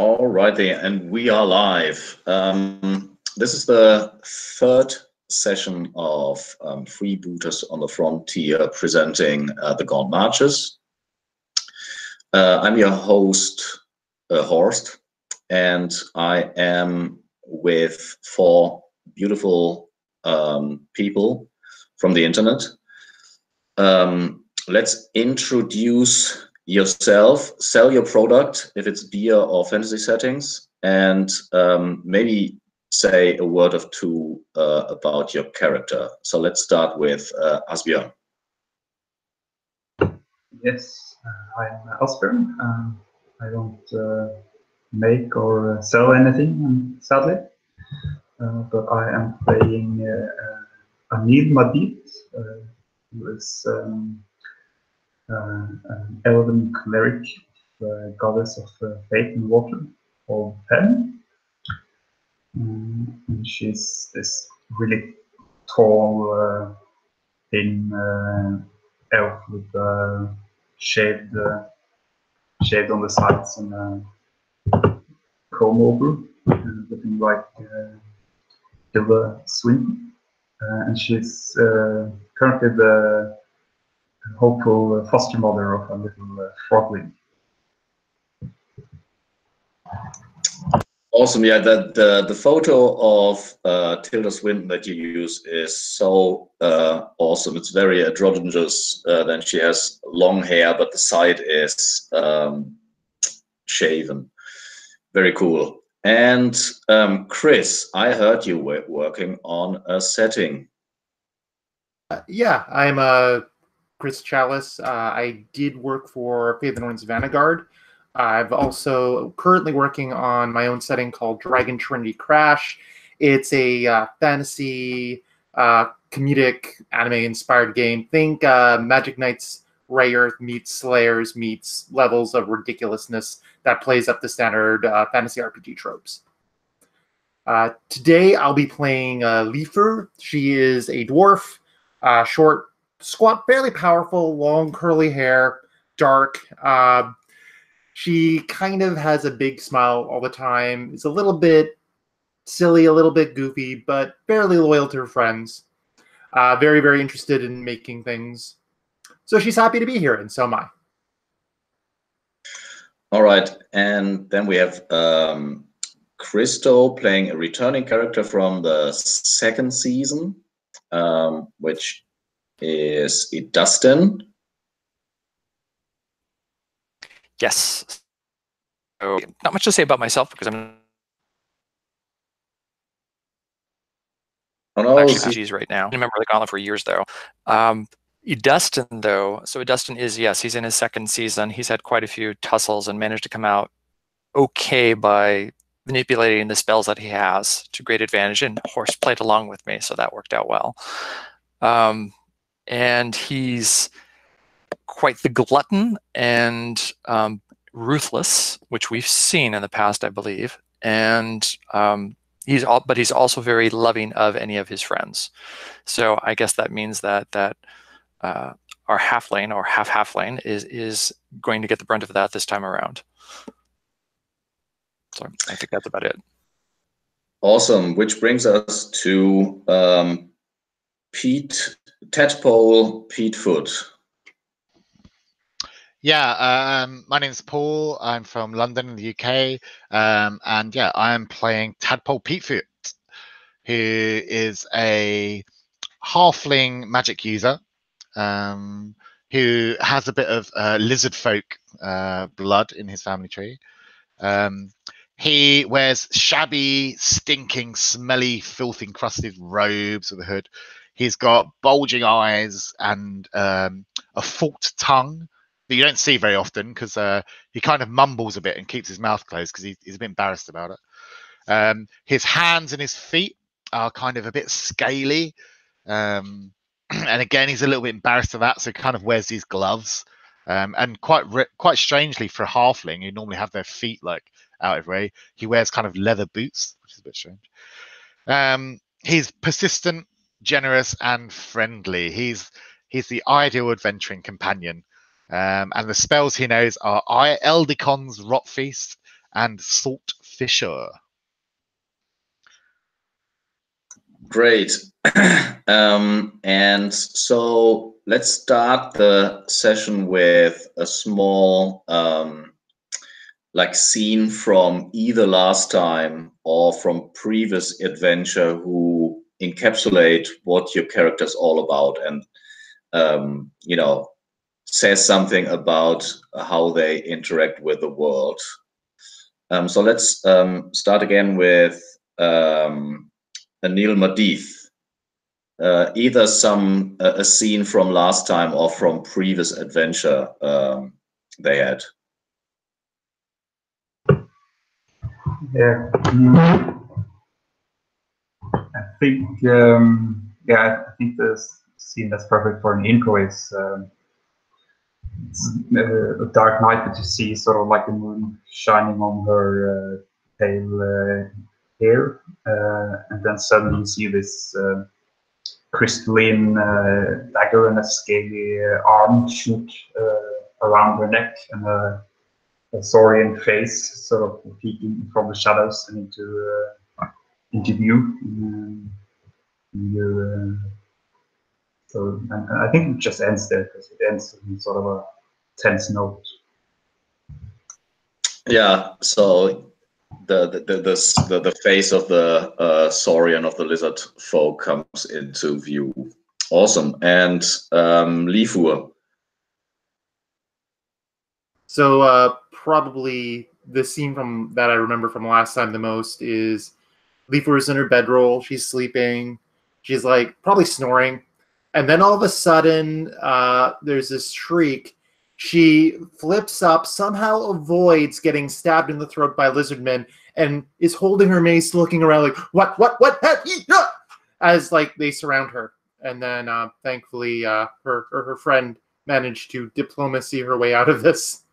Alrighty, and we are live. This is the third session of Freebooters on the Frontier presenting the Gaunt marches. I'm your host, Horst, and I am with four beautiful people from the internet. Let's introduce yourself, sell your product if it's beer or fantasy settings, and maybe say a word or two about your character. So let's start with Asbjørn. Yes, I'm Asbjørn. I don't make or sell anything, sadly, but I am playing Anil Madid, who is an elven cleric, the goddess of fate and water, called Pen. And she's this really tall, thin elf with shaved on the sides and comb over, looking like Hilda Swinton. And she's currently the hopeful foster mother of a little frogling. Awesome, yeah. The photo of Tilda Swinton that you use is so awesome. It's very androgynous. Then she has long hair, but the side is shaven. Very cool. And Chris, I heard you were working on a setting. Yeah, I'm Chris Chalice. I did work for Faith and Orn's Vanguard. I've also currently working on my own setting called Dragon Trinity Crash. It's a fantasy, comedic, anime-inspired game. Think Magic Knights Rayearth meets Slayers meets levels of ridiculousness that plays up the standard fantasy RPG tropes. Today I'll be playing Leifer. She is a dwarf, short, squat, fairly powerful, long curly hair, dark. She kind of has a big smile all the time. Is a little bit silly, a little bit goofy, but fairly loyal to her friends. Very, very interested in making things. So she's happy to be here, and so am I. All right, and then we have Christo playing a returning character from the second season, which is Dustin. Yes. So not much to say about myself because I'm actually right now. I remember the Gauntlet for years though. Dustin though, so Dustin is, yes, he's in his second season. He's had quite a few tussles and managed to come out okay by manipulating the spells that he has to great advantage, and Horse played along with me, so that worked out well. And he's quite the glutton and ruthless, which we've seen in the past, I believe. And he's also very loving of any of his friends. So I guess that means that our halfling or half-halfling is going to get the brunt of that this time around. So I think that's about it. Awesome, which brings us to Tadpole Petefoot. Yeah, my name's Paul. I'm from London in the UK, and yeah, I'm playing Tadpole Petefoot, who is a halfling magic user, who has a bit of lizard folk blood in his family tree. He wears shabby, stinking, smelly, filth-encrusted robes with a hood. He's got bulging eyes and a forked tongue that you don't see very often because he kind of mumbles a bit and keeps his mouth closed because he's a bit embarrassed about it. His hands and his feet are kind of a bit scaly. And again, he's a little bit embarrassed of that, so he kind of wears these gloves. And quite strangely for a halfling, who normally have their feet like out everywhere, he wears kind of leather boots, which is a bit strange. He's persistent, generous, and friendly. He's the ideal adventuring companion. And the spells he knows are Eldicon's Rot Feast and Salt Fisher. Great. And so let's start the session with a small like scene from either last time or from previous adventure who encapsulate what your character's all about and you know, says something about how they interact with the world. So let's start again with Anil Madith. Either a scene from last time or from previous adventure they had. Yeah, I think yeah, I think the scene that's perfect for an intro is a dark night, but you see sort of like the moon shining on her pale hair, and then suddenly you see this crystalline dagger and a scaly arm shoot around her neck, and a saurian face sort of peeking from the shadows and into view. So and I think it just ends there because it ends in sort of a tense note. Yeah. So the face of the saurian of the lizard folk comes into view. Awesome. And Lifur. So probably the scene from that I remember from last time the most is Lifur's in her bedroll. She's sleeping. She's like probably snoring. And then all of a sudden, there's this shriek. She flips up, somehow avoids getting stabbed in the throat by lizardmen, and is holding her mace, looking around like, what, as like they surround her. And then thankfully, her friend managed to diplomacy her way out of this.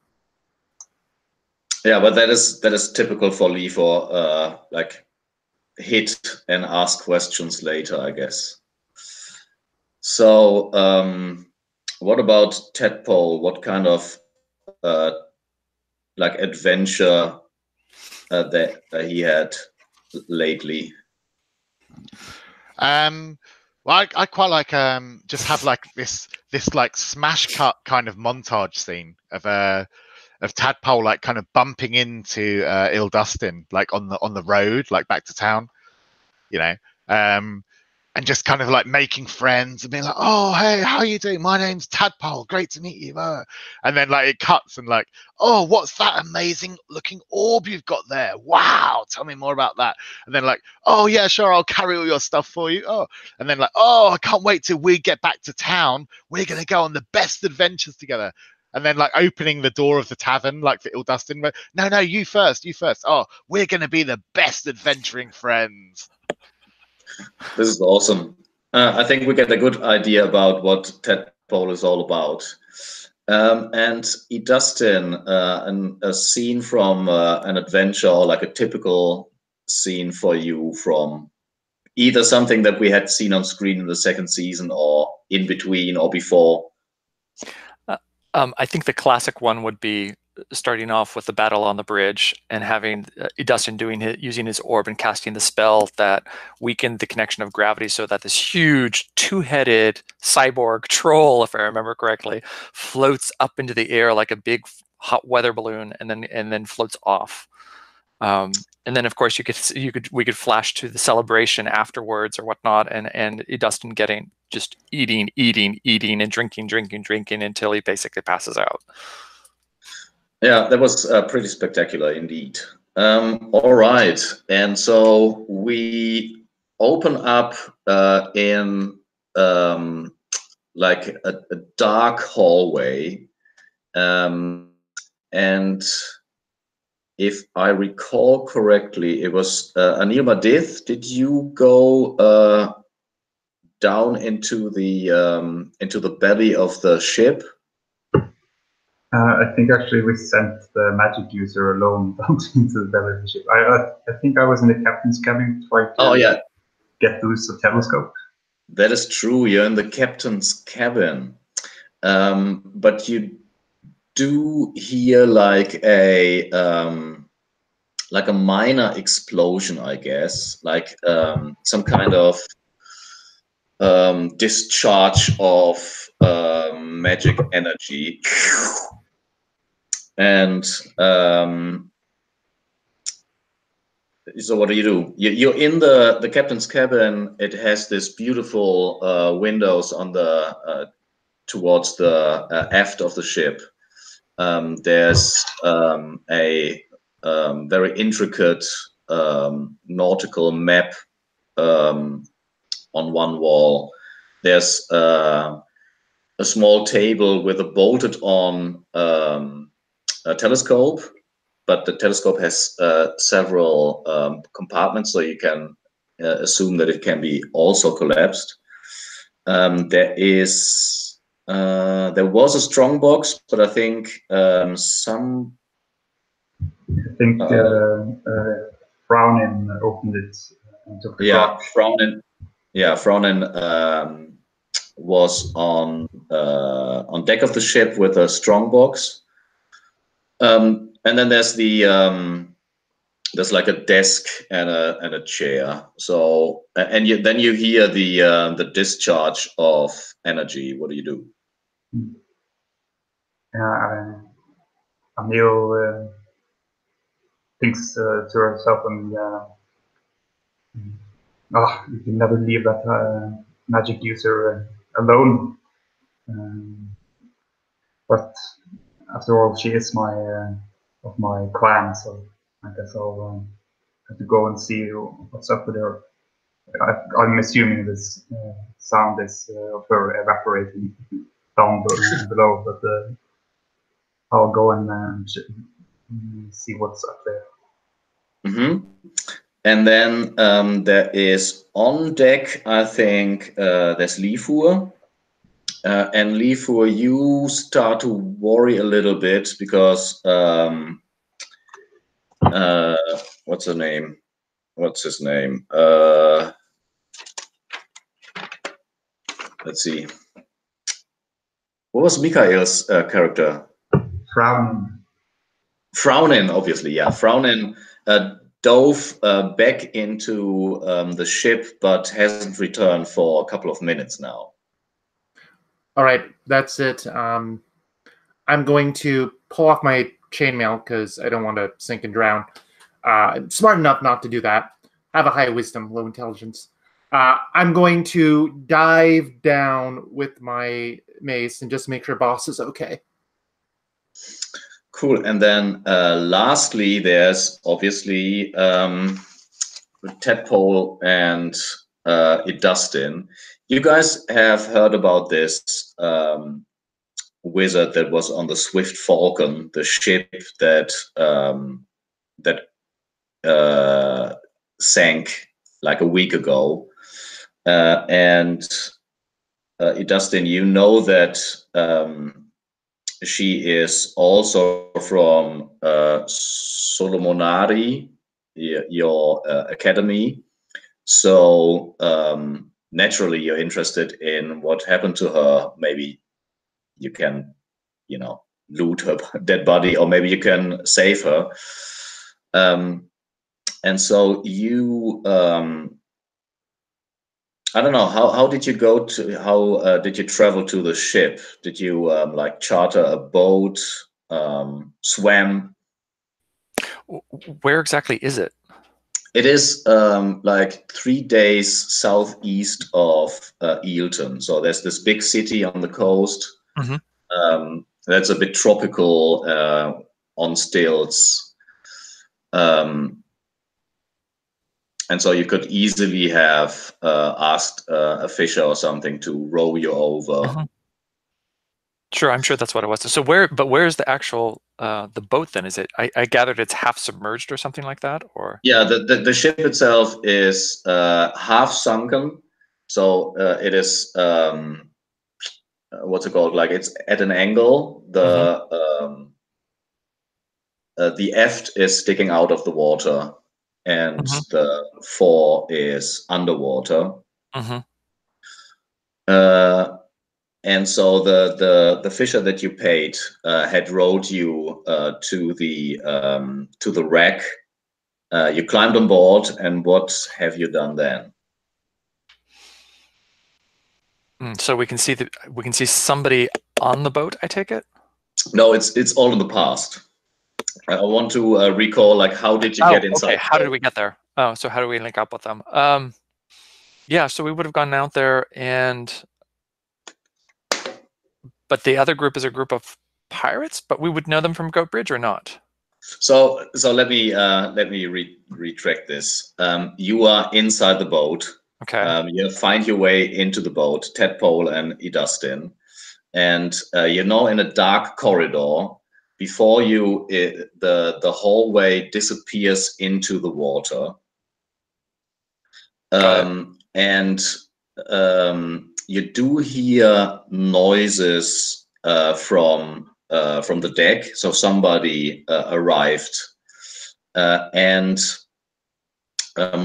Yeah, but that is typical for Lifur, like hit and ask questions later, I guess. So, what about Tadpole? What kind of like adventure that he had lately? Well, I quite like just have like this like smash cut kind of montage scene of Tadpole like kind of bumping into Ildustin like on the road like back to town, you know, and just kind of like making friends and being like, oh, hey, how are you doing? My name's Tadpole. Great to meet you. And then like it cuts and like, oh, what's that amazing looking orb you've got there? Wow. Tell me more about that. And then like, oh yeah, sure. I'll carry all your stuff for you. Oh, and then like, oh, I can't wait till we get back to town. We're going to go on the best adventures together. And then like opening the door of the tavern, like for Ildustin. But no, you first. Oh, we're going to be the best adventuring friends. This is awesome. I think we get a good idea about what Tadpole is all about. And Ildustin, a scene from an adventure or like a typical scene for you from either something that we had seen on screen in the second season or in between or before. I think the classic one would be starting off with the battle on the bridge and having Ildustin using his orb and casting the spell that weakened the connection of gravity so that this huge two-headed cyborg troll, if I remember correctly, floats up into the air like a big hot weather balloon and then floats off. And then of course we could flash to the celebration afterwards or whatnot, and Ildustin getting just eating and drinking until he basically passes out. Yeah, that was pretty spectacular indeed. All right, and so we open up in like a dark hallway, and if I recall correctly, it was Anil Madith. Did you go down into the belly of the ship? I think actually we sent the magic user alone down into the belly of the ship. I think I was in the captain's cabin trying to get loose a telescope. That is true. You're in the captain's cabin, but you do hear like a like a minor explosion, I guess, like some kind of discharge of magic energy. And so what do? You're in the captain's cabin. It has this beautiful windows on the towards the aft of the ship. There's a very intricate nautical map on one wall. There's a small table with a bolted-on a telescope, but the telescope has several compartments, so you can assume that it can be also collapsed. There was a strong box, but I think some. I think Frownin opened it and took the Yeah, box. Frownin was on deck of the ship with a strong box. And then there's there's like a desk and a chair. So then you hear the discharge of energy. What do you do? Emil thinks to herself, and you can never leave that magic user alone. But after all, she is of my clan, so I guess I'll have to go and see what's up with her. I'm assuming this sound is of her evaporating down below, but I'll go and see what's up there. Mm-hmm. And then there is on deck, I think, there's Lifur. And Lifur, you start to worry a little bit because what's her name? What's his name? Let's see. What was Mikhail's character? Frownin, obviously, yeah. Frownin dove back into the ship, but hasn't returned for a couple of minutes now. All right, that's it. I'm going to pull off my chainmail because I don't want to sink and drown. Smart enough not to do that. Have a high wisdom, low intelligence. I'm going to dive down with my mace and just make sure boss is okay. Cool. And then lastly, there's obviously Tadpole and Dustin. You guys have heard about this wizard that was on the Swift Falcon, the ship that sank like a week ago. And Dustin, you know that she is also from Solomonari, your academy. So naturally, you're interested in what happened to her. Maybe you can, loot her dead body, or maybe you can save her. And so you, I don't know, how did you go to, how did you travel to the ship? Did you like charter a boat, swam? Where exactly is it? It is like 3 days southeast of Eelton. So there's this big city on the coast. Mm-hmm. That's a bit tropical, on stilts. And so you could easily have asked a fisher or something to row you over. Mm-hmm. Sure, I'm sure that's what it was. So where's the actual the boat then? Is it? I gathered it's half submerged or something like that, or? Yeah, the ship itself is half sunken, so it is what's it called? Like it's at an angle. The aft is sticking out of the water, and the fore is underwater. And so the fisher that you paid had rowed you to the wreck, You climbed on board, and what have you done then? So we can see somebody on the boat, I take it? No, it's all in the past. I want to recall, like, how did you get inside? Okay. How did we get there? Oh, so how do we link up with them? Yeah, so we would have gone out there, but the other group is a group of pirates, but we would know them from Goat Bridge or not? So let me retract this. You are inside the boat. Okay. You find your way into the boat, Tadpole and Idustin, and you're now in a dark corridor. Before you, the hallway disappears into the water, and you do hear noises from the deck. So somebody arrived, and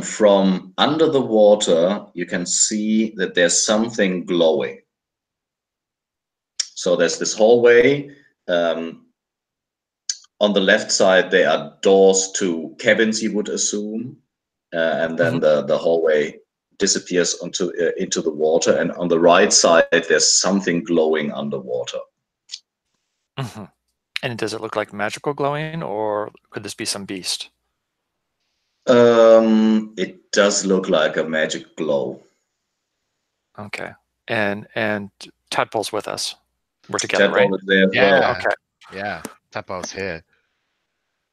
from under the water, you can see that there's something glowing. So there's this hallway. On the left side, there are doors to cabins, you would assume, and then the hallway disappears into the water. And on the right side, there's something glowing underwater. Mm-hmm. And does it look like magical glowing, or could this be some beast? It does look like a magic glow. Okay. And Tadpole's with us. We're together, Tadpole right? is there as Yeah. well. Okay. Yeah, Tadpole's here.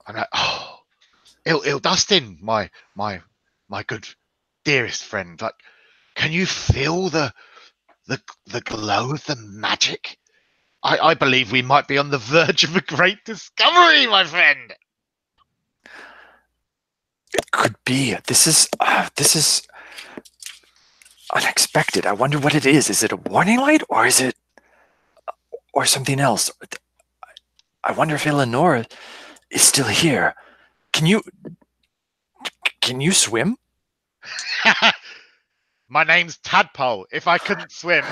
I'm like, oh, Dustin, my good dearest friend. Like, can you feel the glow of the magic? I believe we might be on the verge of a great discovery, my friend. It could be. This is unexpected. I wonder what it is. Is it a warning light, or is it or something else? I wonder if Eleanor is still here. Can you swim? My name's Tadpole. If I couldn't swim,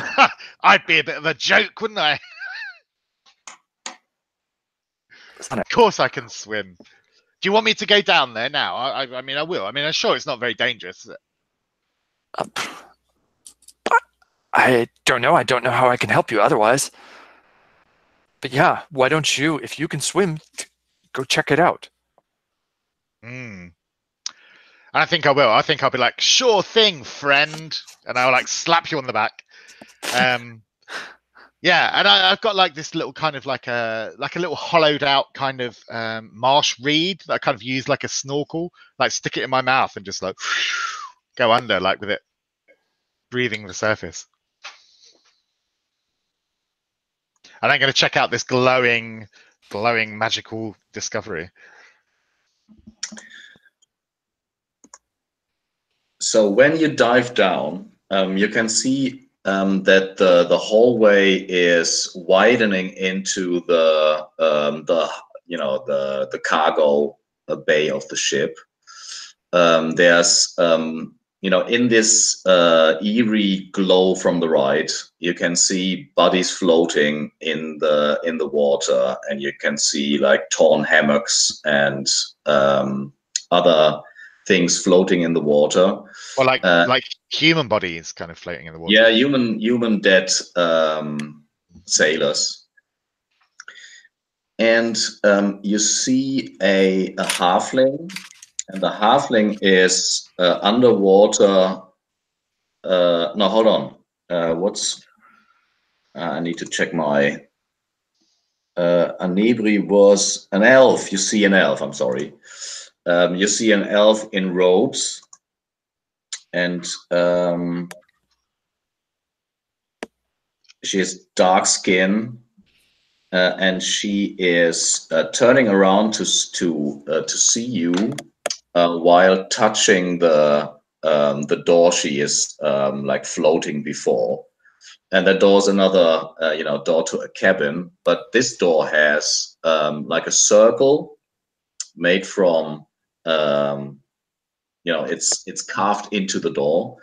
I'd be a bit of a joke, wouldn't I? Of course I can swim. Do you want me to go down there now? I mean, I will. I mean, I'm sure it's not very dangerous. I don't know. I don't know how I can help you otherwise. But yeah, why don't you, if you can swim, go check it out. I think I will. I think I'll be like, sure thing, friend. And I'll like slap you on the back. Yeah, and I've got like this little kind of like a little hollowed out kind of marsh reed that I kind of use like a snorkel, like stick it in my mouth and just like go under, like with it breathing the surface. And I'm going to check out this glowing magical discovery. So when you dive down, you can see that the hallway is widening into the cargo bay of the ship. There's in this eerie glow from the right, you can see bodies floating in the water, and you can see like torn hammocks and other things floating in the water. Well, like human bodies kind of floating in the water. Yeah, human dead sailors. And you see a halfling, and the halfling is underwater. No, hold on. I need to check my. Anibri was an elf. You see an elf. I'm sorry. You see an elf in robes, and she has dark skin, and she is turning around to see you while touching the door she is like floating before. And that door is another door to a cabin, but this door has like a circle made from it's carved into the door,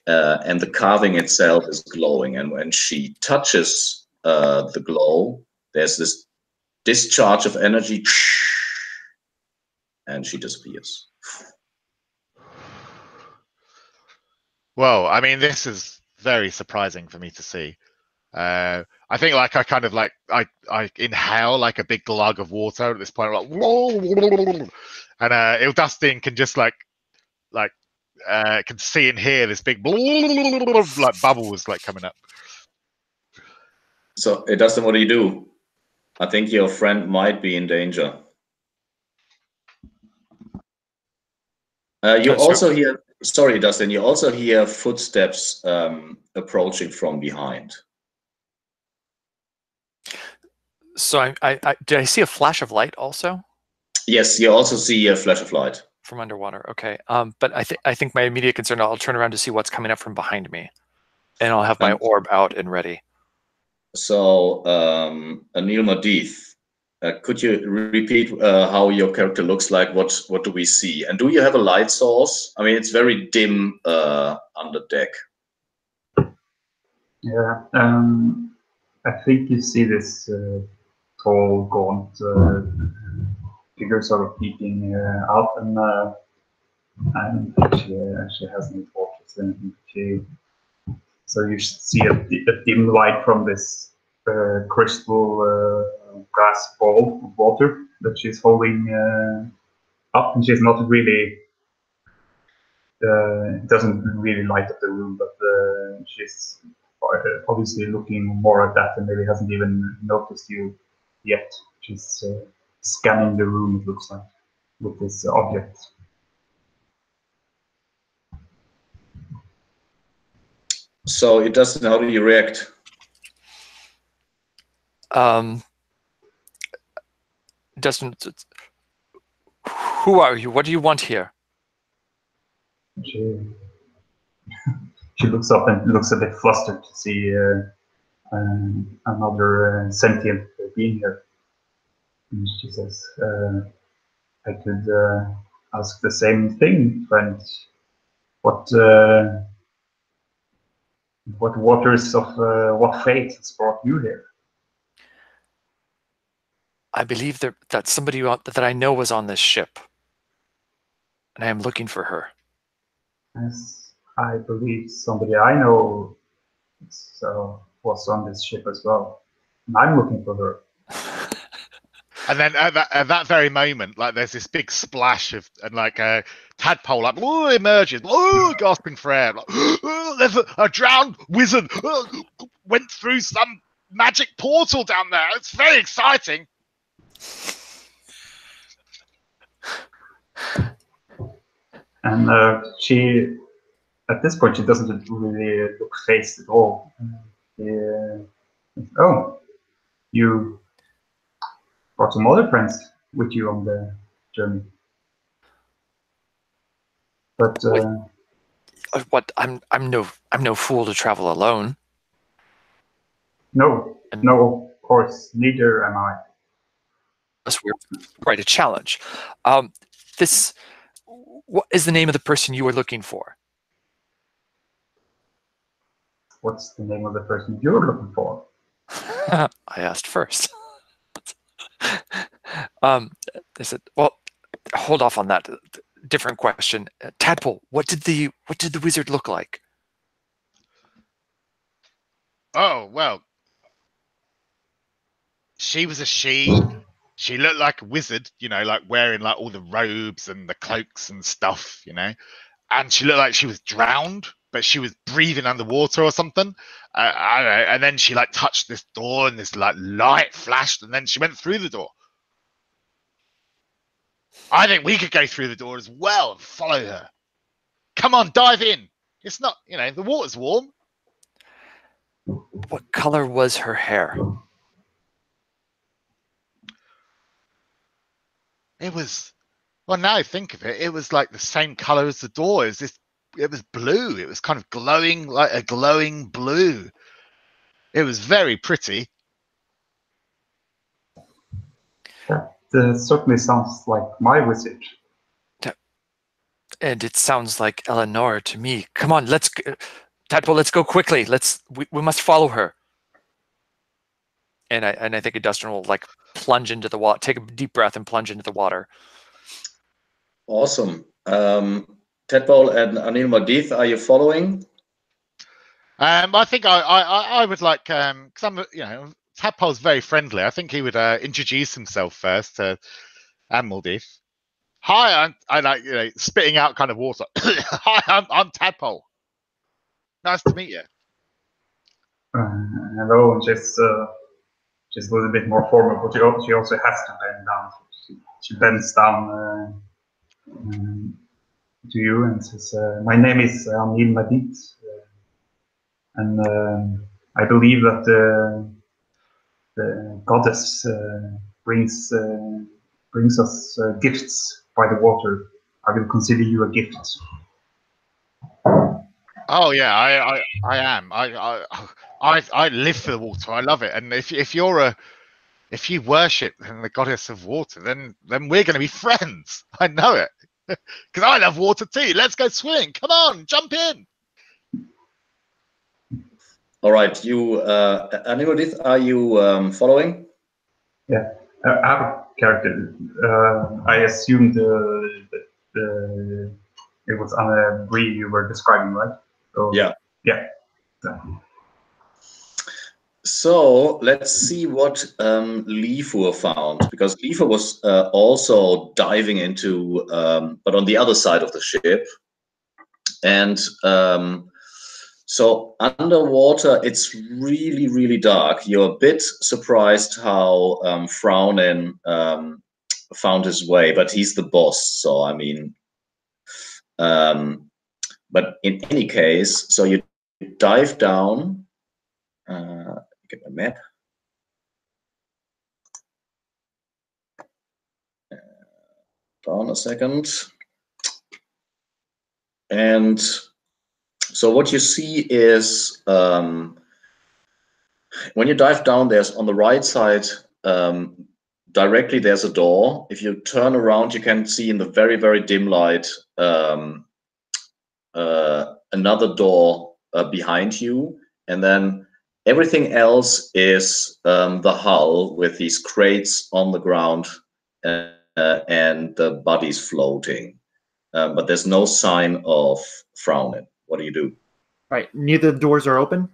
and the carving itself is glowing. And when she touches the glow, there's this discharge of energy, and she disappears. Well, I mean, this is very surprising for me to see. I think like I kind of like I inhale like a big glug of water at this point, like, and Ildustin can just like can see and hear this big like bubbles like coming up. So Dustin, what do you do? I think your friend might be in danger. You also hear, sorry, Dustin, you also hear footsteps approaching from behind. So did I see a flash of light also? Yes, you also see a flash of light from underwater. Okay, but I think my immediate concern, I'll turn around to see what's coming up from behind me, and I'll have my orb out and ready. So, Anil Madith, could you repeat how your character looks like? What do we see? And do you have a light source? I mean, it's very dim under deck. Yeah, I think you see this tall, gaunt figure sort of peeking out, and I don't think she has any torches. And so you see a dim light from this crystal glass ball of water that she's holding up, and she's not really. It doesn't really light up the room, but she's obviously looking more at that and maybe hasn't even noticed you yet. She's scanning the room, it looks like, with this object. So it doesn't. How do you react? Dustin, who are you? What do you want here? She looks up and looks a bit flustered to see another sentient being here. And she says, I could ask the same thing, friend. What waters of what fate has brought you here? I believe that somebody that I know was on this ship, and I am looking for her. Yes, I believe somebody I know was on this ship as well, and I'm looking for her. And then at that very moment, like there's this big splash of and like a tadpole like emerges, gasping for air. Like, there's a drowned wizard went through some magic portal down there. It's very exciting. And she, at this point, she doesn't really look phased at all. Oh, you brought some other friends with you on the journey. But what? I'm no fool to travel alone. No, of course, neither am I. We're quite a challenge. What is the name of the person you were looking for? What's the name of the person you're looking for? I asked first. They said, "Well, hold off on that. Different question. Tadpole, what did the wizard look like?" Oh well, she was a she. She looked like a wizard, you know, like wearing like all the robes and the cloaks and stuff, you know. And she looked like she was drowned, but she was breathing underwater or something. I don't know. And then she like touched this door, and this like light flashed, and then she went through the door. I think we could go through the door as well and follow her. Come on, dive in. It's not, you know, the water's warm. What color was her hair? It was, well, now I think of it, it was like the same color as the door. It was blue. It was kind of glowing, like a glowing blue. It was very pretty. That certainly sounds like my wizard. And it sounds like Eleanor to me. Come on, Tadpole, let's go quickly. We must follow her. And I think Dustin will like plunge into the water, take a deep breath and plunge into the water. Awesome. Tadpole and Anil Madith, are you following? I think I would like because I'm Tadpole's very friendly. I think he would introduce himself first to Muldith. Hi, I like spitting out kind of water. Hi, I'm Tadpole. Nice to meet you. Hello, and she's a little bit more formal, but she also has to bend down. She bends down to you and says, "My name is Anil Madit, and I believe that the goddess brings us gifts by the water. I will consider you a gift." Oh yeah, I am. I live for the water. I love it. And if you worship the goddess of water, then we're going to be friends. I know it because I love water too. Let's go swimming. Come on, jump in. All right, you, Anil, are you following? Yeah, I have a character. I assumed it was on a breed you were describing, right? So, Yeah. Yeah. So let's see what Leifur found, because Leifur was also diving into, but on the other side of the ship. And so underwater, it's really, really dark. You're a bit surprised how Fraunin found his way, but he's the boss. So, I mean, but in any case, so you dive down. Get my map. Down a second. And so what you see is when you dive down, there's on the right side, directly there's a door. If you turn around, you can see in the very, very dim light another door behind you. And then everything else is the hull with these crates on the ground and the bodies floating. But there's no sign of Fraunin. What do you do? Right. Neither the doors are open?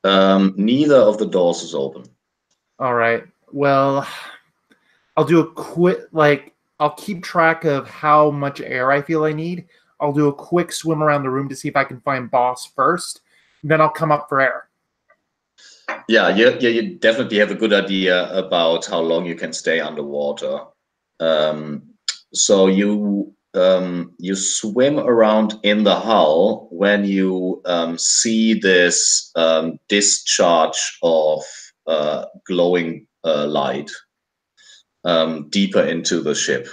Neither of the doors is open. All right. Well, I'll do a quick, I'll keep track of how much air I feel I need. I'll do a quick swim around the room to see if I can find boss first. Then I'll come up for air. Yeah, you definitely have a good idea about how long you can stay underwater. So you swim around in the hull when you see this discharge of glowing light deeper into the ship.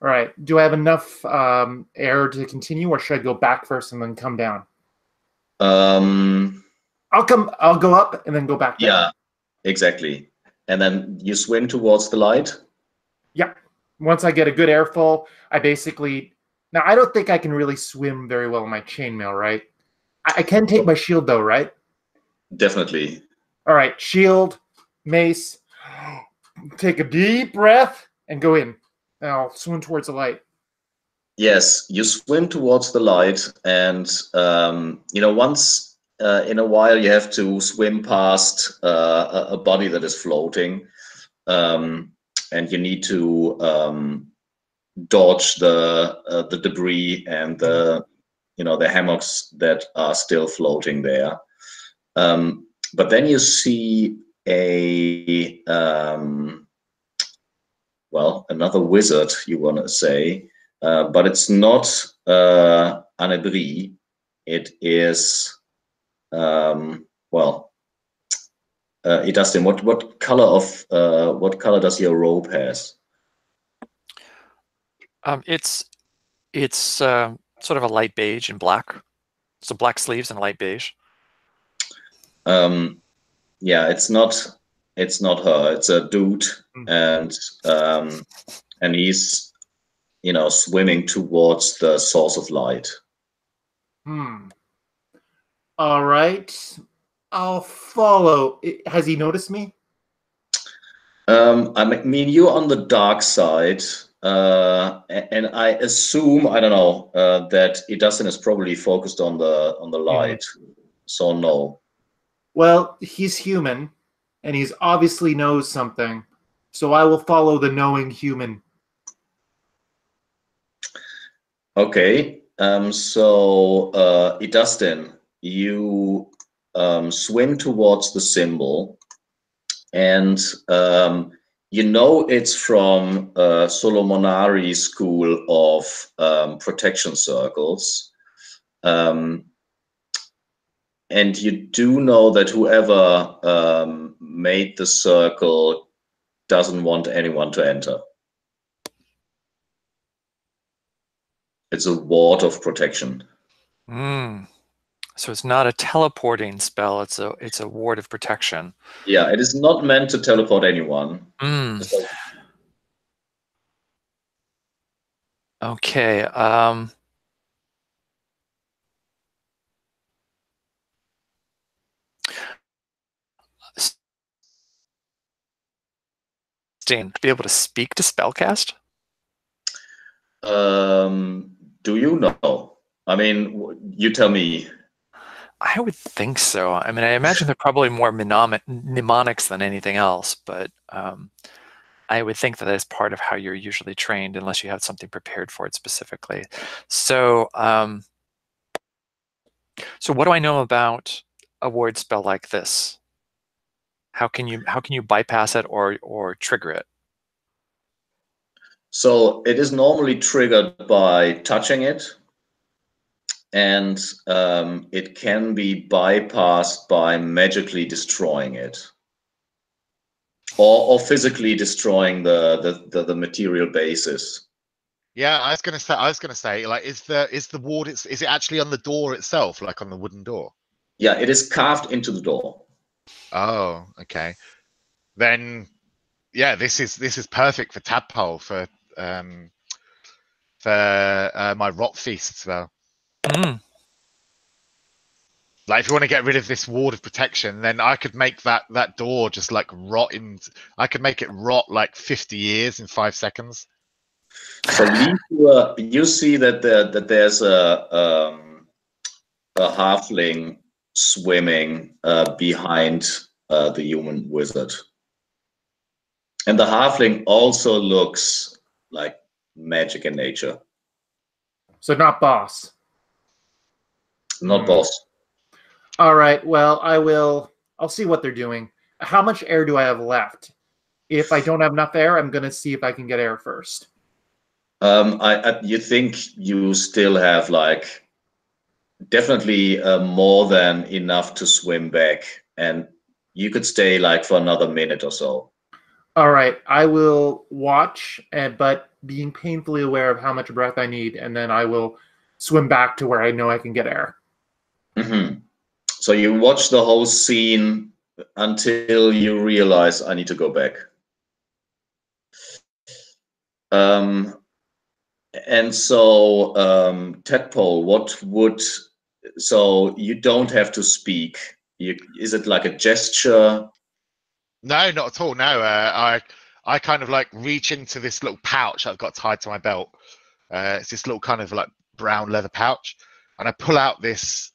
All right. Do I have enough air to continue, or should I go back first and then come down? I'll go up and then go back down. Yeah, exactly. And then you swim towards the light? Yeah. Once I get a good airful, I basically... Now, I don't think I can really swim very well in my chainmail, right? I can take my shield, though, right? Definitely. All right. Shield, mace, take a deep breath, and go in. And I'll swim towards the light. Yes, you swim towards the light, and once in a while you have to swim past a body that is floating, and you need to dodge the debris and the hammocks that are still floating there. But then you see another wizard, you want to say. But it's not Anebri. It is Idastin. What color does your robe has? It's sort of a light beige and black. So black sleeves and light beige. Yeah, it's not her. It's a dude, and he's swimming towards the source of light. All right. I'll follow. Has he noticed me? I mean, you're on the dark side. and I assume, I don't know, that Idustin is probably focused on the light. So no. Well, he's human, and he's obviously knows something. So I will follow the knowing human. Okay. So Idustin, you swim towards the symbol, and you know it's from Solomonari's school of protection circles. And you do know that whoever made the circle doesn't want anyone to enter. It's a ward of protection. So it's not a teleporting spell. It's a ward of protection. Yeah, it is not meant to teleport anyone. So, okay. Be able to speak to spellcast? do you know? I mean, you tell me. I would think so. I mean, I imagine they're probably more mnemonics than anything else, but I would think that is part of how you're usually trained, unless you have something prepared for it specifically. So, so what do I know about a ward spell like this? How can you bypass it or trigger it? So it is normally triggered by touching it, and it can be bypassed by magically destroying it, or physically destroying the material basis. Yeah, I was gonna say, like, is the ward? Is it actually on the door itself, like on the wooden door? Yeah, it is carved into the door. Oh, okay. Then, yeah, this is perfect for tadpole for my rot feast spell. Like, if you want to get rid of this ward of protection, then I could make that door just like rot in. I could make it rot like 50 years in 5 seconds. So you see that there's a halfling swimming behind the human wizard, and the halfling also looks like magic in nature. So not boss. Not boss. All right. Well, I'll see what they're doing. How much air do I have left? If I don't have enough air, I'm gonna see if I can get air first. You think you still have like definitely more than enough to swim back, and you could stay like for another minute or so. All right. I will watch, but being painfully aware of how much breath I need, and then I will swim back to where I know I can get air. So you watch the whole scene until you realize I need to go back. And so, Tadpole, so you don't have to speak. Is it like a gesture? No, not at all. No, I kind of like reach into this little pouch I've got tied to my belt. It's this little kind of like brown leather pouch, and I pull out this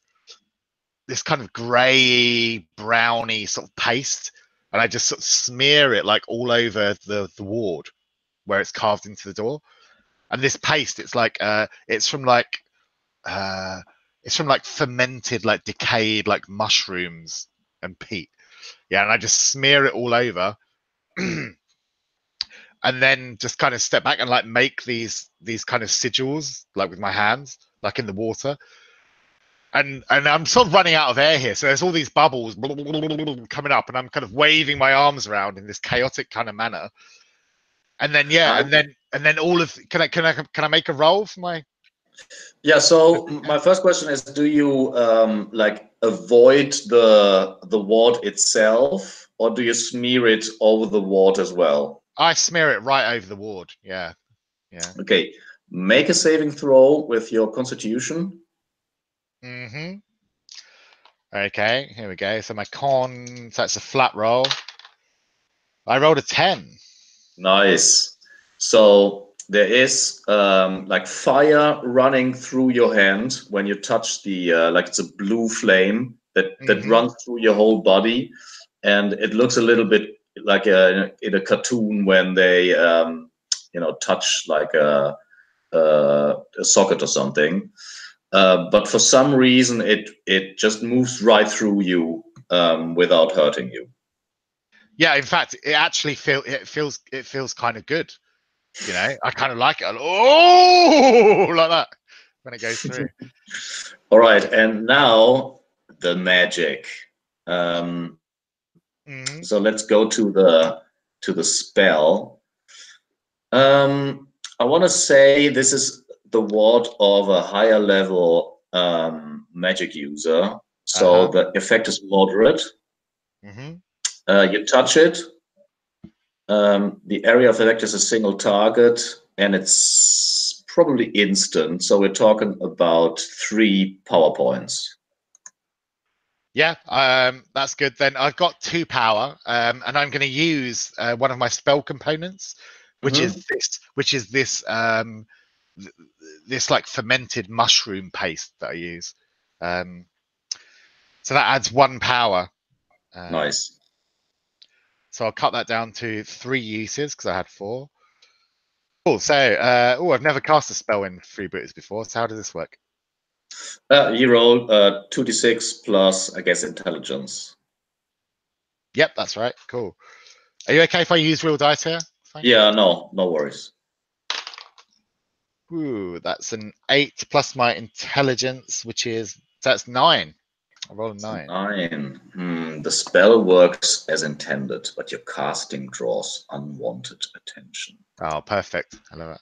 kind of grey browny sort of paste, and I just sort of smear it like all over the ward where it's carved into the door. And this paste, it's from fermented, like decayed, like mushrooms and peat. Yeah, and I just smear it all over, and then just kind of step back and like make these kind of sigils, like with my hands, like in the water. And I'm sort of running out of air here, so there's all these bubbles coming up, and I'm kind of waving my arms around in this chaotic kind of manner. And then and then all of can I make a roll for my? Yeah. So my first question is: do you like avoid the ward itself, or do you smear it over the ward as well? I smear it right over the ward. Yeah. Okay. Make a saving throw with your constitution. Okay, here we go. So my con, so that's a flat roll. I rolled a 10. Nice. So there is like fire running through your hand when you touch the like it's a blue flame that runs through your whole body, and it looks a little bit like in a cartoon when they touch like a socket or something. But for some reason, it just moves right through you without hurting you. Yeah, in fact, it actually feels kind of good. You know, I kind of like it. Oh, like that when it goes through. All right, and now the magic. So let's go to the spell. I want to say this is the ward of a higher level magic user. So the effect is moderate. You touch it. The area of effect is a single target, and it's probably instant. So we're talking about 3 power points. Yeah, that's good. Then I've got 2 power, and I'm going to use one of my spell components, which is this this like fermented mushroom paste that I use. So that adds 1 power. Nice. So I'll cut that down to 3 uses because I had 4. Cool. So, I've never cast a spell in freebooters before. So how does this work? You roll 2d6 plus, I guess, intelligence. Yep, that's right. Cool. Are you okay if I use real dice here? Fine. Yeah, no worries. Ooh, that's an 8 plus my intelligence, that's 9. I rolled a 9. 9. The spell works as intended, but your casting draws unwanted attention. Oh, perfect. I love it.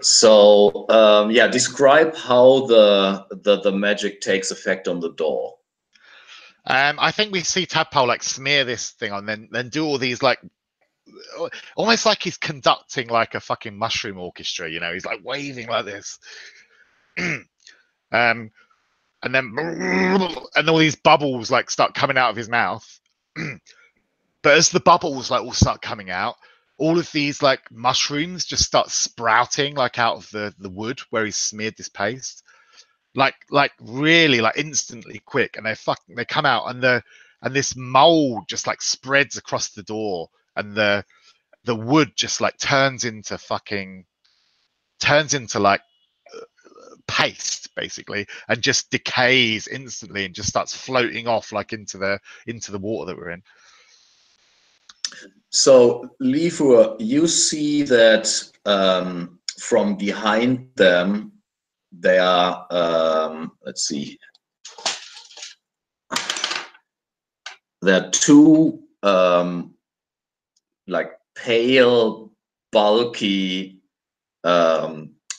So, yeah, describe how the magic takes effect on the door. I think we see Tadpole like smear this thing on, then do all these like, almost like he's conducting like a fucking mushroom orchestra. You know, he's like waving like this, and then and all these bubbles like start coming out of his mouth. But as the bubbles like all start coming out, all of these like mushrooms just start sprouting like out of the wood where he's smeared this paste, like really like instantly quick, and they come out, and this mold just like spreads across the door, and the wood just like turns into like paste basically, and just decays instantly and just starts floating off like into the water that we're in. So, Leifur, you see that from behind them, they are, let's see, there are 2 like pale, bulky,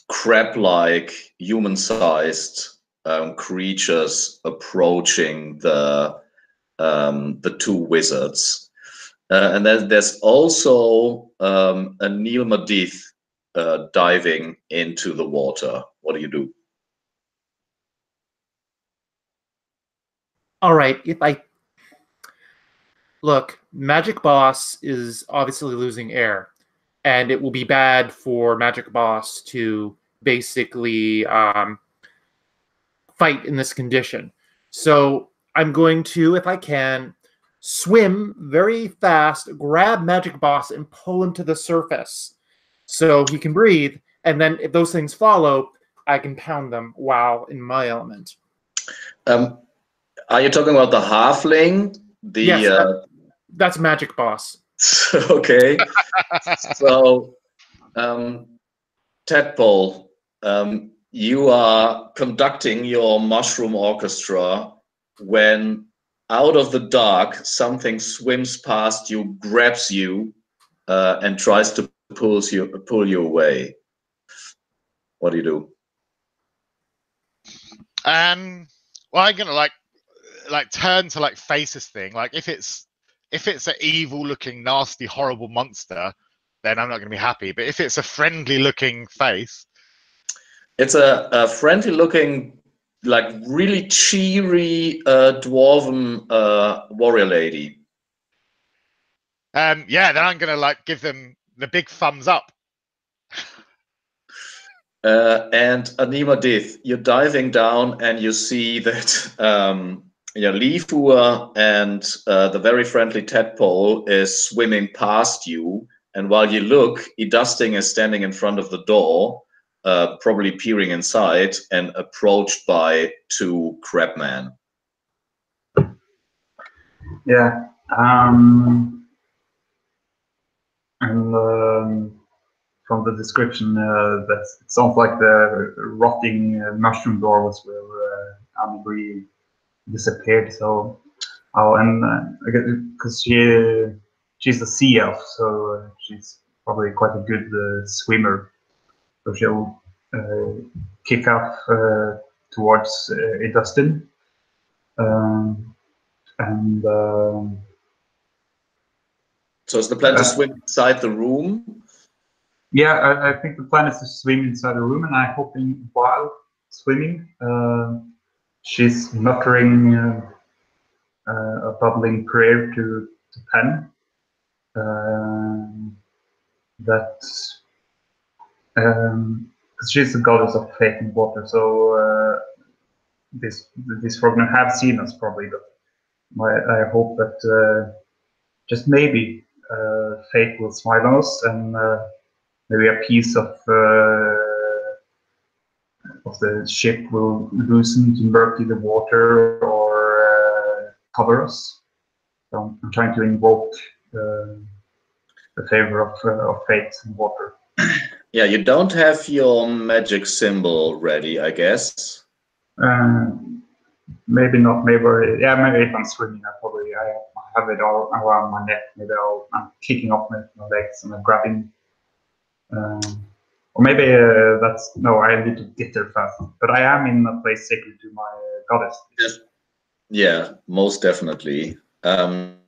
crab-like, human-sized creatures approaching the 2 wizards. And then there's also a Neil Madith diving into the water. What do you do? All right, look, Magic Boss is obviously losing air, and it will be bad for Magic Boss to basically fight in this condition. So I'm going to, if I can, swim very fast, grab Magic Boss, and pull him to the surface so he can breathe. And then if those things follow, I can pound them while in my element. Are you talking about the halfling? Yes, that's Magic Boss. Okay. So, Tadpole, you are conducting your mushroom orchestra when out of the dark something swims past you, grabs you, and tries to pull you away. What do you do? Well, I'm gonna like turn to like face this thing. Like if it's an evil looking, nasty, horrible monster, then I'm not gonna be happy. But if it's a friendly looking face, it's a friendly looking, like really cheery dwarven warrior lady. yeah, then I'm gonna like give them the big thumbs up. And Animadith, you're diving down and you see that Leafua and the very friendly tadpole is swimming past you. And while you look, Idusting is standing in front of the door, probably peering inside, and approached by 2 Crabmen. Yeah. From the description, that it sounds like the rotting mushroom door was where Annabrie disappeared. So, because she's a sea elf, so she's probably quite a good swimmer. So she'll kick off towards Idustin, and. So is the plan to swim inside the room? Yeah, I think the plan is to swim inside the room, and I'm hoping while swimming, she's muttering a bubbling prayer to Pen. Because she's the goddess of fate and water, so this frogmen have seen us probably, but I hope that just maybe fate will smile on us, and maybe a piece of the ship will loosen to murky the water or cover us. So I'm trying to invoke the favor of fate and water. Yeah, you don't have your magic symbol ready, I guess. Maybe not. Maybe if I'm swimming, I have it all around my neck. Maybe I'm kicking off my legs and I'm grabbing. Or maybe I need to get there fast. But I am in a place sacred to my goddess. Yes. Yeah, most definitely.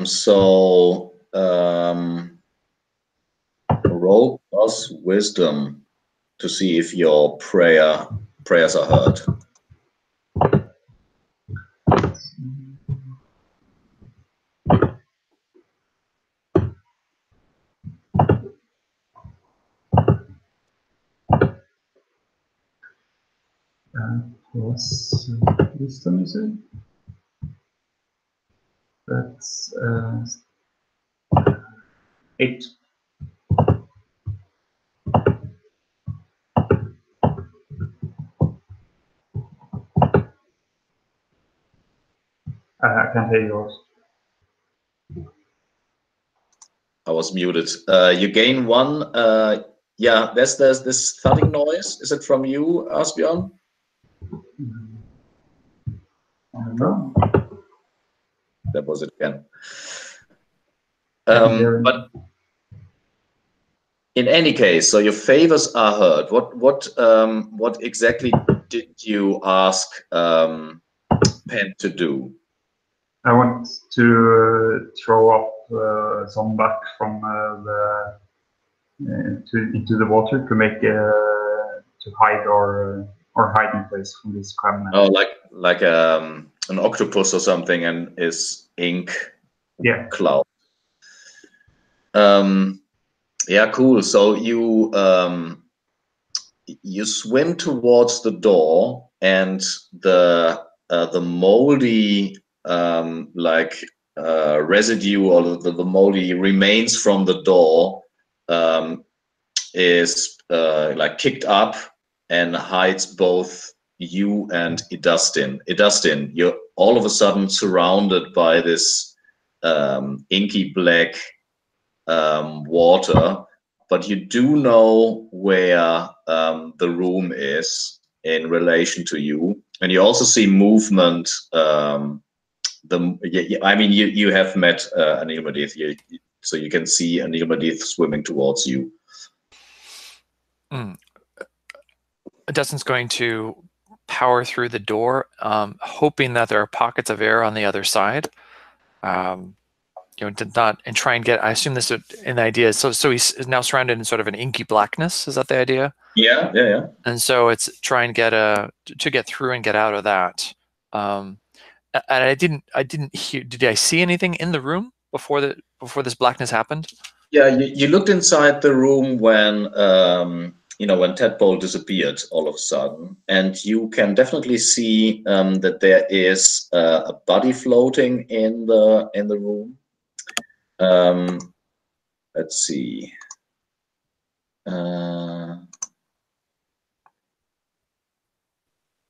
So roll plus wisdom to see if your prayers are heard. Plus wisdom, you said? That's 8. I can't hear yours. I was muted. You gain 1. Yeah, there's this thudding noise. Is it from you, Asbjørn? I don't know. That was it again. But in any case, so your favors are heard. What exactly did you ask Pen to do? I want to throw up some back from into the water to make to hide or hiding place from this crabman. Oh, like an octopus or something, and is ink cloud. Yeah, cool. So you swim towards the door, and the moldy residue or the moldy remains from the door is kicked up and hides both you and Idustin. Idustin, you're all of a sudden surrounded by this inky black water, but you do know where the room is in relation to you, and you also see movement. You have met Animadith, so you can see Animadith swimming towards you. Dustin's going to power through the door, hoping that there are pockets of air on the other side. And try and get. I assume this in the idea. So he's now surrounded in sort of an inky blackness. Is that the idea? Yeah. And so it's try and get to get through and get out of that. And I didn't hear. Did I see anything in the room before this blackness happened? Yeah, you looked inside the room when when Tadpole disappeared all of a sudden, and you can definitely see that there is a body floating in the room. Let's see.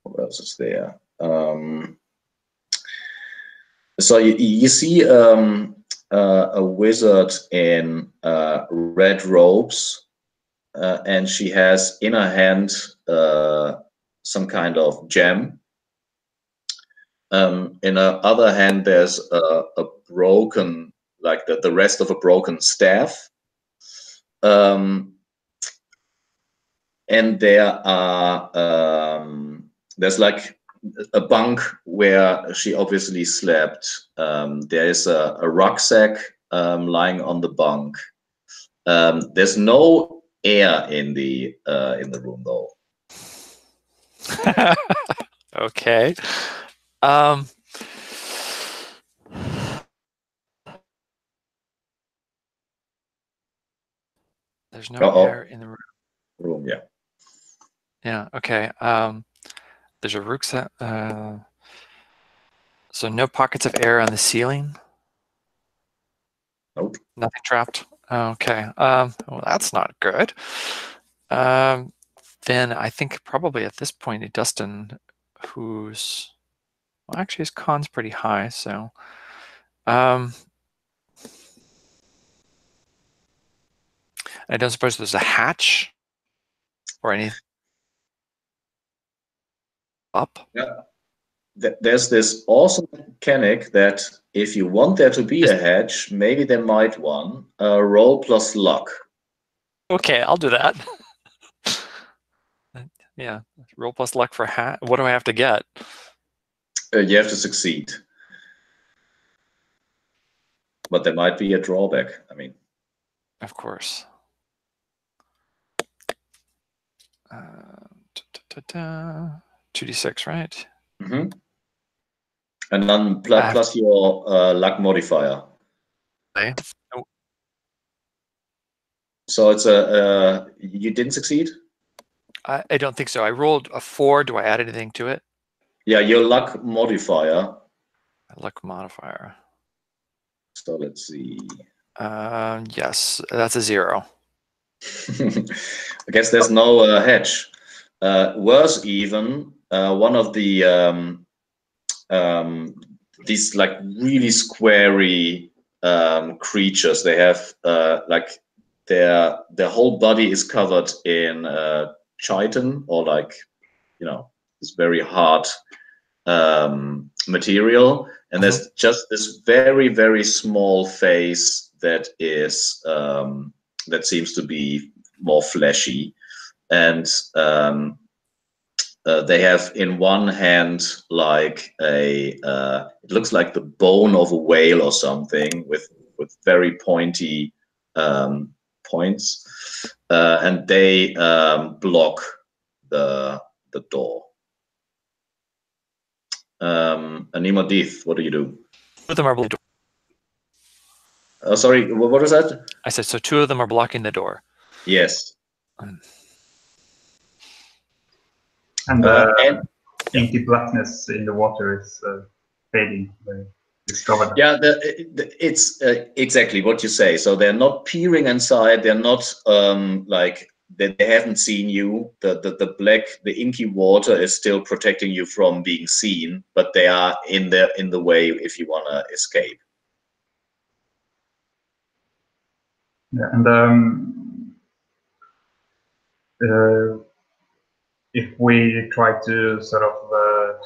What else is there? So you see a wizard in red robes, and she has in her hand some kind of gem. In her other hand, there's a broken, like the rest of a broken staff. And there's like a bunk where she obviously slept. There is a rucksack lying on the bunk. There's no air in the room though. Okay. There's no air in the room. Yeah. Yeah. Okay. There's a rucksack. So no pockets of air on the ceiling. Nope. Nothing trapped. Okay. Well, that's not good. Then I think probably at this point, Dustin, who's well, actually his con's pretty high, so I don't suppose there's a hatch or anything up. Yeah. There's this awesome mechanic that if you want there to be a hatch, maybe there might one. Roll plus luck. Okay, I'll do that. Yeah, roll plus luck for hat. What do I have to get? You have to succeed. But there might be a drawback. I mean, of course. 2d6, right? Mm-hmm. And then plus your luck modifier. Okay. So it's you didn't succeed? I don't think so. I rolled a 4. Do I add anything to it? Yeah, your luck modifier. Luck modifier. So let's see. Yes, that's a 0. I guess there's no hedge. Worse even, one of the these like really squarey creatures. They have like their whole body is covered in chitin, or like this very hard material, and there's just this very, very small face that is that seems to be more fleshy, and they have in one hand like a it looks like the bone of a whale or something with very pointy points, and they block the door. Anima Deeth, what do you do? 2 of them are blocking the door. Sorry, what was that? I said, so 2 of them are blocking the door. Yes. And inky blackness in the water is fading. They discovered that. Yeah, it's exactly what you say. So they're not peering inside. They're not like they haven't seen you. The inky water is still protecting you from being seen, but they are in the way if you want to escape. Yeah, and if we try to sort of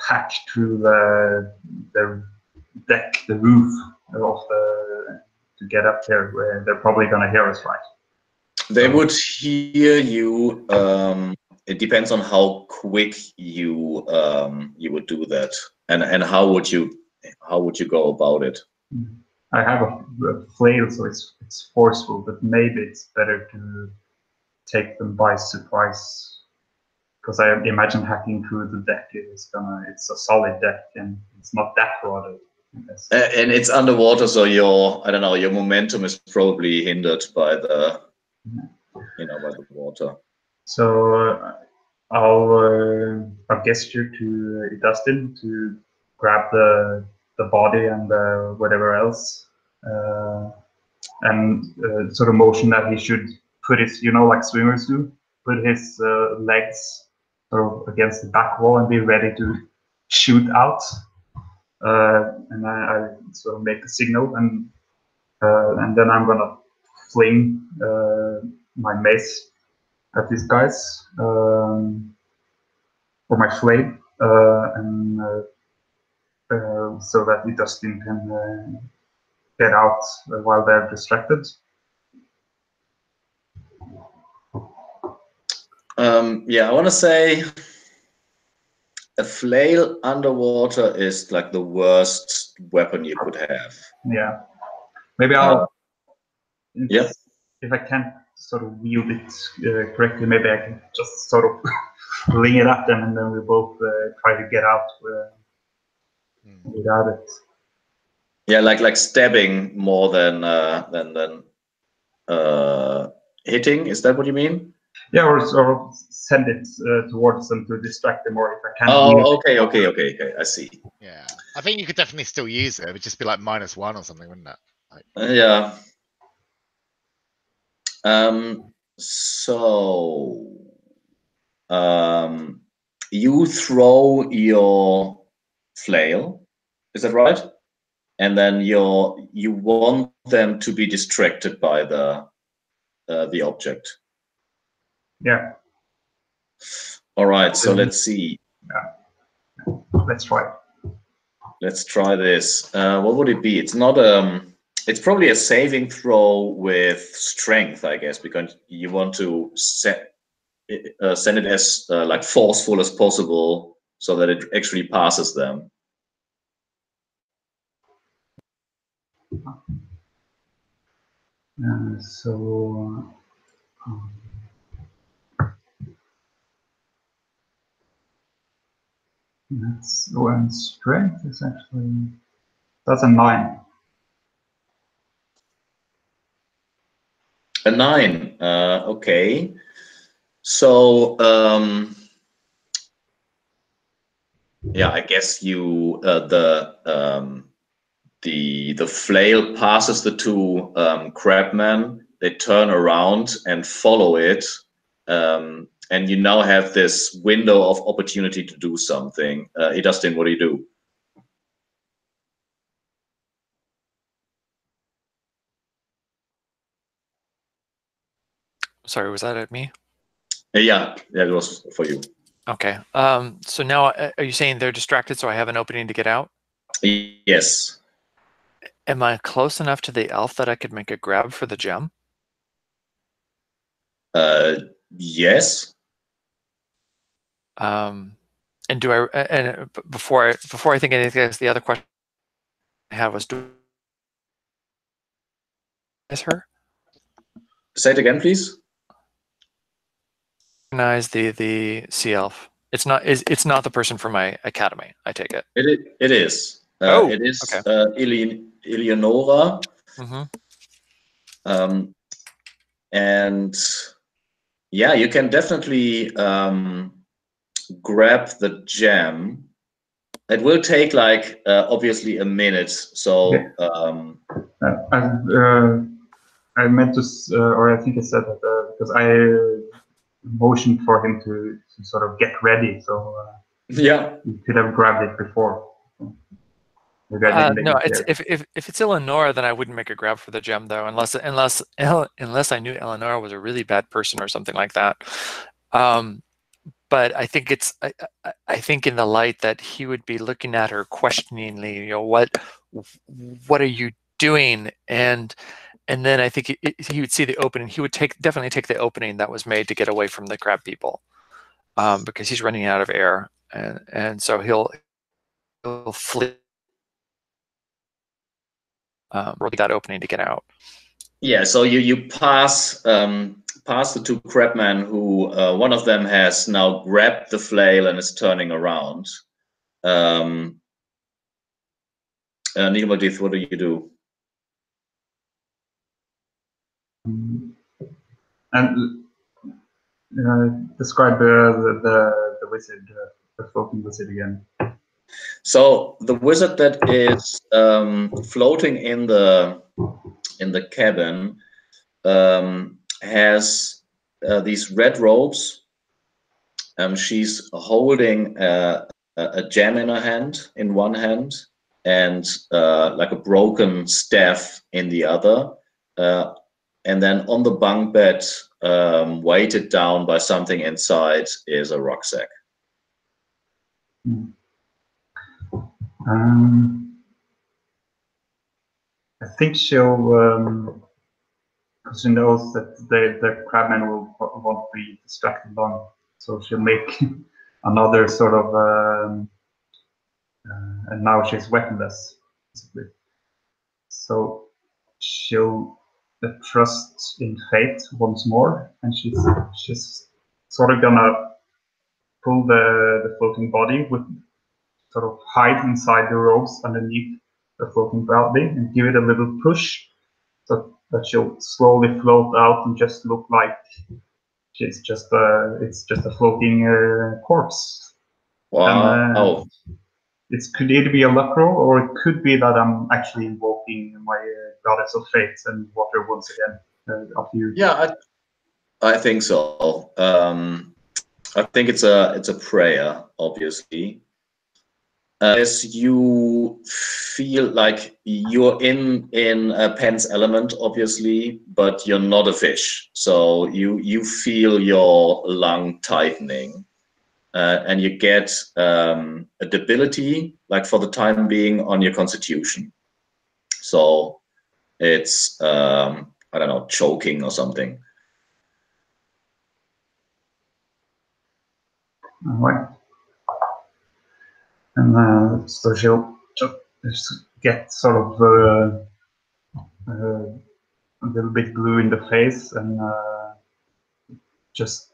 hack through the deck, the roof of to get up there, they're probably going to hear us, right? They would hear you. It depends on how quick you would do that, and how would you go about it? I have a flail, so it's forceful, but maybe it's better to take them by surprise. Because I imagine hacking through the deck it's a solid deck and it's not that rotted. And it's underwater, so your momentum is probably hindered by the by the water. So I'll gesture to Dustin to grab the body and whatever else, and sort of motion that he should put his, like swimmers do, put his legs sort of against the back wall and be ready to shoot out. And I sort of make a signal, and then I'm gonna fling my mace at these guys, or my flame, and so that Dustin can get out while they're distracted. Yeah, I want to say a flail underwater is like the worst weapon you could have. Yeah, maybe I'll. Yeah. If I can't sort of wield it correctly, maybe I can just sort of fling it at them, and then we both try to get out without it. Yeah, like stabbing more than hitting. Is that what you mean? Yeah, or send it towards them to distract them, or if I can't. Oh, okay. I see. Yeah, I think you could definitely still use it. It would just be like -1 or something, wouldn't it? Like... Yeah. So, you throw your flail, is that right? And then you want them to be distracted by the object. Yeah. All right. So let's see. Yeah. Let's try. Let's try this. What would it be? It's not It's probably a saving throw with strength, I guess, because you want to send it as like forceful as possible, so that it actually passes them. So that's when strength is actually, that's a 9. A 9. Okay. So yeah, I guess you the flail passes the two crabmen. They turn around and follow it, and you now have this window of opportunity to do something. Dustin, what do you do? Sorry, was that at me? Yeah, it was for you. Okay. So now, are you saying they're distracted, so I have an opening to get out? Yes. Am I close enough to the elf that I could make a grab for the gem? Yes. And do I? And before I think anything else, the other question I have was, do is her? Say it again, please. Recognize the sea elf. It's not the person from my academy, I take it. It is. It is okay. Eleonora. Mm-hmm. And yeah, you can definitely grab the gem. It will take like obviously a minute. So I meant to, or I think I said that because I motioned for him to sort of get ready. So yeah, you could have grabbed it before. No, if it's Eleonora, then I wouldn't make a grab for the gem though, unless I knew Eleonora was a really bad person or something like that. But I think I think in the light that he would be looking at her questioningly, what are you doing? And then I think he would see the opening. He would definitely take the opening that was made to get away from the crab people, because he's running out of air, and so he'll flee. That opening to get out. Yeah, so you pass the two crabmen, who one of them has now grabbed the flail and is turning around. Nilmadith, what do you do? And describe the wizard, the floating wizard again. So the wizard that is floating in the cabin has these red robes. She's holding a gem in her hand, in one hand, and like a broken staff in the other. And then on the bunk bed, weighted down by something inside, is a rucksack. I think she'll, because she knows that the crabmen won't be distracted long, so she'll make another sort of, and now she's weaponless, basically. So she'll trust in fate once more, and she's sort of gonna pull the floating body, with sort of hide inside the robes underneath the floating body and give it a little push, so that she'll slowly float out and just look like it's just a floating corpse. Wow. And, it could either be a luck roll, or it could be that I'm actually invoking my goddess of fate and water once again. After you. Yeah, I think so. I think it's a prayer, obviously. As you feel like you're in Pen's element, obviously, but you're not a fish. So you feel your lung tightening. And you get a debility, like for the time being, on your constitution. So it's, I don't know, choking or something. All right. And so she'll just get sort of a little bit blue in the face, and just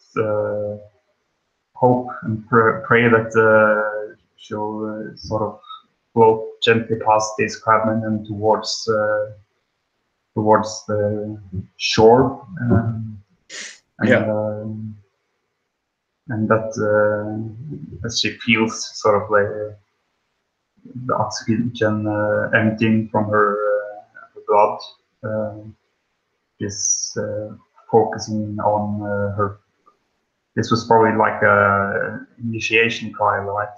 hope and pray that she'll sort of float gently past these crabmen and towards the shore, and that as she feels sort of like the oxygen emptying from her blood, is focusing on her. This was probably like a initiation trial, right?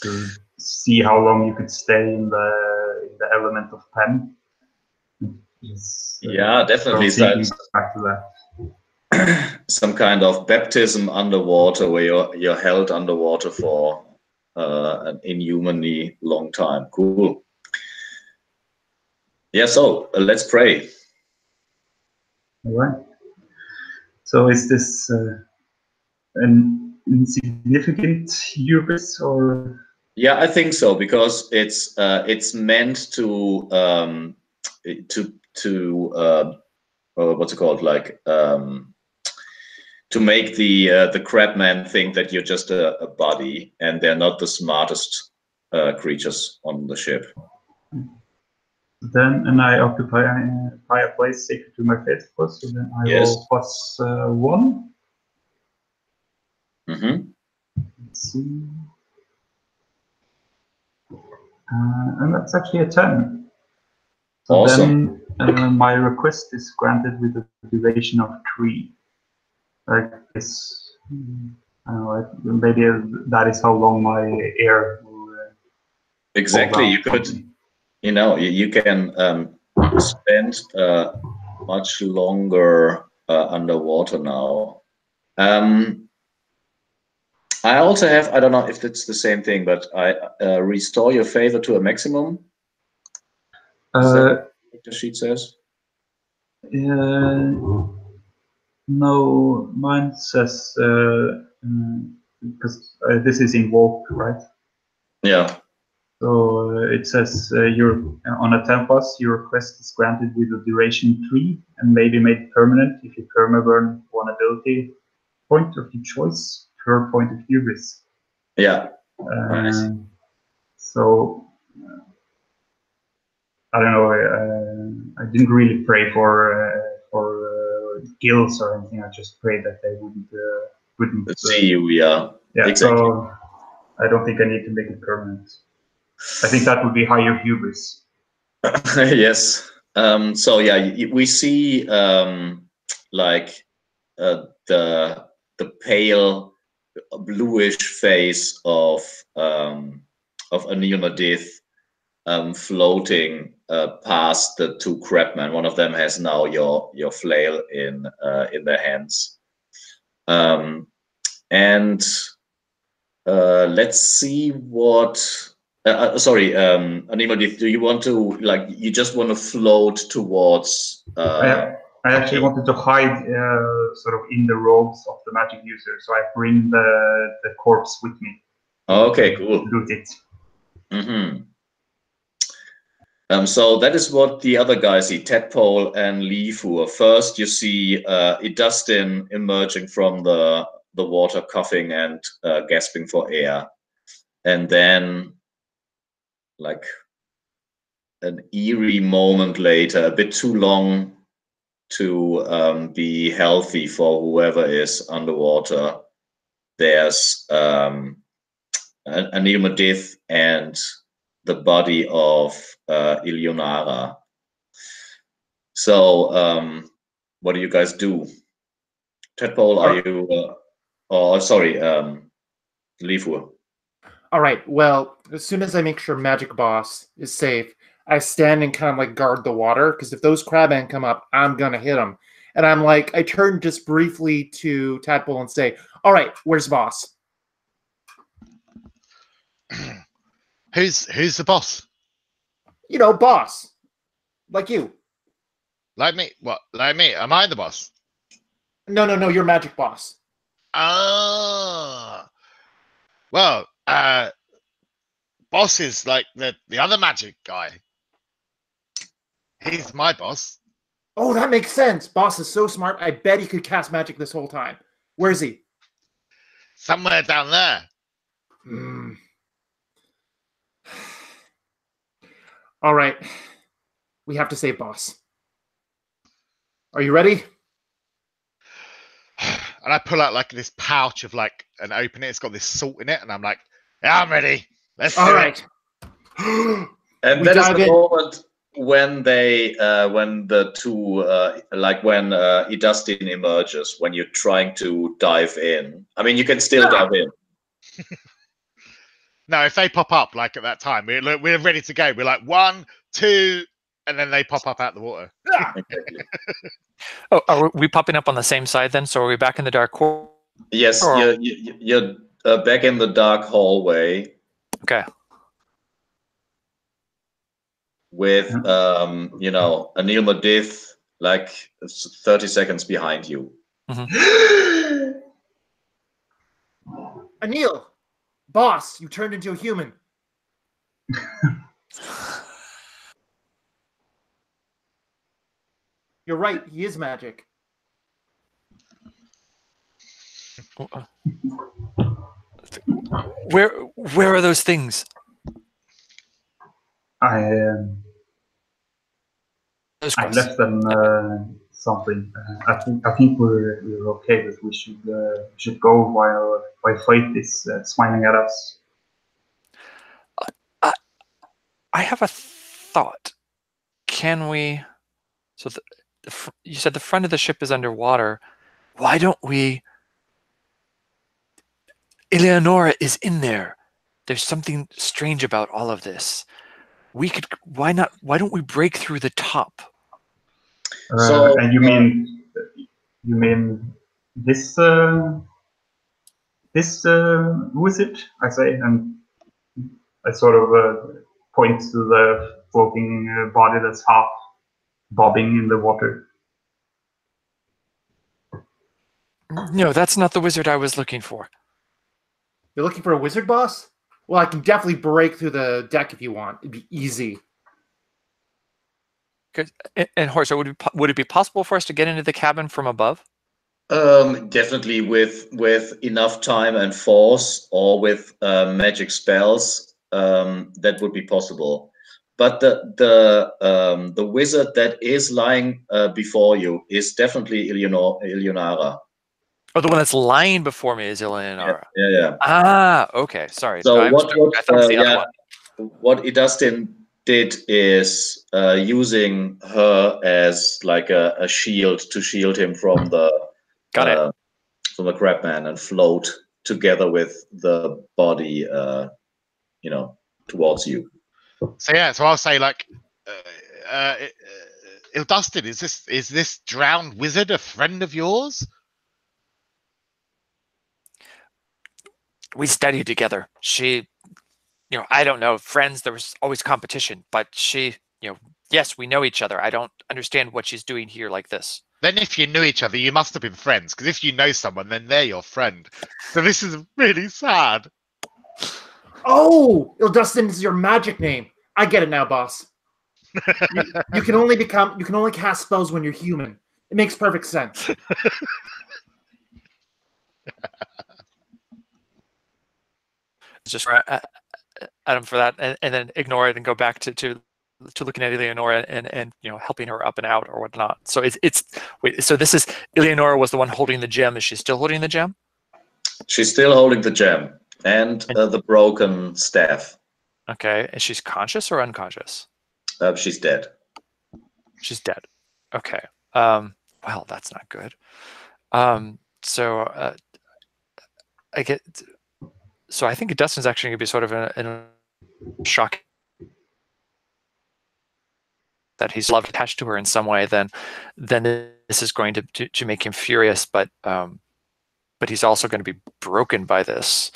To see how long you could stay in the element of Pen. Yeah, definitely. Back to that. Some kind of baptism underwater, where you're held underwater for an inhumanly long time. Cool. Yeah, so let's pray. All right. So is this an insignificant hubris, or? Yeah, I think so, because it's meant to what's it called, like to make the crabmen think that you're just a body and they're not the smartest creatures on the ship. Then, and I occupy a place sacred to my faith, of course, so then I roll +1. Mm-hmm. Let's see. And that's actually a 10. So awesome. Then my request is granted with a duration of 3. I guess, maybe that is how long my air will exactly. You could, you can spend much longer underwater now. I also have, I don't know if it's the same thing, but I restore your favor to a maximum. Is that what the sheet says? No, mine says, because this is invoked, right? Yeah. So it says you're on a Tempest, your request is granted with a duration 3 and may be made permanent if you permaburn one ability point of your choice per point of hubris. Yeah. So I don't know. I didn't really pray for gills or anything. I just prayed that they wouldn't See you, yeah. Yeah, Exactly. so I don't think I need to make it permanent. I think that would be higher hubris. Yes. So yeah, we see like the pale bluish face of Anil Madith floating past the two crabmen. One of them has now your flail in their hands. And let's see what. Sorry, Anil Madith, do you want to you just want to float towards? I actually wanted to hide sort of in the robes of the magic user, so I bring the corpse with me. Okay, cool. Loot it. Mm-hmm. So that is what the other guys see, Tadpole and Leafur. First, you see Dustin emerging from the water, coughing and gasping for air. And then, like an eerie moment later, a bit too long to be healthy for whoever is underwater, there's Anil Madith and the body of Ilionara. So, what do you guys do? Tadpole, are you? Sorry, Leafur. All right. Well, as soon as I make sure Magic Boss is safe, I stand and kind of like guard the water, because if those Crabmen come up, I'm gonna hit them. And I'm like, I turn just briefly to Tadpole and say, "All right, where's Boss?" Who's the boss? You know, Boss, like you. Like me? What? Like me? Am I the boss? No, you're Magic Boss. Ah. Well, boss is like the other magic guy. He's my boss. Oh, that makes sense. Boss is so smart. I bet he could cast magic this whole time. Where is he? Somewhere down there. All right. We have to save Boss. Are you ready? And I pull out like this pouch of like an opening. It's got this salt in it, and I'm like, "Yeah, I'm ready. Let's do All it." right. And that is the moment when when the two, when Idustin emerges, when you're trying to dive in. I mean, you can still dive in. No, if they pop up like at that time, we're ready to go. We're like 1, 2, and then they pop up out the water. Exactly. Oh, are we popping up on the same side then? So are we back in the dark hole? Yes, you're back in the dark hallway. Okay. With Anil Madith like 30 seconds behind you. Mm-hmm. Anil, Boss, you turned into a human. You're right, he is magic. Where are those things? I left them something. I think we're okay, but we should go while Fate is smiling at us. I have a thought. Can we? So you said the front of the ship is underwater. Why don't we? Eleonora is in there. There's something strange about all of this. We could. Why not? Why don't we break through the top? And you mean this who is it? I say, and I sort of point to the floating body that's half bobbing in the water. No, that's not the wizard I was looking for. You're looking for a wizard, Boss? Well, I can definitely break through the deck if you want. It'd be easy. And Horse, would it be possible for us to get into the cabin from above? Definitely with enough time and force, or with magic spells, that would be possible. but the wizard that is lying before you is definitely Eleonara. Oh, the one that's lying before me is Eleonora. Yeah. Ah, okay. Sorry. So I thought it was the other one. what Idustin did is using her as like a shield to shield him from the Crabman and float together with the body, towards you. So yeah, so I'll say like, Dustin, is this drowned wizard a friend of yours? We studied together. She, I don't know, friends. There was always competition, but she, yes, we know each other. I don't understand what she's doing here like this. Then if you knew each other, you must have been friends, because if you know someone, then they're your friend. So this is really sad. Oh, Ildustin is your magic name. I get it now, boss. You can only cast spells when you're human. It makes perfect sense. Just Adam for that, and then ignore it and go back to looking at Eleonora and helping her up and out or whatnot. So wait. So this is Eleonora was the one holding the gem. Is she still holding the gem? She's still holding the gem and the broken staff. Okay, and she's conscious or unconscious? She's dead. She's dead. Okay. Well, that's not good. So I get. So I think Dustin's actually going to be sort of in a shock that he's loved attached to her in some way. Then this is going to make him furious, but he's also going to be broken by this.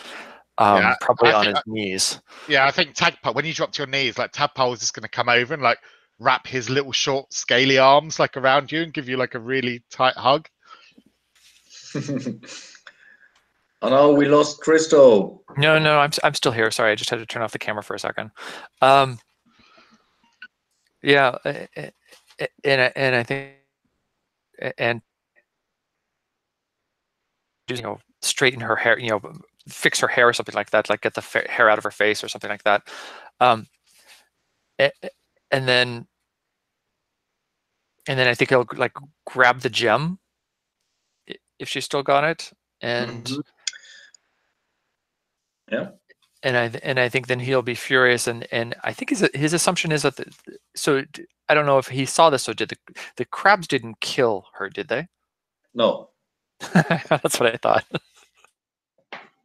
Probably on his knees. Yeah, I think Tadpole, when you drop to your knees, like Tadpole is just going to come over and like wrap his little short scaly arms like around you and give you like a really tight hug. Oh no, we lost Christo. No, I'm still here. Sorry, I just had to turn off the camera for a second. Yeah, and I think and straighten her hair, fix her hair or something like that, like get the hair out of her face or something like that. And then I think he'll like grab the gem if she's still got it, and yeah. And I think then he'll be furious, and I think his assumption is that so I don't know if he saw this. So did the crabs didn't kill her, did they? No. That's what I thought.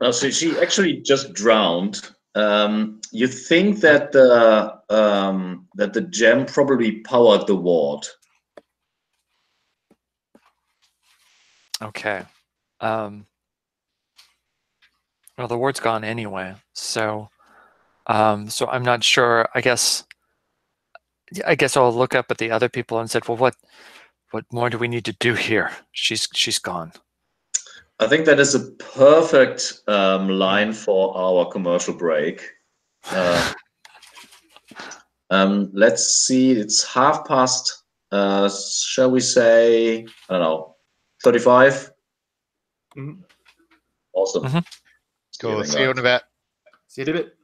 No, so she actually just drowned. You think that the gem probably powered the ward. Okay. Well, the ward's gone anyway, so I'm not sure. I guess I'll look up at the other people and said, well, what more do we need to do here? She's gone. I think that is a perfect line for our commercial break. Let's see, it's past. Shall we say, I don't know, 35? Mm-hmm. Awesome. Mm-hmm. Cool. See you in a bit. See you in a bit.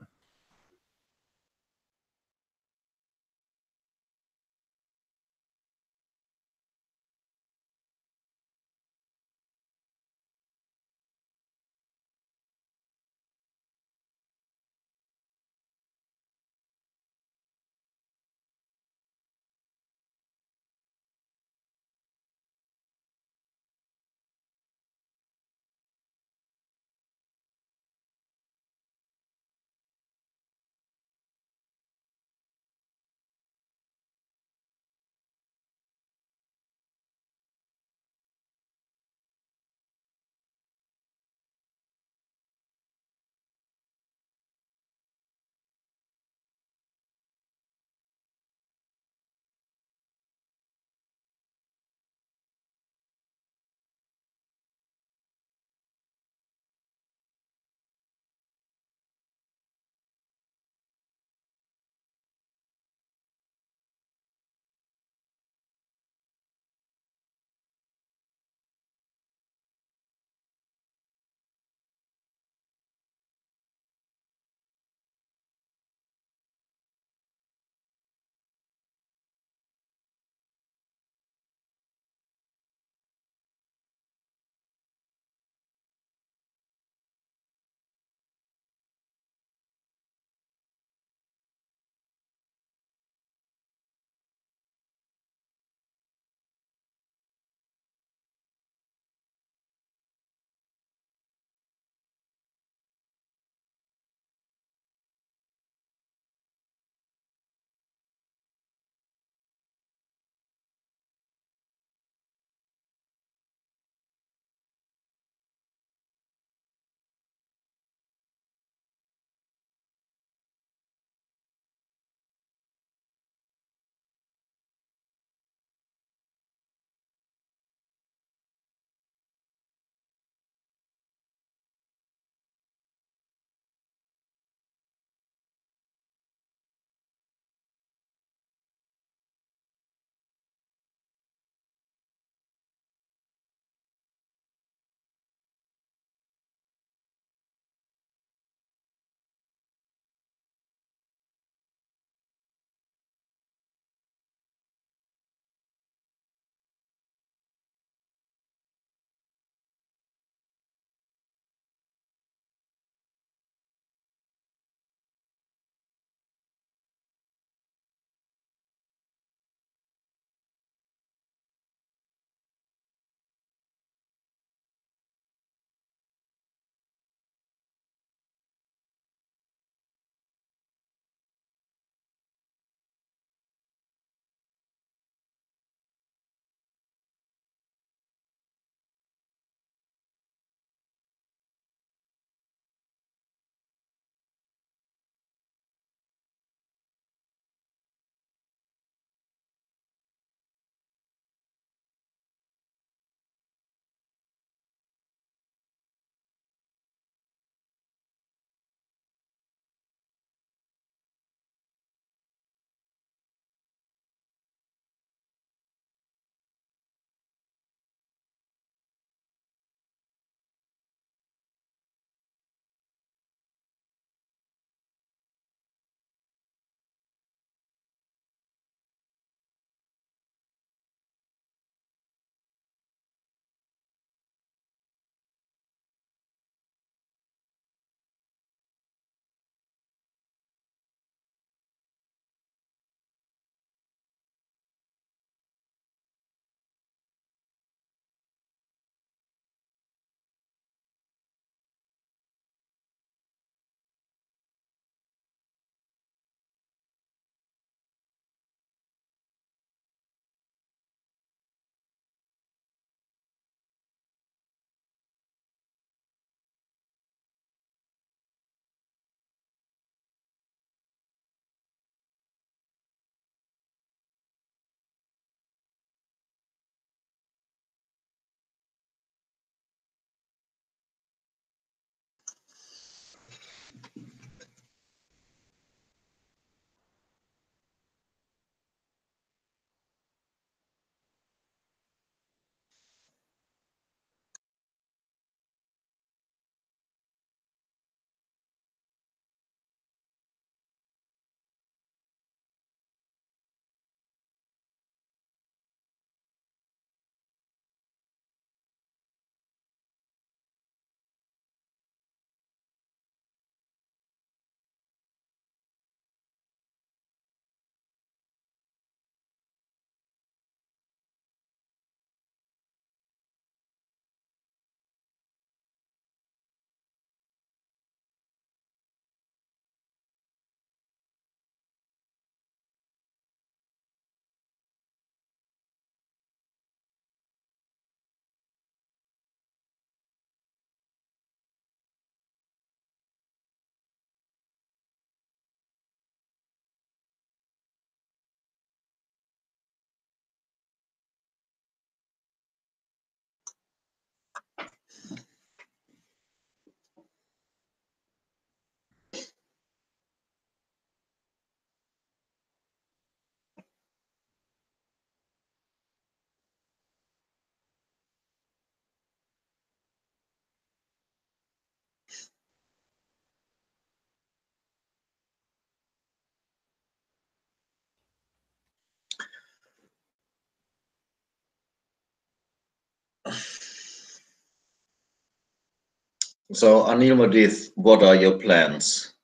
So, Anil Madith, what are your plans?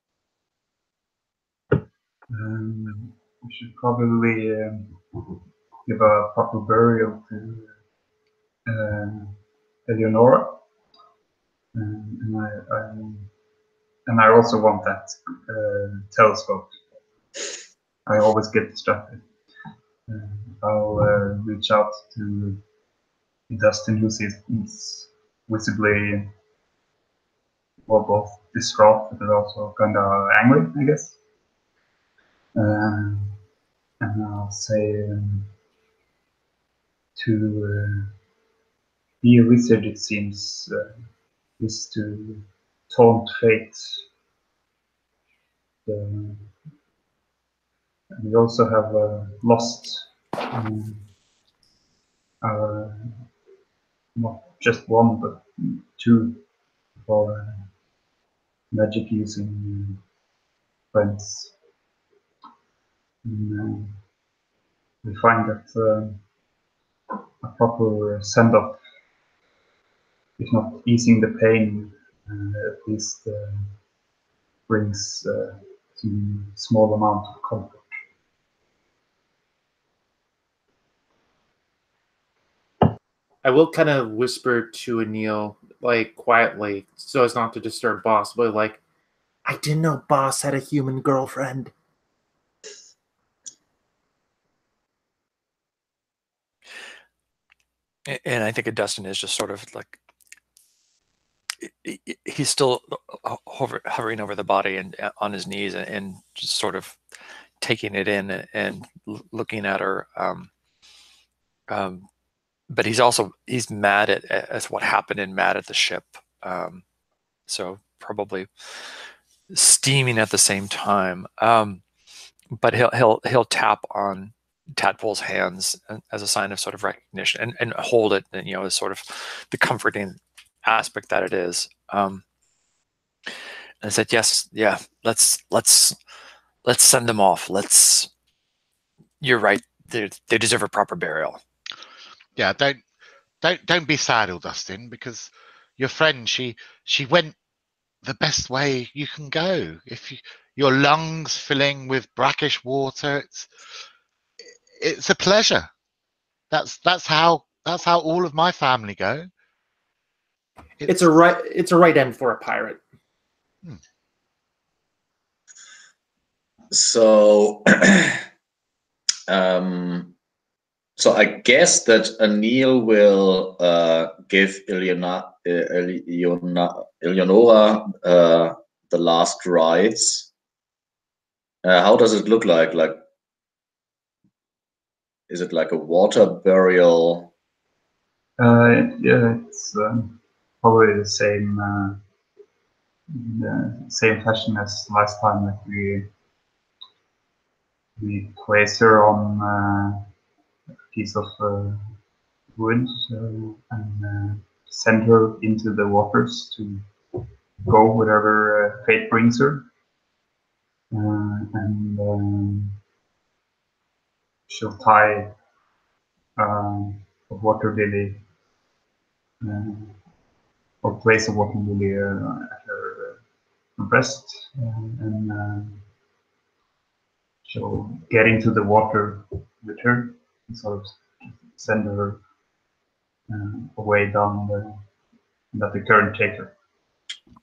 We should probably give a proper burial to Eleonora, and I also want that telescope. I always get distracted. I'll reach out to Dustin, who seems visibly, well, both distraught but also kind of angry, I guess. And I'll say to be a wizard, it seems, is to taunt fate. And we also have lost not just one, but two of our magic using friends. And we find that a proper send-off, if not easing the pain, at least brings some small amount of comfort. I will kind of whisper to Anil, like quietly, so as not to disturb Boss, but like, I didn't know Boss had a human girlfriend. And I think Dustin is just sort of like, he's still hovering over the body and on his knees and just sort of taking it in and looking at her. But he's mad at what happened and mad at the ship. So probably steaming at the same time. But he'll tap on Tadpole's hands as a sign of sort of recognition and hold it, and as sort of the comforting aspect that it is. And I said, yes, yeah, let's send them off. You're right. They deserve a proper burial. Yeah, don't be sad, Dustin, because your friend, she went the best way you can go. If your lungs filling with brackish water, it's a pleasure. That's how all of my family go. It's a right end for a pirate. So, so I guess that Anil will give Eleonora the last rites. How does it look like? Like, is it like a water burial? Yeah, it's probably the same fashion as last time. That we place her on a piece of wood and send her into the waters to go wherever fate brings her. And she'll tie a water lily or place a water lily at her breast, and she'll get into the water with her and sort of send her away down that the current take her.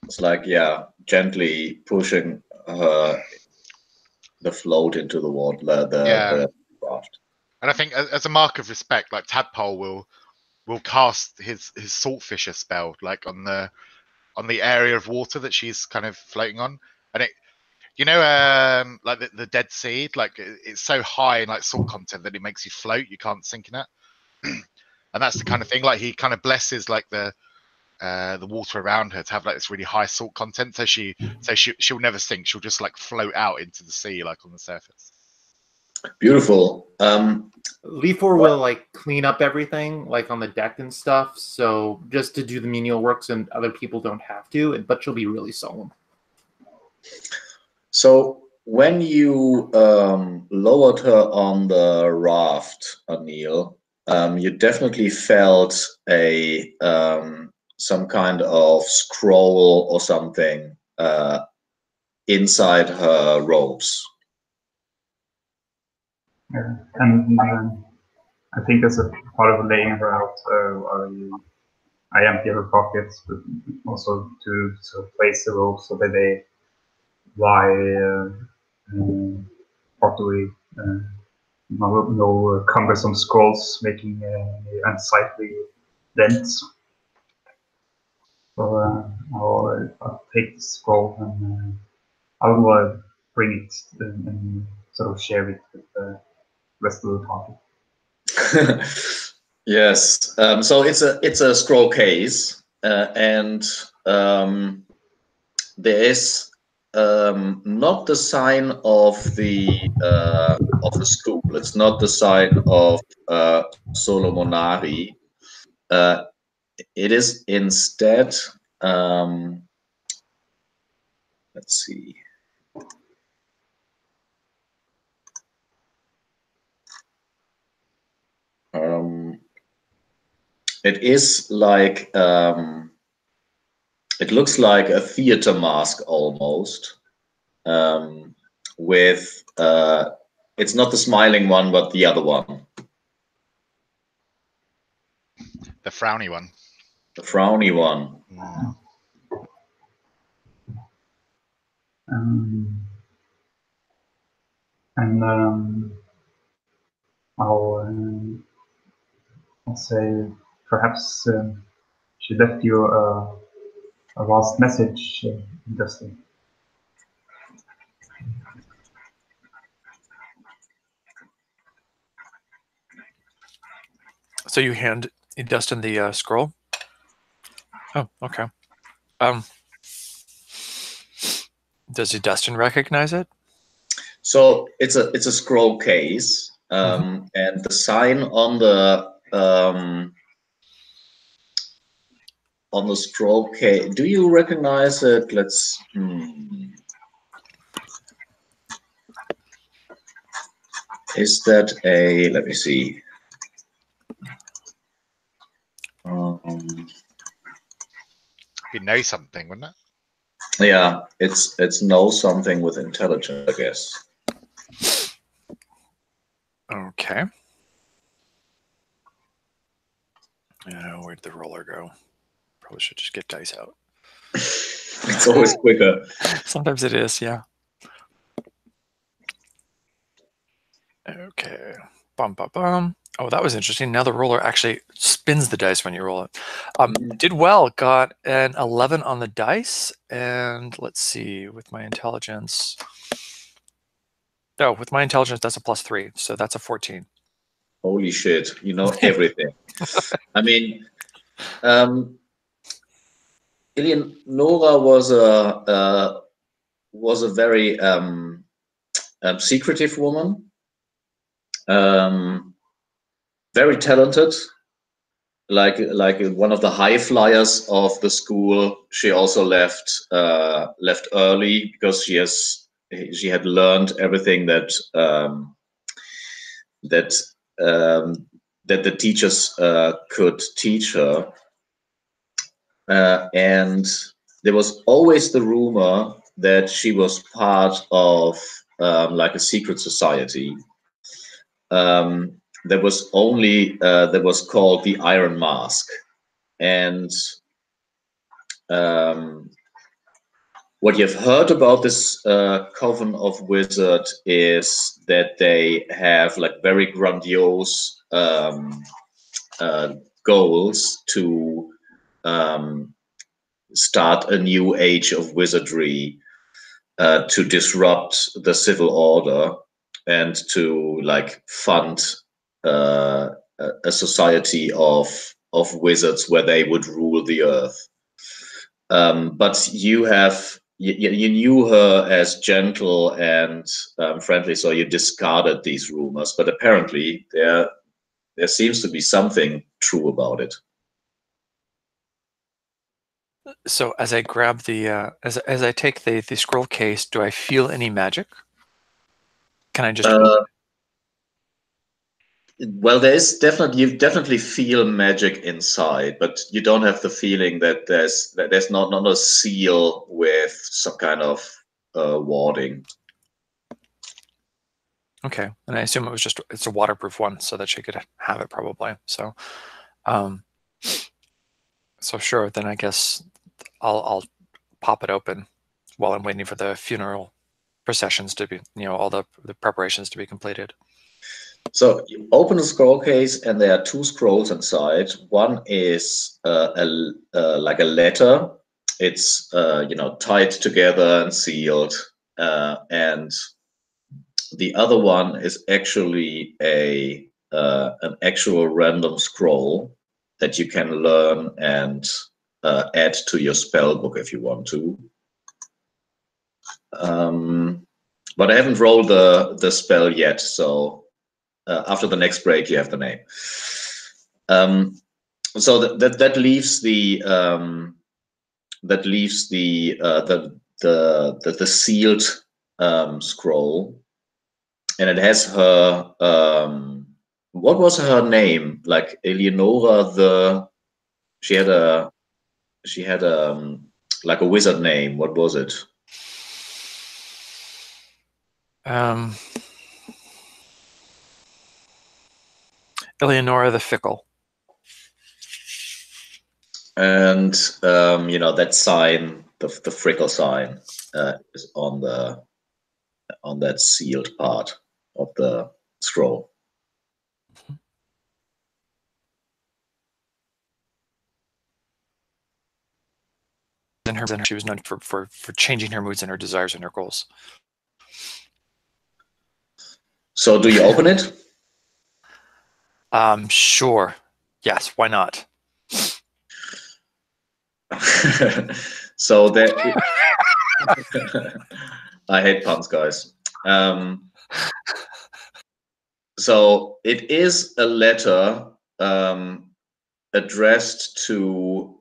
It's like, yeah, gently pushing the float into the water, the raft. And I think as a mark of respect, like Tadpole will cast his saltfisher spell, like on the area of water that she's kind of floating on, and it, like the Dead Sea, like it's so high in like salt content that it makes you float. You can't sink in it, and that's the kind of thing. Like he kind of blesses like the water around her to have like this really high salt content, so she'll never sink. She'll just like float out into the sea, like on the surface. Beautiful. Leafor will like clean up everything like on the deck and stuff, so just to do the menial works and other people don't have to, but she'll be really solemn. So when you lowered her on the raft, Anil, you definitely felt a some kind of scroll or something inside her robes. Yeah. And I think as a part of laying her out, I empty her pockets, but also to sort of place the rope so that they lie properly. No cumbersome scrolls making unsightly dents. So I'll take the scroll and I'll bring it and sort of share it with the rest of the party. Yes. So it's a scroll case, and there is not the sign of the school. It's not the sign of Solomonari. It is instead. Let's see. It is like it looks like a theater mask almost, with it's not the smiling one, but the other one. The frowny one. The frowny one. Mm. And I'll say perhaps she left you a last message, Dustin. So you hand Dustin the scroll? Oh, okay. Does Dustin recognize it? So it's a scroll case, and the sign on the scroll case. Do you recognize it? Let's. Is that a? Let me see. You know something, wouldn't it? Yeah, it's know something with intelligence, I guess. Okay. Where'd the roller go? Probably should just get dice out. It's always quicker. Sometimes it is, yeah. Okay. Bum, bum, bum. Oh, that was interesting. Now the roller actually spins the dice when you roll it. Did well. Got an 11 on the dice. And let's see, with my intelligence. Oh, with my intelligence, that's a +3. So that's a 14. Holy shit. You know everything. I mean, Eleonora was a very secretive woman. Very talented, like one of the high flyers of the school. She also left early because she had learned everything that the teachers could teach her, and there was always the rumor that she was part of like a secret society. There was called the Iron Mask, and what you've heard about this coven of wizard is that they have like very grandiose goals to start a new age of wizardry, to disrupt the civil order and to like fund a society of wizards where they would rule the earth. But you knew her as gentle and friendly, so you discarded these rumors. But apparently, there seems to be something true about it. So as I grab the as I take the scroll case, do I feel any magic? Can I just Well, you definitely feel magic inside, but you don't have the feeling that there's not a seal with some kind of warding. Okay, and I assume it's a waterproof one, so that she could have it probably. So, so sure. Then I guess I'll pop it open while I'm waiting for the funeral processions to be, all the preparations to be completed. So you open the scroll case, and there are 2 scrolls inside. One is like a letter. It's tied together and sealed, and the other one is actually an actual random scroll that you can learn and add to your spell book if you want to. But I haven't rolled the spell yet, so after the next break you have the name. So that leaves the sealed scroll, and it has her what was her name? Like Eleonora she had like a wizard name. What was it? Eleonora the Fickle. And that sign, the Frickle sign, is on that sealed part of the scroll. She was known for changing her moods and her desires and her goals. So do you open it? Sure. Yes, why not? So that I hate puns, guys. So it is a letter addressed to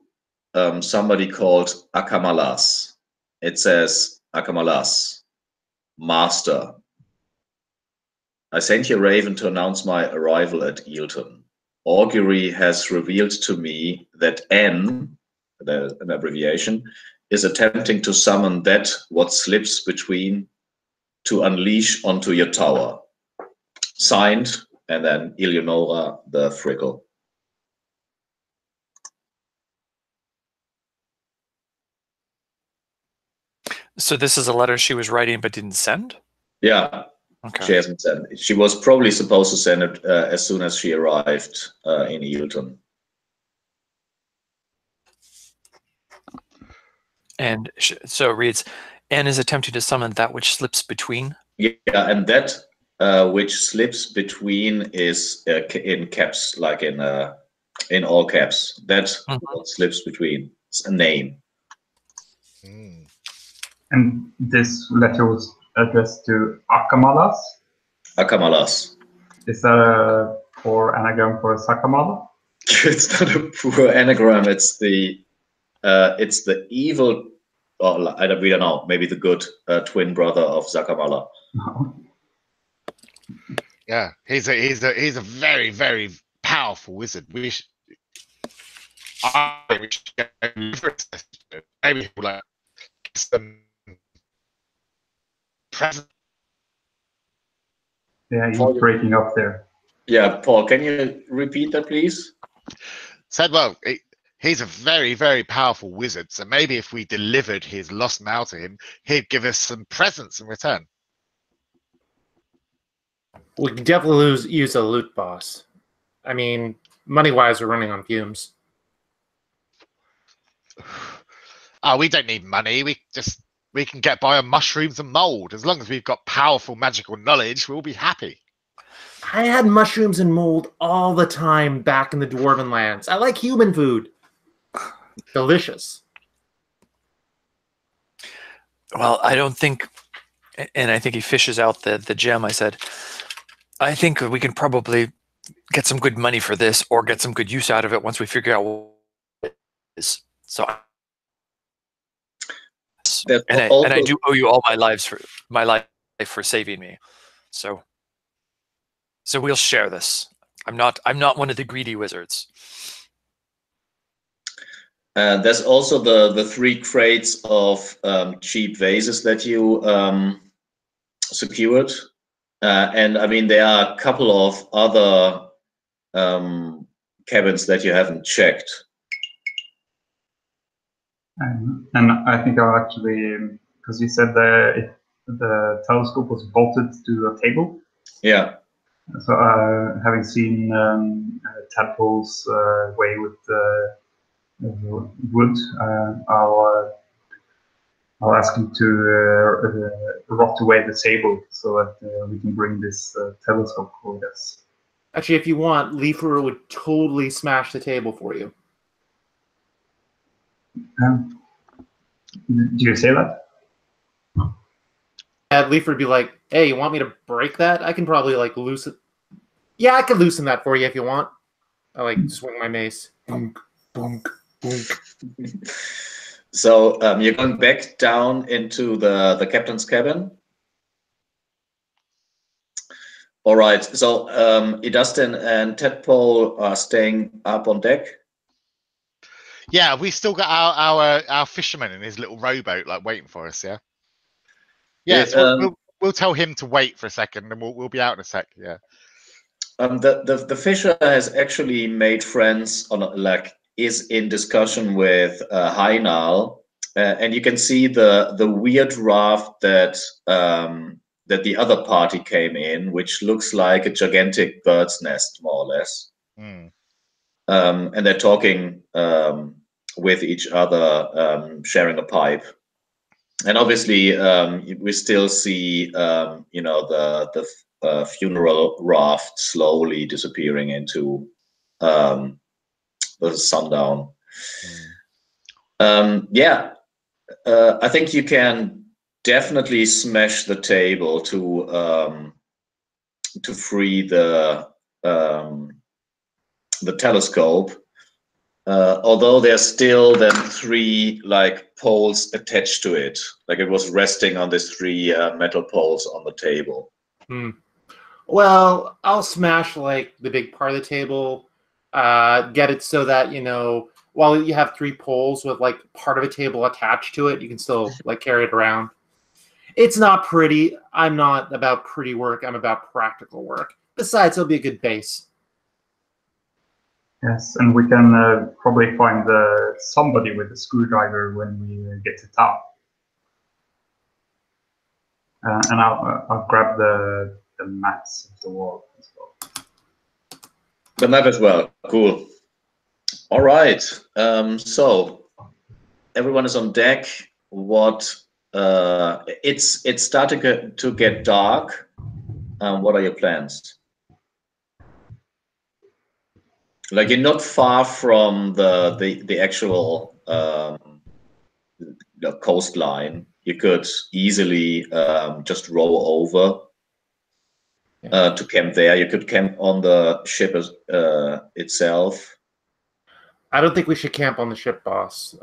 somebody called Akamalas. It says, Akamalas, Master, I sent your raven to announce my arrival at Eelton. Augury has revealed to me that N, an abbreviation, is attempting to summon that what slips between to unleash onto your tower. Signed, and then Eleonora the Frickle. So this is a letter she was writing but didn't send? Yeah. Okay. She hasn't sent it. She was probably supposed to send it as soon as she arrived in Eelton. And so it reads, N is attempting to summon that which slips between? Yeah, and that which slips between is in caps, like in all caps. That's what slips between. It's a name. And this letter was addressed to Akamalas? Akamalas. Is that a poor anagram for Sakamala? It's not a poor anagram. It's the evil, or we don't know, maybe the good twin brother of Sakamala. Yeah, he's a very, very powerful wizard. We should maybe like some present. Yeah, he's breaking up there. Yeah, Paul, can you repeat that, please? Said, well, he's a very, very powerful wizard. So maybe if we delivered his lost mail to him, he'd give us some presents in return. We could definitely use a loot boss. I mean, money-wise, we're running on fumes. Oh, we don't need money. We can get by on mushrooms and mold. As long as we've got powerful magical knowledge, we'll be happy. I had mushrooms and mold all the time back in the Dwarven lands. I like human food. Delicious. Well, I don't think, and I think he fishes out the gem. I said, I think we can probably get some good money for this, or get some good use out of it once we figure out what it is. So, and I do owe you all my life for saving me. So we'll share this. I'm not one of the greedy wizards. There's also the 3 crates of cheap vases that you secured. And I mean, there are a couple of other cabins that you haven't checked. And I think I'll actually, because you said the telescope was bolted to a table. Yeah. So having seen Tadpole's way with wood, I'll ask him to rot away the table so that we can bring this telescope with us. Actually, if you want, Leafer would totally smash the table for you. Do you say that? Leafer would be like, "Hey, you want me to break that? I can probably like loosen. Yeah, I can loosen that for you if you want." I like swing my mace. Boonk, boonk, boonk. So you're going back down into the captain's cabin. All right. So Idustin and Tadpole are staying up on deck. Yeah, we still got our fisherman in his little rowboat, like waiting for us. Yeah. Yes, we'll tell him to wait for a second, and we'll be out in a sec. Yeah. The fisher has actually made friends is in discussion with Heinal, and you can see the weird raft that that the other party came in, which looks like a gigantic bird's nest, more or less. Mm. And they're talking with each other, sharing a pipe. And obviously, we still see, the funeral raft slowly disappearing into the sundown. Yeah, I think you can definitely smash the table to free the telescope. Although there's still then 3 like poles attached to it, like it was resting on these 3 metal poles on the table. Well, I'll smash like the big part of the table, get it so that while you have 3 poles with like part of a table attached to it, you can still like carry it around. It's not pretty. I'm not about pretty work. I'm about practical work. Besides, it'll be a good base. Yes, and we can probably find somebody with a screwdriver when we get to town. And I'll grab the maps of the wall as well. The map as well. Cool. All right. So everyone is on deck. It's starting to get dark. What are your plans? Like, you're not far from the actual coastline. You could easily just row over to camp there. You could camp on the ship itself. I don't think we should camp on the ship, boss.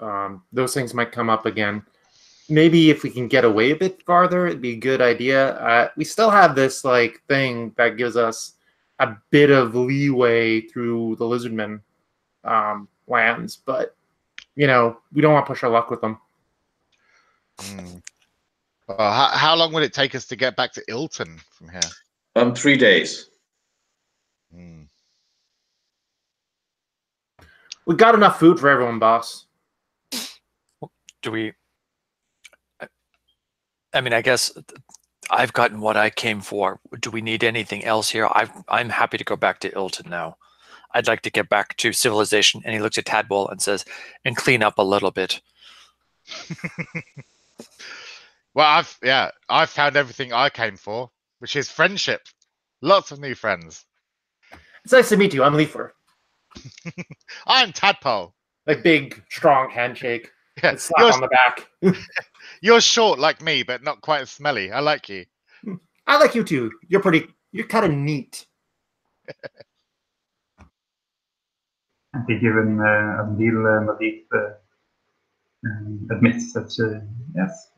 Those things might come up again. Maybe if we can get away a bit farther, it'd be a good idea. We still have this like thing that gives us a bit of leeway through the Lizardmen lands, but we don't want to push our luck with them. How long would it take us to get back to Ilton from here? 3 days. We got enough food for everyone, boss. Do we? I mean, I guess I've gotten what I came for. Do we need anything else here? I'm happy to go back to Ilton now. I'd like to get back to civilization. And he looks at Tadpole and says, and clean up a little bit. Well, I've found everything I came for, which is friendship. Lots of new friends. It's nice to meet you. I'm Leafer. I'm Tadpole. Like big, strong handshake. Yeah, slap on the back. You're short like me, but not quite as smelly. I like you. I like you too. You're kind of neat. I think even Adil Madid admits that yes,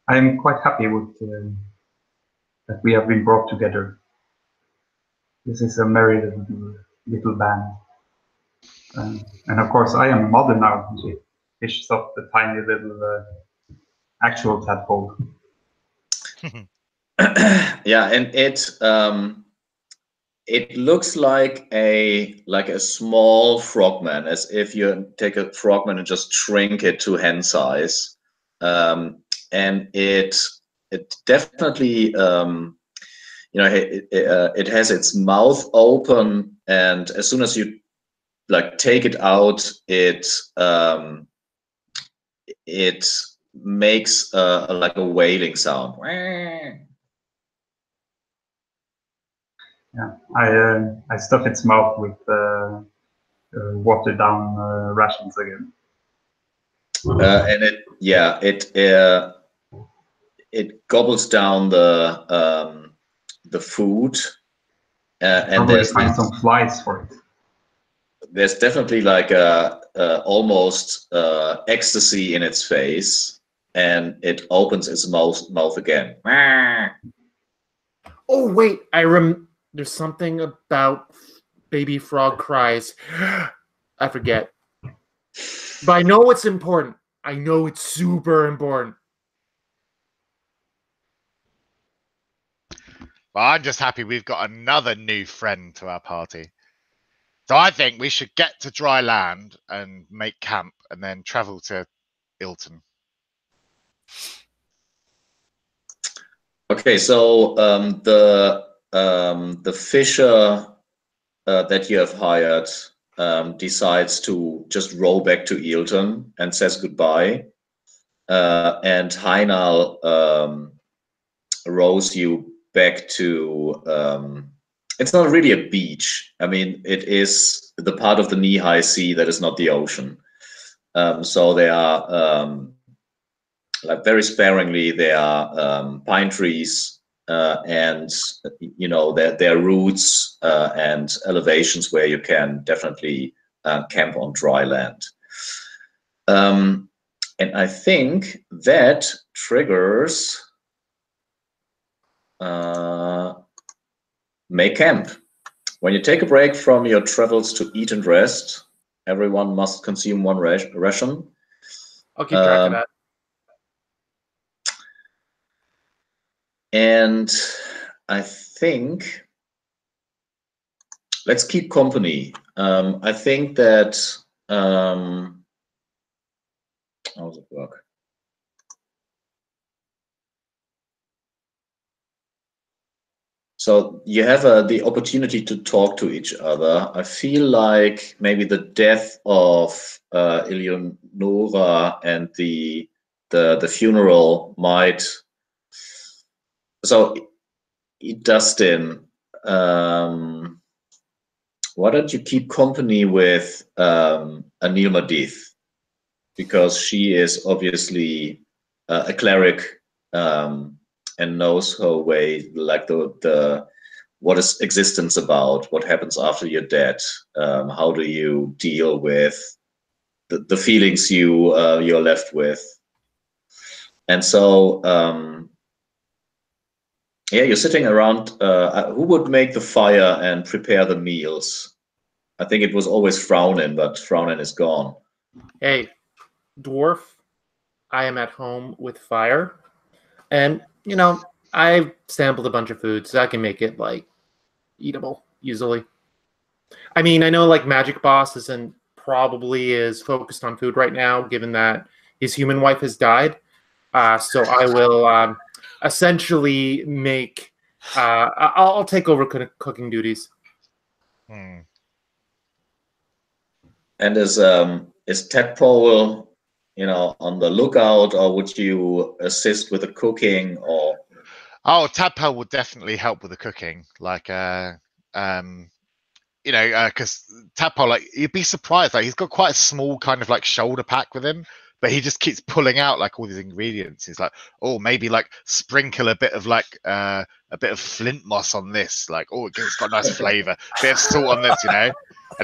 I am quite happy with that we have been brought together. This is a merry little band. And of course, I am a mother now. She fishes up the tiny little actual tadpole. Yeah, and it looks like a small frogman, as if you take a frogman and just shrink it to hand size, and it definitely it has its mouth open, and as soon as you take it out, it makes like a wailing sound. Yeah, I stuff its mouth with watered down rations again. And it gobbles down the food, and Probably find some flies for it. There's definitely like a almost ecstasy in its face, and it opens its mouth again. Oh wait, there's something about baby frog cries. I forget. But I know it's important. I know it's super important. Well, I'm just happy we've got another new friend to our party. So I think we should get to dry land and make camp and then travel to Ilton. Okay, so the fisher that you have hired decides to just row back to Ilton and says goodbye. And Heinal rows you back to. It's not really a beach. I mean, it is the part of the knee-high sea that is not the ocean. So there are very sparingly there are pine trees and there are roots and elevations where you can definitely camp on dry land. And I think that triggers make camp. When you take a break from your travels to eat and rest, everyone must consume one ration. I'll keep track of that. And I think let's keep company. I think that how does it work? So you have the opportunity to talk to each other. I feel like maybe the death of Eleonora and the funeral might. So, Dustin, why don't you keep company with Anil Madith? Because she is obviously a cleric and knows her way, like the what is existence about, what happens after you're dead, how do you deal with the feelings you're left with, and so. Yeah, you're sitting around. Who would make the fire and prepare the meals? I think it was always Fraunin, but Fraunin is gone. Hey, dwarf, I am at home with fire. And, I've sampled a bunch of food, so I can make it, eatable, easily. I mean, I know, Magic Boss isn't probably is focused on food right now, given that his human wife has died. So I will... essentially make I'll take over cooking duties. And is Tadpole on the lookout, or would you assist with the cooking? Or Tadpole would definitely help with the cooking, because Tadpole, you'd be surprised, he's got quite a small kind of shoulder pack with him, but he just keeps pulling out all these ingredients. He's like, oh, maybe sprinkle a bit of flint moss on this, it's got a nice flavor, bit of salt on this, and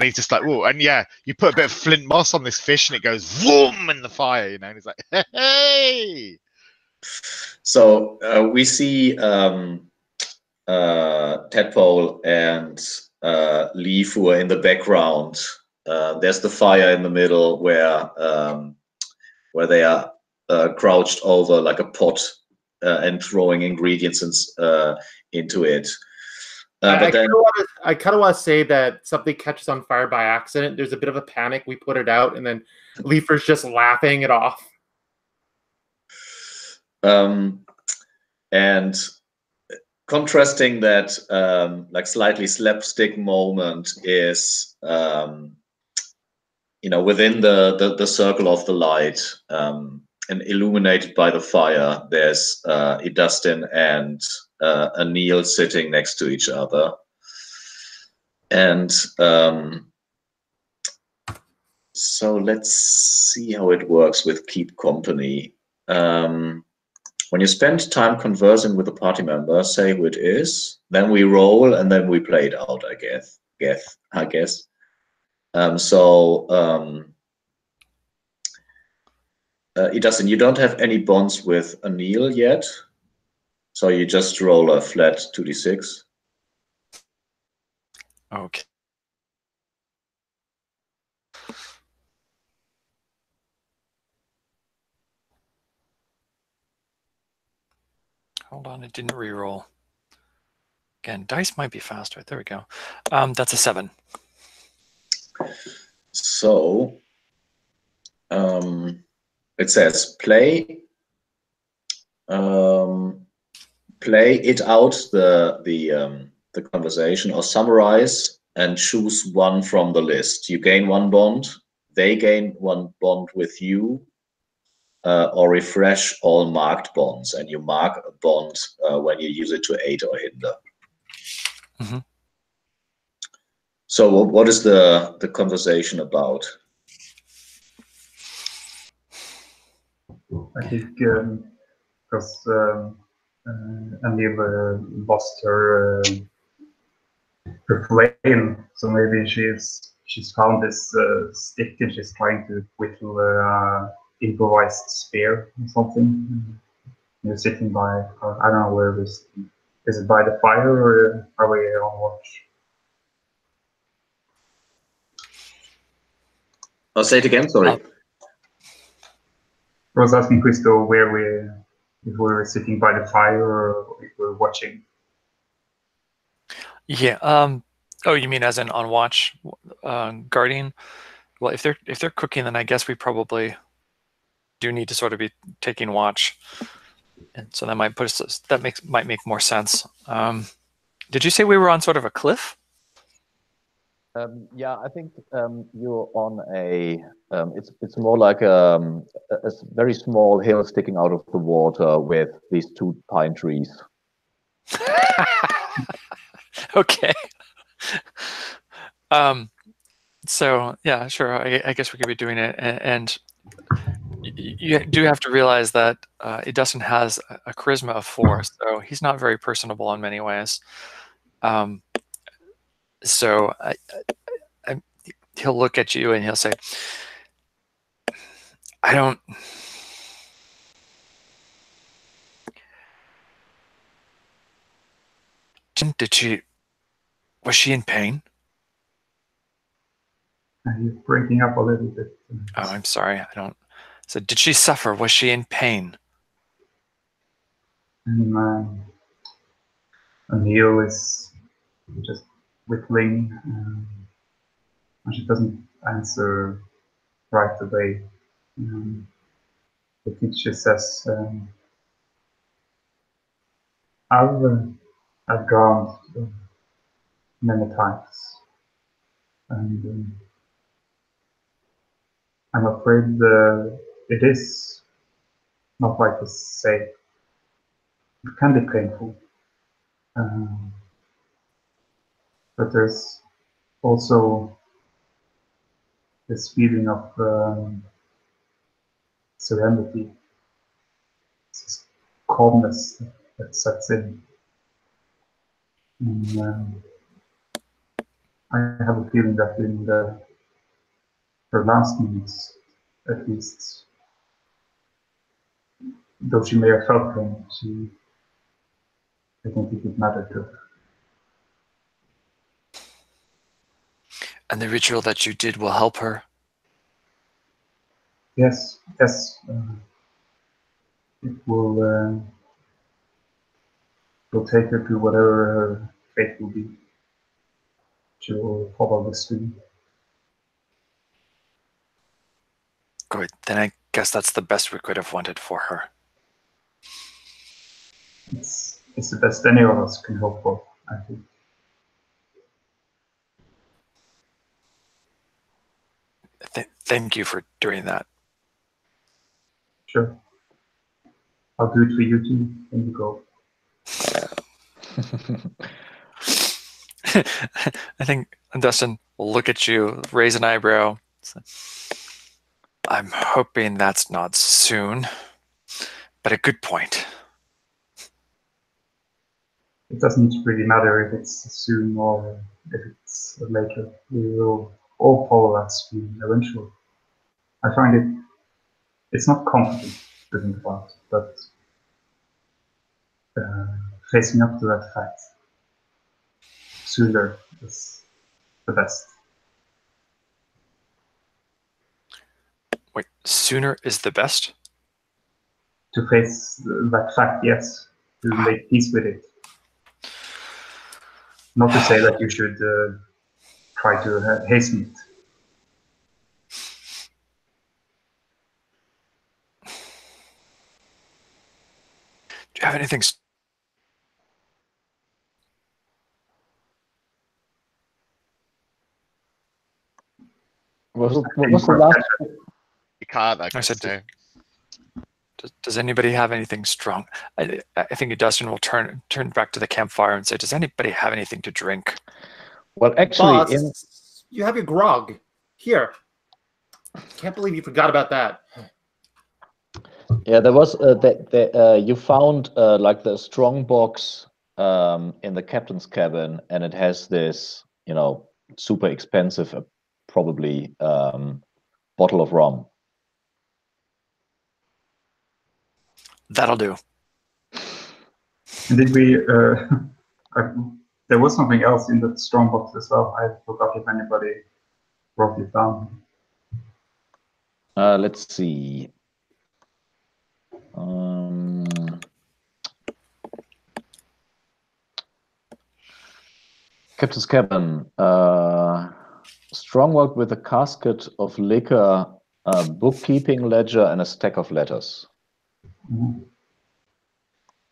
he's just like, oh, and yeah, you put a bit of flint moss on this fish and it goes vroom in the fire, and he's like, hey. So we see Tadpole and Leaf, who are in the background. There's the fire in the middle where they are crouched over like a pot and throwing ingredients into it. I kind of want to say that something catches on fire by accident. There's a bit of a panic. We put it out, and then Leafer's just laughing it off. And contrasting that like slightly slapstick moment is within the circle of the light and illuminated by the fire, there's Idustin and Anil sitting next to each other. And so let's see how it works with Keep Company. When you spend time conversing with a party member, say who it is, then we roll and then we play it out, I guess. Idustin, you don't have any bonds with Anil yet, so you just roll a flat 2d6. Okay. Hold on, it didn't re-roll. Again, dice might be faster. There we go. That's a 7. So it says play it out the conversation, or summarize and choose one from the list. You gain 1 bond, they gain 1 bond with you, or refresh all marked bonds, and you mark a bond when you use it to aid or hinder. Mm-hmm. So what is the conversation about? I think because Anil lost her flame, so maybe she's found this stick and she's trying to whittle improvised spear or something. You're sitting by, I don't know where this is. It by the fire, or are we on watch? I'll say it again. Sorry. I was asking Christo if we were sitting by the fire or if we were watching. Yeah. Oh, you mean as in on watch, guardian? Well, if they're cooking, then I guess we probably do need to sort of be taking watch, and so that might put us. Might make more sense. Did you say we were on sort of a cliff? Yeah, I think you're on a. It's more like a very small hill sticking out of the water with these 2 pine trees. Okay. So yeah, sure. I guess we could be doing it, and you do have to realize that Idustin has a charisma of 4, so he's not very personable in many ways. So he'll look at you and he'll say, "I don't." Was she in pain? You're breaking up a little bit. Oh, I'm sorry. I don't. So did she suffer? Was she in pain? And Anil is just whittling, and she doesn't answer right away. The teacher says, I've drowned many times, and I'm afraid it is not like to say. It can be painful, but there's also this feeling of serenity, this calmness that sets in. And I have a feeling that in her last minutes, at least, though she may have felt pain, I think it would matter to her. And the ritual that you did will help her. Yes, yes. It will take her to whatever her fate will be. She will follow the stream. Good. Then I guess that's the best we could have wanted for her. It's the best any of us can hope for, I think. Thank you for doing that. Sure. I'll do it for you too when you go. I think Dustin will look at you, raise an eyebrow. I'm hoping that's not soon, but a good point. It doesn't really matter if it's soon or if it's later. We will all follow that stream eventually. I find it's not comforting to think about, but facing up to that fact sooner is the best. Wait, sooner is the best? To face that fact, yes. To make peace with it. Not to say that you should try to hasten it. Do you have anything? What was the last? You can't. I said, does anybody have anything strong? I think Dustin will turn back to the campfire and say, does anybody have anything to drink? Well, actually, Boss, you have your grog. Here. Can't believe you forgot about that. yeah, there was you found like the strong box in the captain's cabin, and it has this, super expensive, probably bottle of rum. That'll do. And did we? There was something else in that strong box as well. I forgot if anybody wrote it down. Let's see. Captain's cabin. Strong work with a casket of liquor, a bookkeeping ledger, and a stack of letters. Mm-hmm.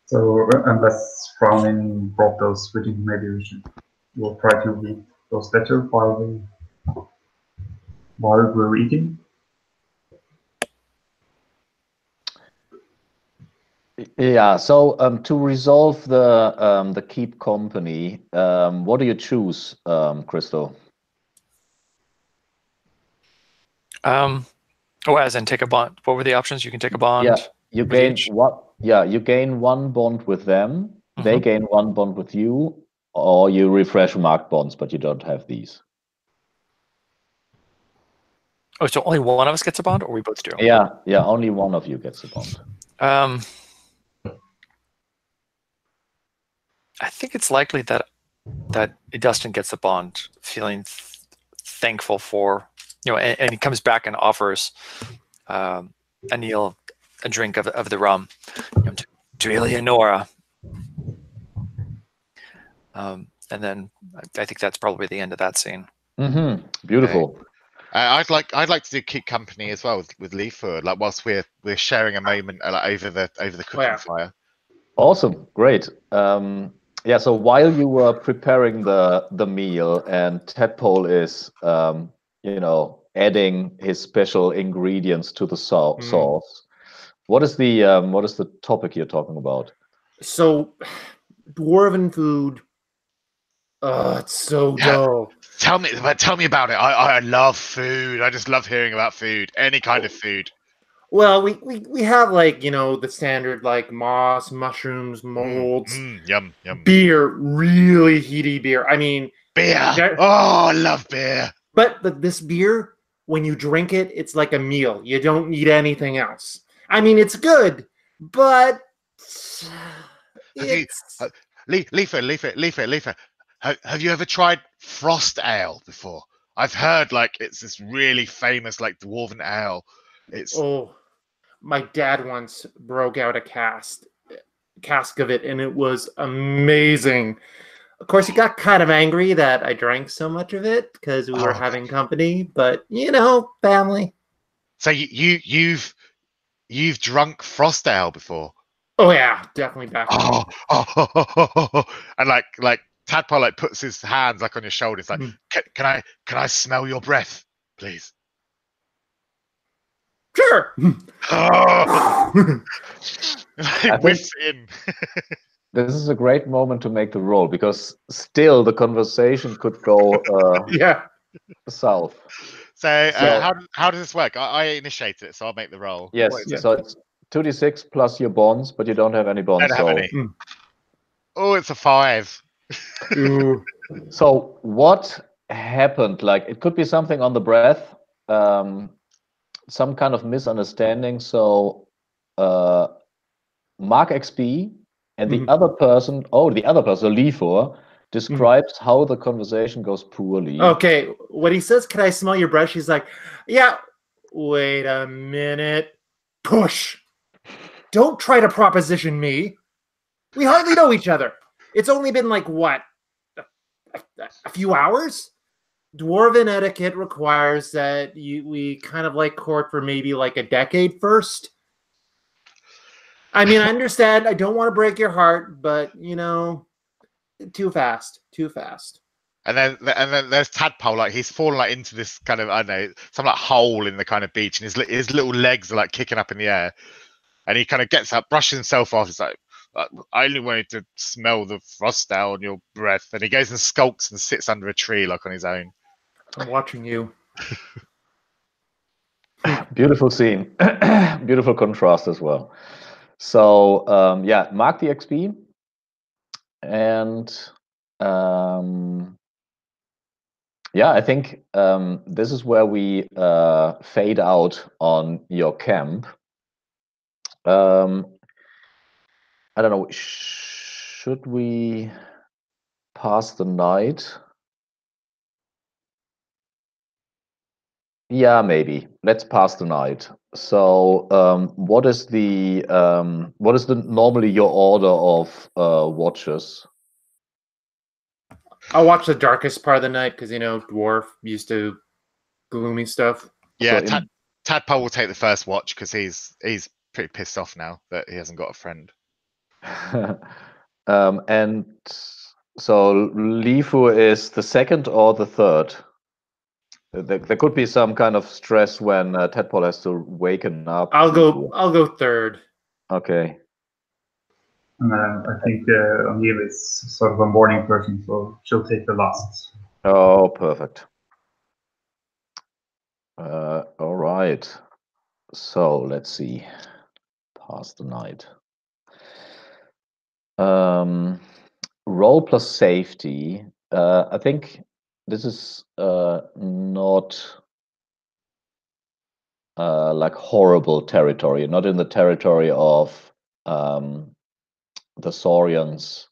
So unless Frowning brought those with him, maybe we'll try to read those letters while we're eating. Yeah. So to resolve the keep company, what do you choose, Crystal? As in take a bond. What were the options? You can take a bond. Yeah, you gain what? Yeah, you gain one bond with them. Mm-hmm. They gain one bond with you, or you refresh marked bonds, but you don't have these. Oh, so only one of us gets a bond, or we both do? Yeah, only one of you gets a bond. I think it's likely that Dustin gets a bond, feeling thankful for, and he comes back and offers Anil a drink of the rum to Eleonora. And then I think that's probably the end of that scene. Mm-hmm. Beautiful. Okay. I'd like to do keep company as well with Leafwood, like whilst we're sharing a moment over the cooking fire. Awesome, great. Yeah. So while you were preparing the meal and Tadpole is adding his special ingredients to the sauce, what is the topic you're talking about? So, dwarven food. Oh, it's so dull. Tell me about it. I love food. I just love hearing about food. Any kind of food. Well, we have the standard moss, mushrooms, molds, yum. Beer, really heaty beer. I mean, beer. I love beer. But this beer, when you drink it, it's like a meal. You don't need anything else. I mean, it's good, but Leafer. Have you ever tried frost ale before? I've heard like it's this really famous like dwarven ale. It's Oh, my dad once broke out a cask of it, and it was amazing. Of course, he got kind of angry that I drank so much of it because we were having company, but family. So you've drunk frost ale before? Oh yeah, definitely back home. And like Tadpole like puts his hands like on your shoulders, like, can I smell your breath, please? Sure. Whiffs in. This is a great moment to make the roll because still the conversation could go Yeah. So south. how does this work? I initiated it, so I'll make the roll. Yes, so it's 2d6 plus your bonds, but you don't have any I bonds. don't have any. Oh, it's a 5. Ooh. So what happened? Like it could be something on the breath, some kind of misunderstanding. So mark XP, and the other person, Lifor, describes how the conversation goes poorly. Okay, when he says, "Can I smell your breath?" She's like, "Yeah." Wait a minute. Push. Don't try to proposition me. We hardly know each other. It's only been like what? A few hours? Dwarven etiquette requires that we kind of like court for maybe like a decade first. I mean, I understand. I don't want to break your heart, but too fast. And then there's Tadpole, like he's fallen like into this kind of, I don't know, some like hole in the kind of beach, and his little legs are like kicking up in the air, and he kind of gets up, brushes himself off. He's like, I only wanted to smell the frost out on your breath, and he goes and skulks and sits under a tree like on his own. I'm watching you. Beautiful scene. Beautiful contrast as well. So mark the XP, and I think this is where we fade out on your camp. I don't know. Should we pass the night? Yeah, maybe. Let's pass the night. So, what is normally your order of watches? I'll watch the darkest part of the night because dwarf used to gloomy stuff. Yeah, so Tadpole will take the first watch because he's pretty pissed off now that he hasn't got a friend. And so Lifu is the second or the third? There could be some kind of stress when Tadpole has to waken up. I'll go third. Okay. I think O'Neill is sort of a morning person, so she'll take the last. Oh, perfect. All right. So let's see. Pass the night. Roll plus safety. I think this is not like horrible territory. Not in the territory of the Saurians.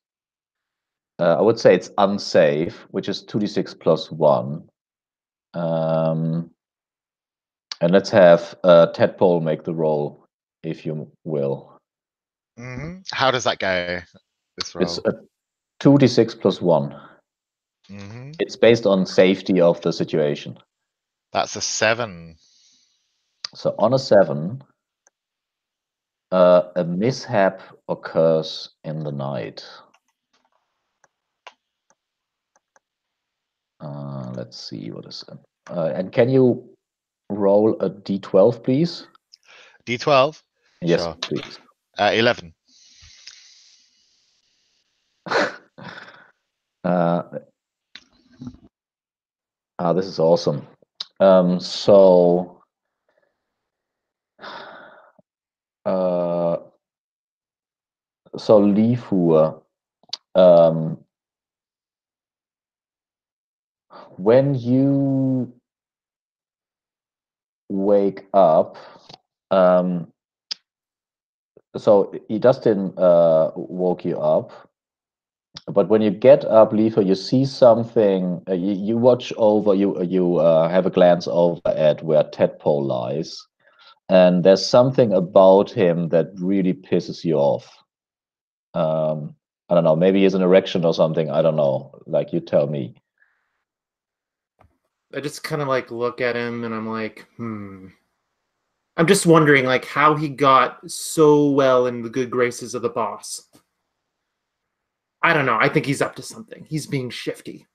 I would say it's unsafe, which is 2d6 plus 1. And let's have Tadpole make the roll, if you will. How does that go? This roll? It's a 2d6 plus 1. It's based on safety of the situation. That's a 7. So on a 7, a mishap occurs in the night. Let's see what is it. And can you roll a d12, please? D12? Yes, sure. please. 11. This is awesome. So Lifu, when you wake up, so he just didn't woke you up, But when you get up, Leafer, you see something. You watch over. You have a glance over at where Tadpole lies, and there's something about him that really pisses you off. I don't know. Maybe he's an erection or something. I don't know. Like, you tell me. I just kind of like look at him and I'm like, I'm just wondering like how he got so well in the good graces of the boss. I don't know. I think he's up to something. He's being shifty.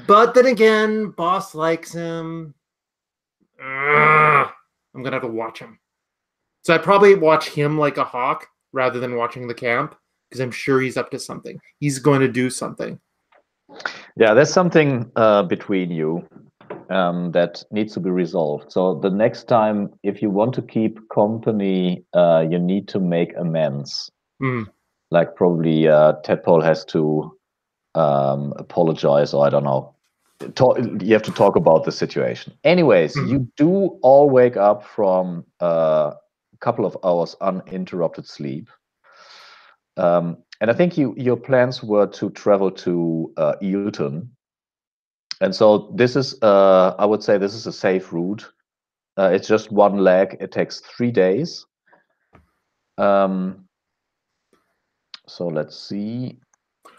But then again, boss likes him. I'm going to have to watch him. So I'd probably watch him like a hawk rather than watching the camp because I'm sure he's up to something. He's going to do something. Yeah, there's something between you that needs to be resolved. So the next time, if you want to keep company, you need to make amends. Like probably Tadpole has to apologize, or I don't know. You have to talk about the situation. Anyways, you do all wake up from a couple of hours uninterrupted sleep. And I think your plans were to travel to Eelton. And so this is, I would say this is a safe route. It's just one leg. It takes 3 days. So let's see.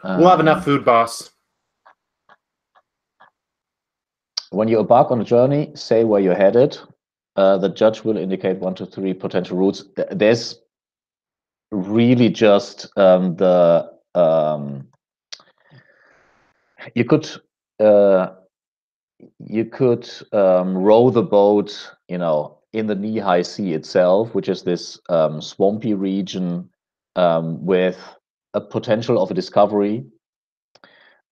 We'll have enough food, boss. When you embark on a journey, say where you're headed. The judge will indicate 1 to 3 potential routes. There's really just you could row the boat, in the knee-high sea itself, which is this swampy region with a potential of a discovery,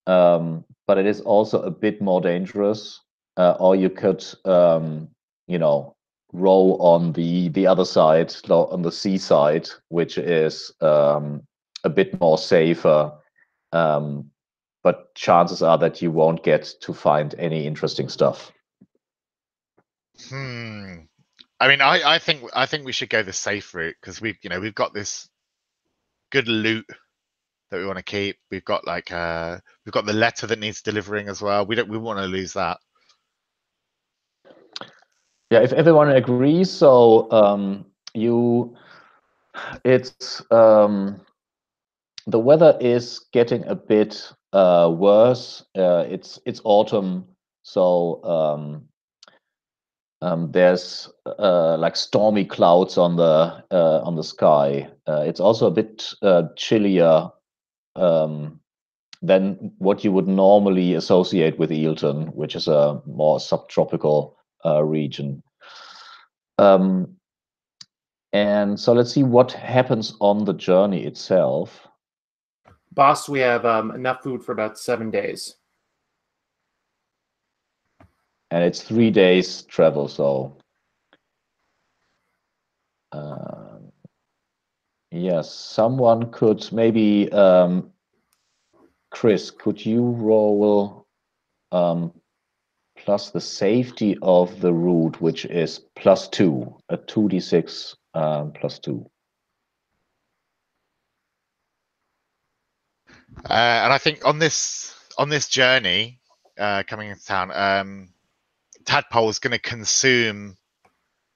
but it is also a bit more dangerous. Or you could, row on the other side, on the seaside, which is a bit more safer. But chances are that you won't get to find any interesting stuff. I mean, I think we should go the safe route because we've got this good loot that we want to keep. We've got we've got the letter that needs delivering as well. We want to lose that. Yeah, if everyone agrees, so it's the weather is getting a bit worse. It's autumn, so there's like stormy clouds on the sky. It's also a bit chillier than what you would normally associate with Eelton, which is a more subtropical region. And so let's see what happens on the journey itself. Boss, we have enough food for about 7 days. And it's 3 days travel, so yes, someone could maybe Chris, could you roll plus the safety of the route, which is +2, a 2d6 +2. And I think on this journey coming into town, Tadpole is going to consume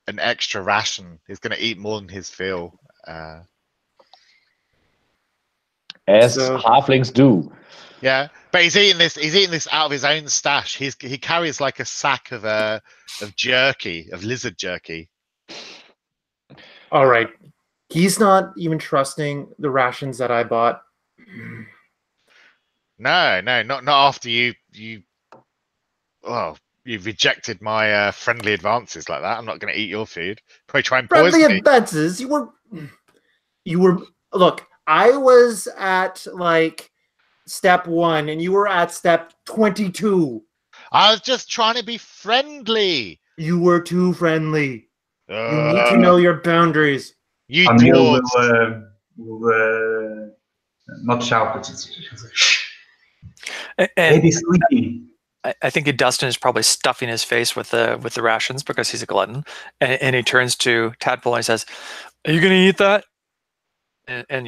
an extra ration. He's going to eat more than his fill. As halflings do. Yeah, but he's eating this out of his own stash. He carries like a sack of jerky, of lizard jerky. All right, he's not even trusting the rations that I bought. No, not after you rejected my friendly advances like that. I'm not going to eat your food. Probably try and poison Friendly me. advances? You were. Look, I was at like step 1, and you were at step 22. I was just trying to be friendly. You were too friendly. You need to know your boundaries. You dwarves. Will not shout, but it's sleepy. I think Dustin is probably stuffing his face with the rations because he's a glutton, and he turns to Tadpole and he says, "Are you going to eat that?" And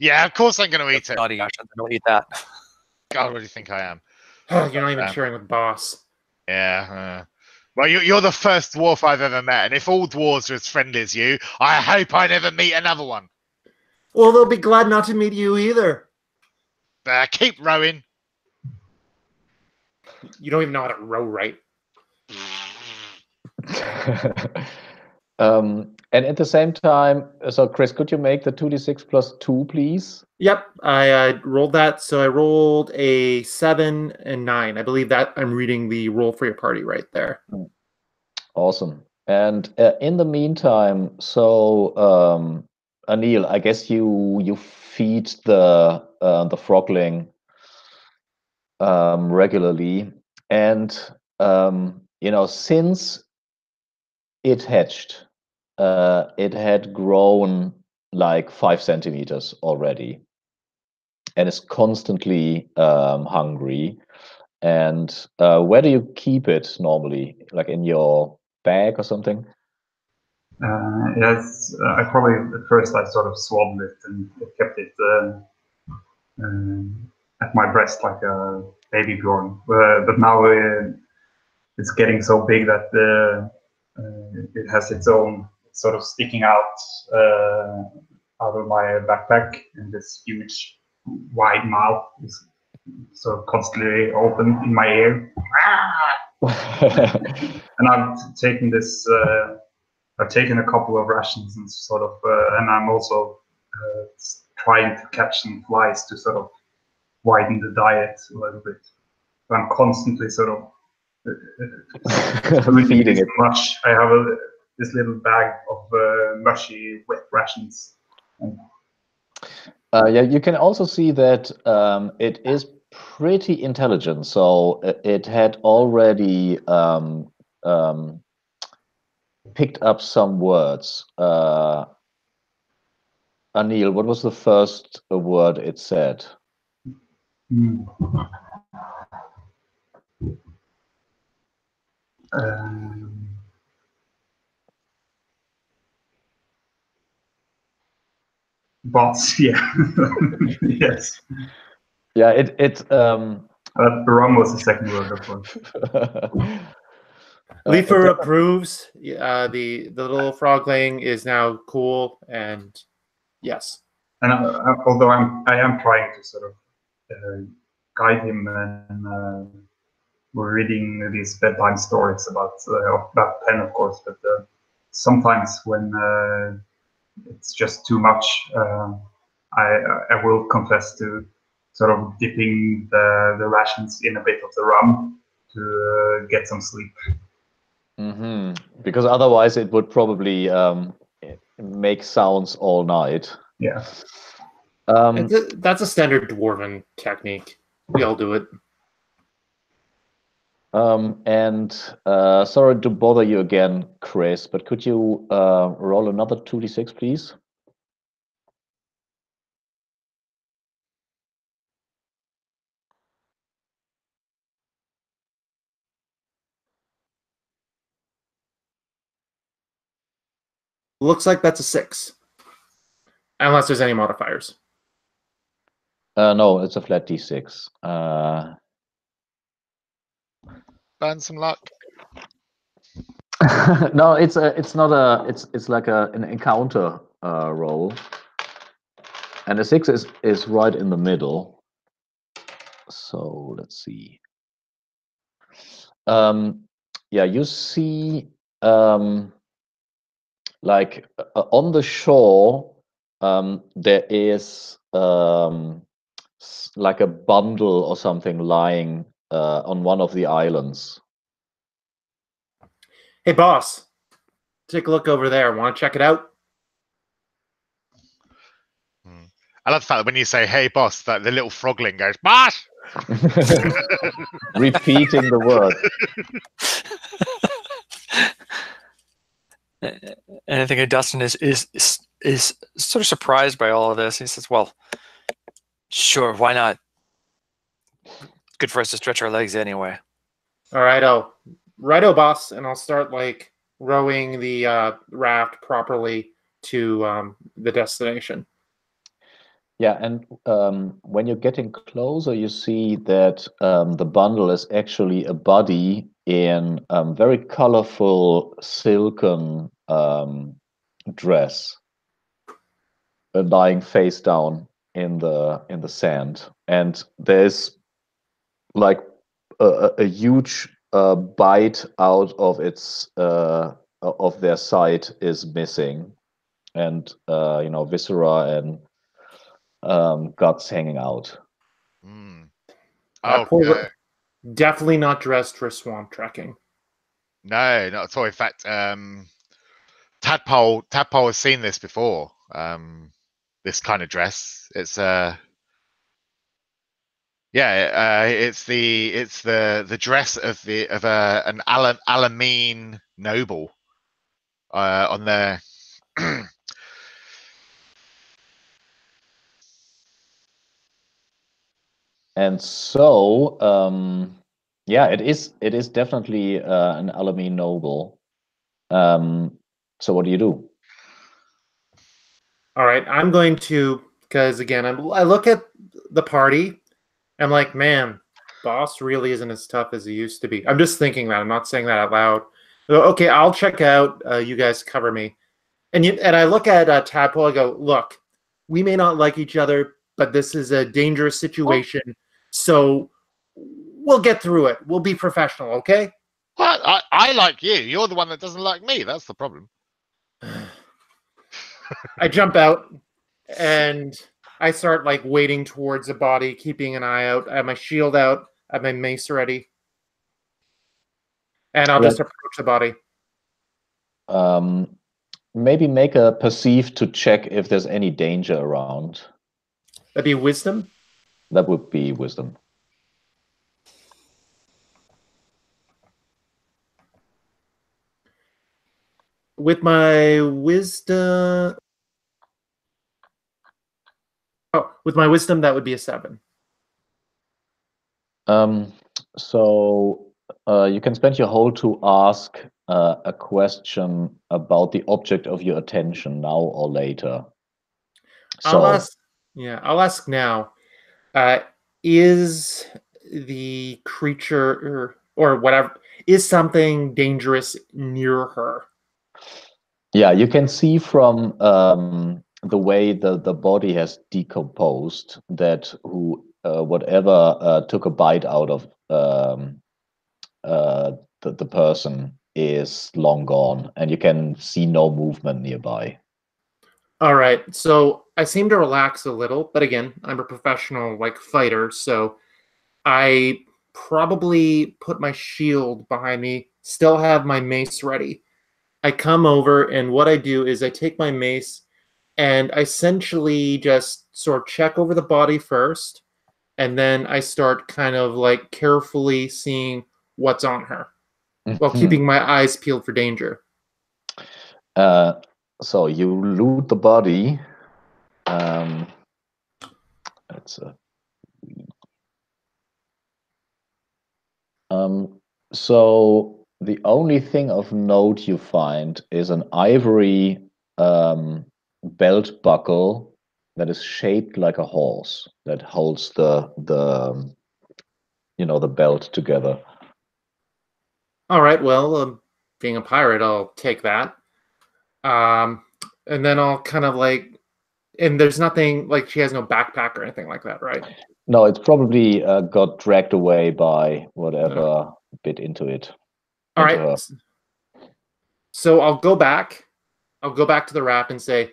Yeah, of course I'm going to eat it. Naughty actions. I don't eat that. God, what do you think I am? You're not even sharing with boss. Yeah. Well, you're the first dwarf I've ever met, and if all dwarves are as friendly as you, I hope I never meet another one. Well, they'll be glad not to meet you either. Keep rowing. You don't even know how to row right. And at the same time, so Chris, could you make the 2d6 plus 2, please? Yep, I rolled that. So I rolled a 7 and 9. I believe that I'm reading the roll for your party right there. Awesome. And in the meantime, so Anil, I guess you feed the frogling regularly, and since it hatched, it had grown like 5 centimeters already, and is constantly hungry. And where do you keep it normally? Like in your bag or something? Yes, I probably at first I sort of swaddled it and kept it at my breast like a baby Bjorn. But now it's getting so big that it has its own sort of sticking out of my backpack, and this huge wide mouth is sort of constantly open in my ear. And I've taken this. I've taken a couple of rations and sort of, and I'm also trying to catch some flies to sort of widen the diet a little bit. So I'm constantly sort of feeding it much. I have this little bag of mushy wet rations. Yeah, you can also see that it is pretty intelligent. So it had already picked up some words. Anil, what was the first word it said? Bots, yeah. Yes. Yeah, rum was the second word, of course. Leifer approves. The little frogling is now cool, and yes. And although I am trying to sort of guide him, and we're reading these bedtime stories about Pen, of course, but sometimes when it's just too much, I will confess to sort of dipping the rations in a bit of the rum to get some sleep. Mm-hmm. Because otherwise it would probably make sounds all night. Yeah. That's a standard dwarven technique. We all do it. And sorry to bother you again, Chris, but could you roll another 2d6, please? Looks like that's a 6. Unless there's any modifiers. No, it's a flat d6. Burn some luck. No, it's like an encounter roll, and the 6 is right in the middle. So let's see. Yeah, you see, like on the shore, there is like a bundle or something lying on one of the islands. Hey, boss. Take a look over there. Want to check it out? I love the fact that when you say, hey, boss, that the little frogling goes, boss! Repeating the word. And I think Dustin is sort of surprised by all of this. He says, well, sure, why not? Good for us to stretch our legs anyway. All righto, boss. And I'll start like rowing the raft properly to the destination. Yeah, and when you're getting closer, you see that the bundle is actually a body in very colorful silken dress, lying face down in the sand, and there's like a huge bite out of its of their side is missing, and viscera and guts hanging out. Mm. That Oh, poor, definitely not dressed for swamp trekking. no, not at all. In fact, Tadpole has seen this before. This kind of dress. It's it's the dress of an Alameen noble on their. And so, yeah, it is definitely an Alameen noble. So what do you do? All right, I'm going to, because again, I look at the party. I'm like, man, boss really isn't as tough as he used to be. I'm just thinking that. I'm not saying that out loud. Okay, I'll check out. You guys cover me. And I look at Tadpole. I go, look, we may not like each other, but this is a dangerous situation. So we'll get through it. We'll be professional, okay? Well, I like you. You're the one that doesn't like me. That's the problem. I jump out and I start like wading towards the body, keeping an eye out. I have my shield out. I have my mace ready. And I'll just approach the body. Maybe make a perceive to check if there's any danger around. That'd be wisdom? That would be wisdom. With my wisdom... Oh, with my wisdom, that would be a 7. So you can spend your whole to ask a question about the object of your attention now or later. I'll ask now. Is the creature or whatever, is something dangerous near her? Yeah, you can see from the way the body has decomposed that whatever took a bite out of the person is long gone, and you can see no movement nearby. All right, so I seem to relax a little, but again, I'm a professional fighter, so I probably put my shield behind me, still have my mace ready. I come over, and what I do is I take my mace and I essentially just sort of check over the body first, and then I start kind of carefully seeing what's on her while keeping my eyes peeled for danger. So you loot the body. So the only thing of note you find is an ivory belt buckle that is shaped like a horse that holds the belt together. All right, well, being a pirate, I'll take that. And then I'll kind of and there's nothing, she has no backpack or anything like that, right? No, it's probably got dragged away by whatever bit into it. All right. Her. So I'll go back to the raft and say,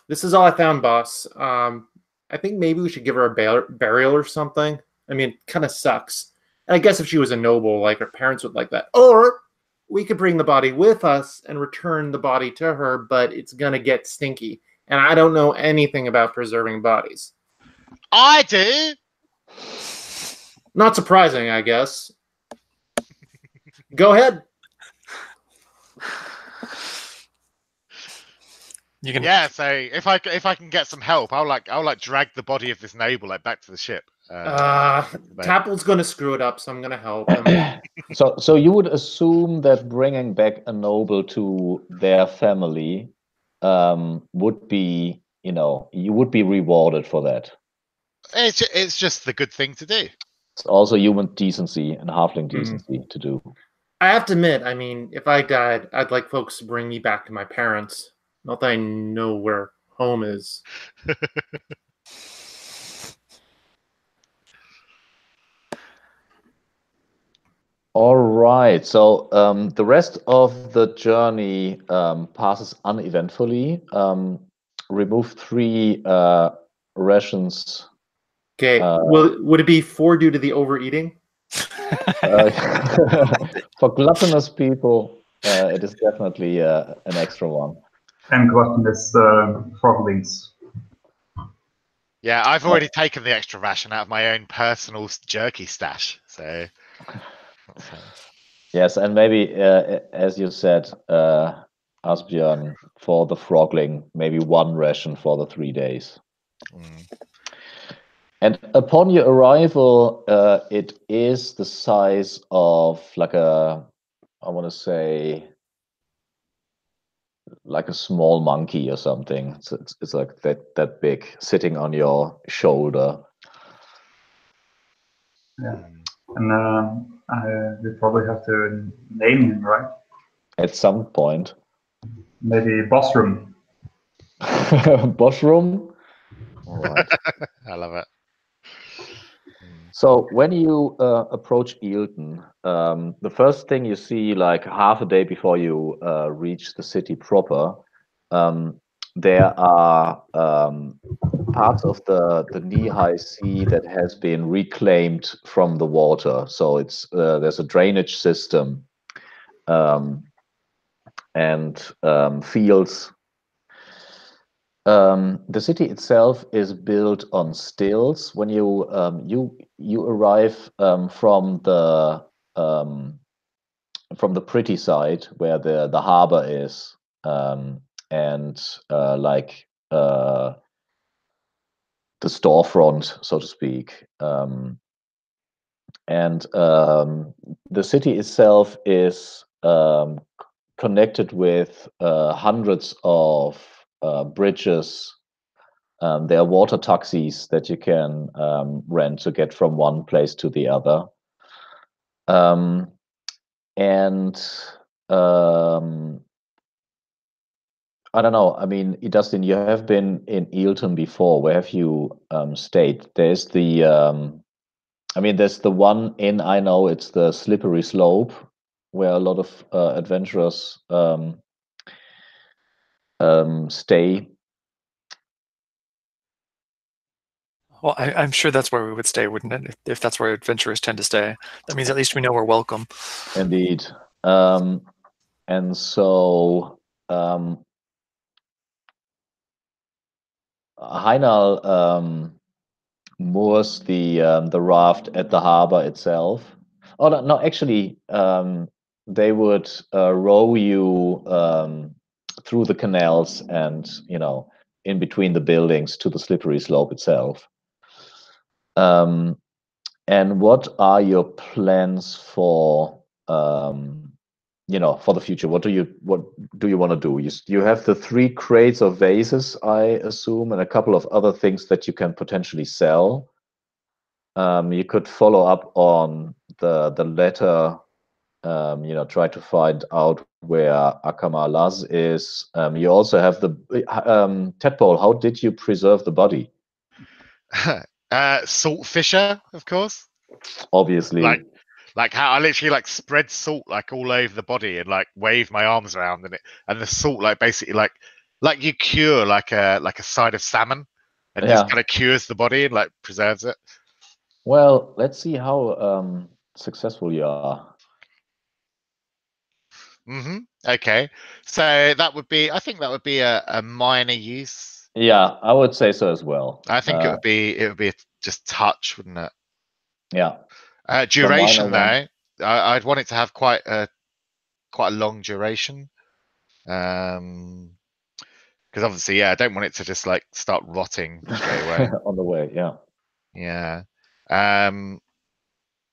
this is all I found, boss. I think maybe we should give her a burial or something. I mean, it kind of sucks. And I guess if she was a noble, her parents would like that. Or we could bring the body with us and return the body to her, but it's going to get stinky. And I don't know anything about preserving bodies. I do. Not surprising, I guess. Go ahead. You can... Yeah, so if I can get some help, I'll drag the body of this noble back to the ship. Tapple's going to screw it up, so I'm going to help him. So you would assume that bringing back a noble to their family would be you know, you would be rewarded for that. It's just the good thing to do. It's also human decency and halfling decency to do. I have to admit, I mean, if I died, I'd like folks to bring me back to my parents. Not that I know where home is. All right. So the rest of the journey passes uneventfully. Remove 3 rations. Okay, would it be 4 due to the overeating? For gluttonous people, it is definitely an extra one. And gluttonous froglings. Yeah, I've already taken the extra ration out of my own personal jerky stash. So. Yes, and maybe, as you said, Asbjörn, for the frogling, maybe 1 ration for the 3 days. And upon your arrival, it is the size of like I want to say, like a small monkey or something. So it's like that big, sitting on your shoulder. Yeah, and we probably have to name him, right? At some point. Maybe Bossroom. Bossroom? All right. I love it. So when you approach Eelton, the first thing you see, like half a day before you reach the city proper, there are parts of the knee-high sea that has been reclaimed from the water. So it's there's a drainage system and fields. The city itself is built on stilts. When you arrive from the pretty side where the harbor is, and like the storefront, so to speak. And the city itself is connected with hundreds of bridges. There are water taxis that you can rent to get from one place to the other. And I don't know. I mean, Dustin, you have been in Eelton before. Where have you stayed? There's the, I mean, there's the one inn I know. It's the Slippery Slope, where a lot of adventurers stay. Well, I'm sure that's where we would stay, wouldn't it? If that's where adventurers tend to stay, that means at least we know we're welcome. Indeed. And so Heinal moors the raft at the harbor itself. Oh no, actually, they would row you through the canals and, you know, in between the buildings to the slippery slope itself. And what are your plans for you know, for the future? What do you want to do? You have the 3 crates of vases, I assume, and a couple of other things that you can potentially sell. You could follow up on the letter, you know, try to find out where Akama Laz is. You also have the Tadpole. How did you preserve the body? Salt fisher, of course. Obviously. Like how I literally like spread salt like all over the body and like wave my arms around and the salt like basically like you cure like a side of salmon and just kind of cures the body and like preserves it. Well, let's see how successful you are. Okay, so that would be, I think that would be a minor use. Yeah, I would say so as well. I think it would be just touch, wouldn't it? Yeah. Duration though, I'd want it to have quite a long duration. Because obviously, yeah, I don't want it to just like start rotting straight away. On the way, yeah. Yeah.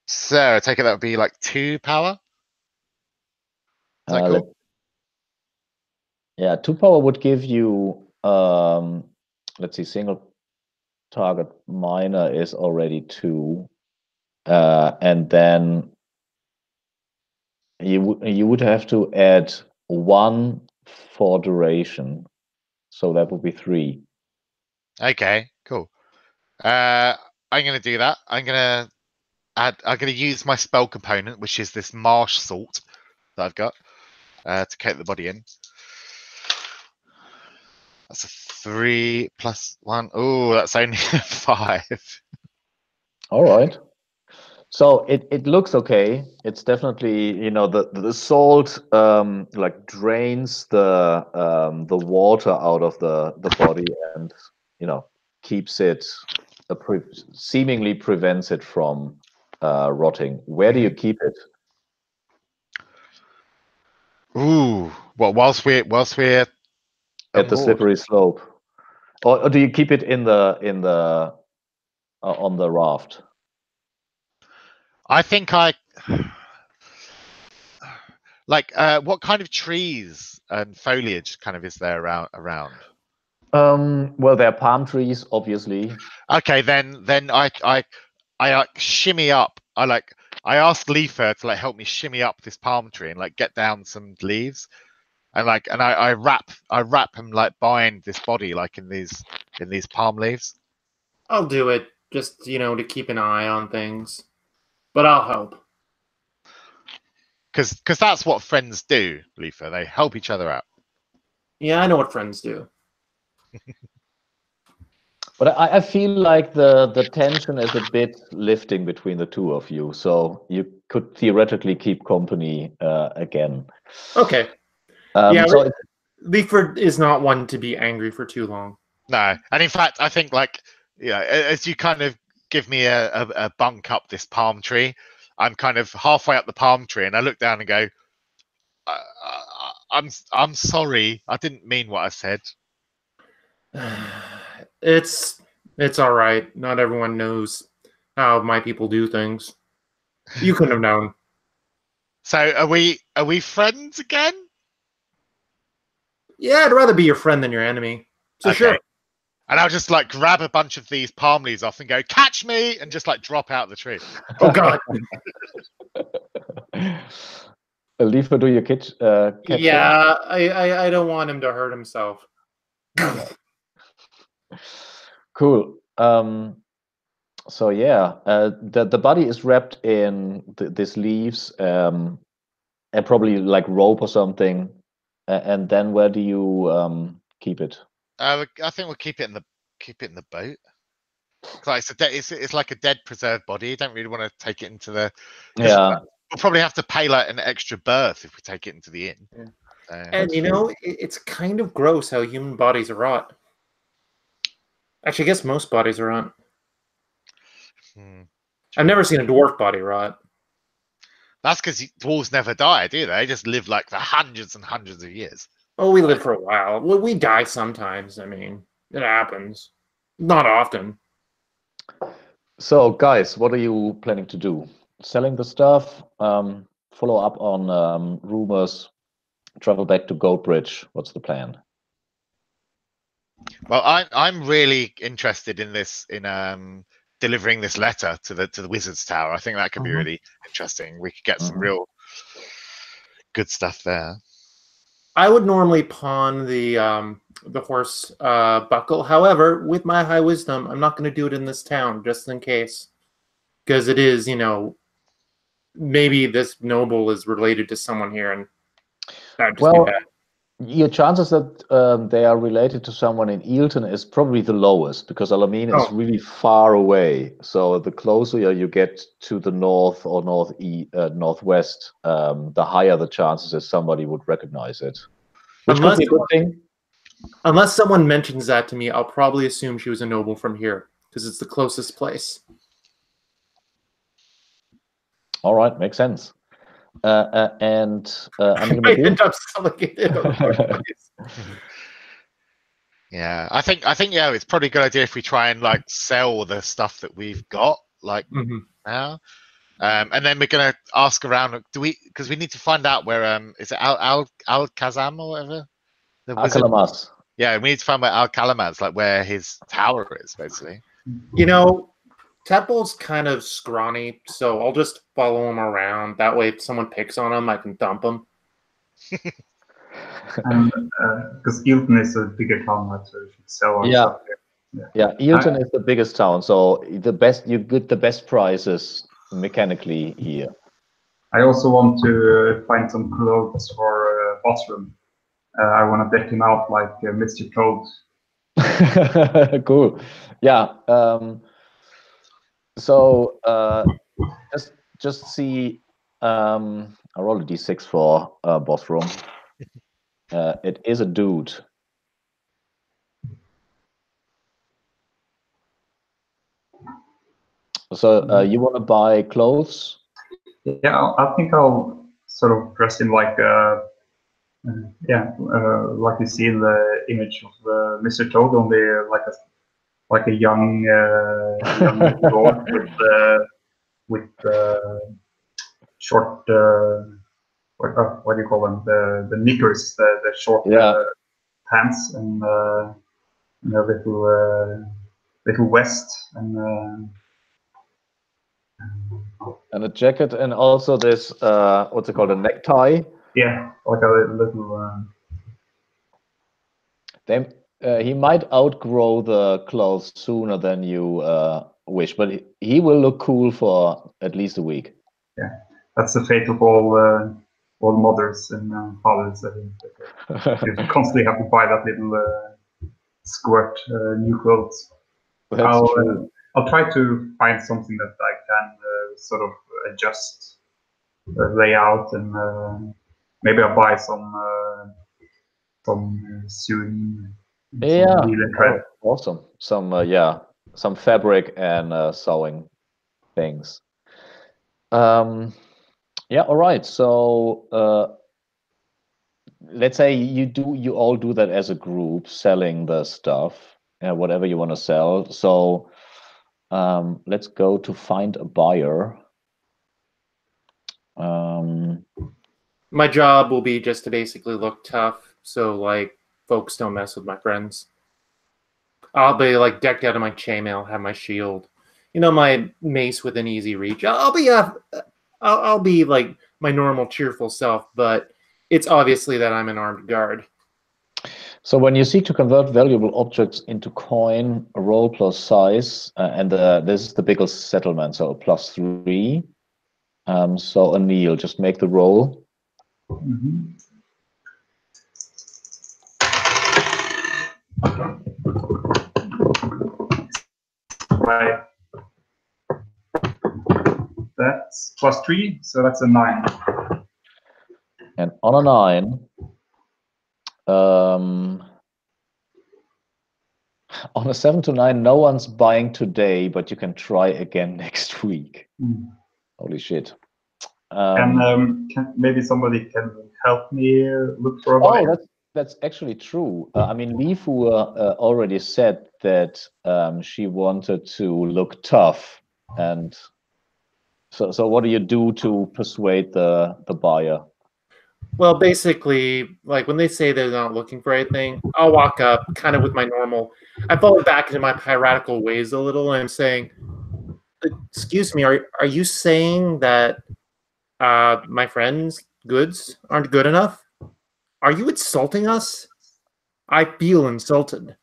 So I take it that would be like 2 power. Is that cool? Yeah, 2 power would give you let's see, single target minor is already 2, and then you would have to add 1 for duration, so that would be 3. Okay, cool. I'm gonna do that. I'm gonna use my spell component, which is this marsh salt that I've got, to coat the body in. That's a 3 plus 1. Oh, that's only 5. All right. So it looks okay. It's definitely, the salt like drains the water out of the body, and keeps it seemingly prevents it from rotting. Where do you keep it? Ooh, well, whilst we're At the aboard. slippery slope, or do you keep it in the on the raft? I think like what kind of trees and foliage kind of is there around? Well, there are palm trees, obviously. Okay, then I like shimmy up. I asked Leafer to like help me shimmy up this palm tree and like get down some leaves, and I wrap and like bind this body like in these palm leaves. I'll do it, just, to keep an eye on things. But I'll help. Because that's what friends do, Leafer. They help each other out. Yeah, I know what friends do. But I feel like the tension is a bit lifting between the two of you, so you could theoretically keep company again. Okay. Yeah. So Leaford is not one to be angry for too long. No, and in fact, I think as you kind of give me a bunk up this palm tree, I'm kind of halfway up the palm tree, and I look down and go, I'm sorry, I didn't mean what I said. It's all right. Not everyone knows how my people do things. You couldn't have known. So are we friends again? Yeah, I'd rather be your friend than your enemy. So Okay. sure. And I'll just like grab a bunch of these palm leaves off and go, catch me, and just like drop out of the tree. Oh God. Leafer, do you catch Yeah, I don't want him to hurt himself. Cool. So yeah, the body is wrapped in these leaves, and probably like rope or something. And then where do you keep it? I think we'll keep it in the boat. Like it's like a dead preserved body. You don't really want to take it into the. Yeah. We'll probably have to pay like an extra berth if we take it into the inn. Yeah. And it's kind of gross how human bodies are rot. Actually, I guess most bodies are rot. I've never seen a dwarf body rot. That's because dwarves never die, do they? They just live like for hundreds and hundreds of years. Oh, we live for a while. Well, we die sometimes. I mean, it happens. Not often. So, guys, what are you planning to do? Selling the stuff? Follow up on rumors? Travel back to Goldbridge? What's the plan? Well, I'm really interested in this delivering this letter to the Wizard's Tower. I think that could be really interesting. We could get some real good stuff there. I would normally pawn the horse buckle. However, with my high wisdom, I'm not going to do it in this town, just in case, because it is, maybe this noble is related to someone here, and that'd just be bad. Your chances that they are related to someone in Eelton is probably the lowest, because Alamin is really far away. So the closer you get to the north or northwest, the higher the chances that somebody would recognize it. Which could be a good thing. Unless someone mentions that to me, I'll probably assume she was a noble from here, because it's the closest place. All right, makes sense. And I might end up selling it in a place. Yeah, I think it's probably a good idea if we try and like sell the stuff that we've got like now, and then we're gonna ask around. Because we need to find out where is it Al Kazam or whatever? Alamakaz. Yeah, we need to find where Alamakaz, like where his tower is, basically. You know, Tadpole's kind of scrawny, so I'll just follow him around. That way, if someone picks on him, I can thump him. And because Gilton is a bigger town, right, so you should sell our Yeah. stuff here. Yeah, Eilton is the biggest town, so you get the best prices mechanically here. I also want to find some clothes for Bossroom. I want to deck him out like Mr. Toad. Cool. Yeah. So just see. I rolled a d6 for boss room. It is a dude. So you want to buy clothes? Yeah, I think I'll sort of dress him like like you see in the image of Mr. Toad, only like a young dwarf with short what do you call them? The knickers, the short pants, and a little vest, and a jacket, and also this what's it called, a necktie? Yeah, like a little. He might outgrow the clothes sooner than you wish, but he will look cool for at least a week. Yeah, that's the fate of all mothers and fathers. You constantly have to buy that little squirt new clothes. That's true. I'll try to find something that I can sort of adjust the layout, and maybe I'll buy some sewing. Yeah, awesome. Some fabric and sewing things. Yeah, all right. So let's say you all do that as a group, selling the stuff, whatever you want to sell. So let's go to find a buyer. My job will be just to basically look tough, so like folks don't mess with my friends. I'll be like decked out in my chainmail, have my shield, my mace within easy reach. I'll be like my normal cheerful self, but it's obviously that I'm an armed guard. So when you seek to convert valuable objects into coin, roll plus size, and this is the biggest settlement, so +3. So Anil, just make the roll. Mm-hmm. Right. That's +3, so that's a 9. And on a 9, on a 7 to 9, no one's buying today, but you can try again next week. Holy shit. And maybe somebody can help me look for a buyer. That's actually true. I mean, Lifu already said that she wanted to look tough, and so what do you do to persuade the buyer? Well, basically, like when they say they're not looking for anything, I'll walk up kind of with my normal. I fall back into my piratical ways a little, and I'm saying, "Excuse me, are you saying that my friends' goods aren't good enough? Are you insulting us? I feel insulted."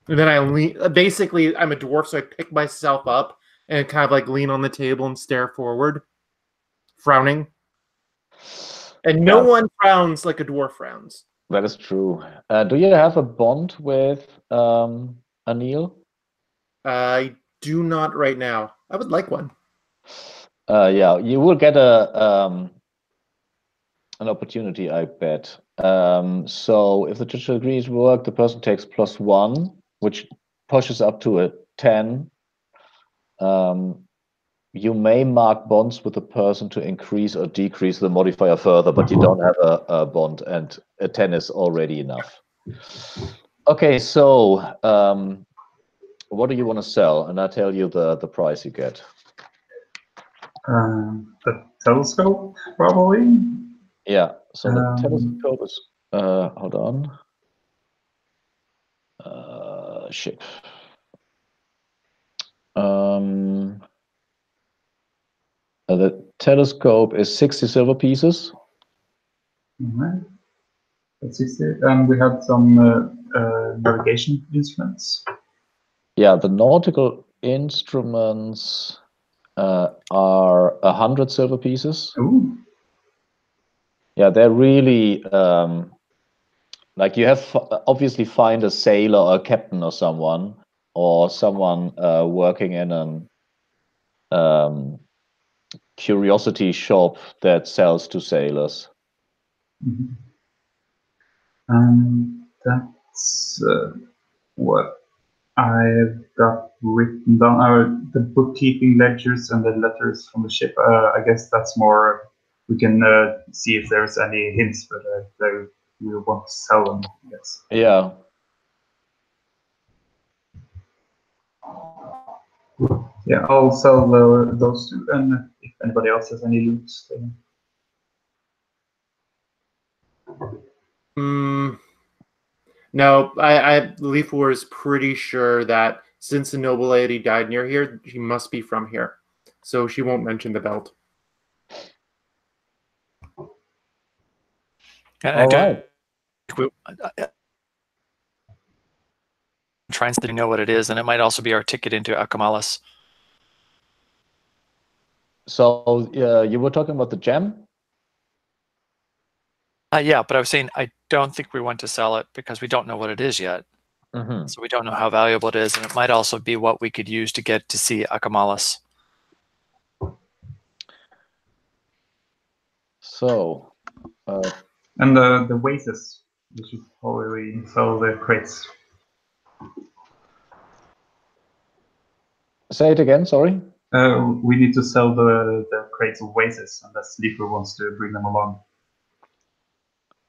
And then I lean. Basically, I'm a dwarf, so I pick myself up and kind of like lean on the table and stare forward, frowning. And no one frowns like a dwarf frowns. That is true. Do you have a bond with Anil? I do not right now. I would like one. Yeah, you will get an opportunity, I bet. So if the judicial agrees work, the person takes +1, which pushes up to a 10. You may mark bonds with the person to increase or decrease the modifier further, but you don't have a bond, and a 10 is already enough. Okay, so what do you want to sell? And I'll tell you the price you get. The telescope, probably. Yeah, so the telescope is, hold on. Ship. The telescope is 60 silver pieces. Alright. That's 60. And we had some navigation instruments. Yeah, the nautical instruments are 100 silver pieces. Ooh. Yeah, they're really like you have obviously find a sailor or a captain or someone working in an curiosity shop that sells to sailors. Mm-hmm. That's what I've got written down. The bookkeeping ledgers and the letters from the ship. I guess that's more. We can see if there's any hints, but we want to sell them. Yes. Yeah. Yeah, I'll sell those two, and if anybody else has any loot, then... No, I Leaf War is pretty sure that since the noble lady died near here, she must be from here. So she won't mention the belt. All right. Trying to know what it is, and it might also be our ticket into Akamalas. So you were talking about the gem? Yeah, but I was saying I don't think we want to sell it because we don't know what it is yet. Mm-hmm. So we don't know how valuable it is, and it might also be what we could use to get to see Akamalas. So, and the vases, we should probably sell the crates. Say it again, sorry. We need to sell the crates of vases, unless Sleeper wants to bring them along.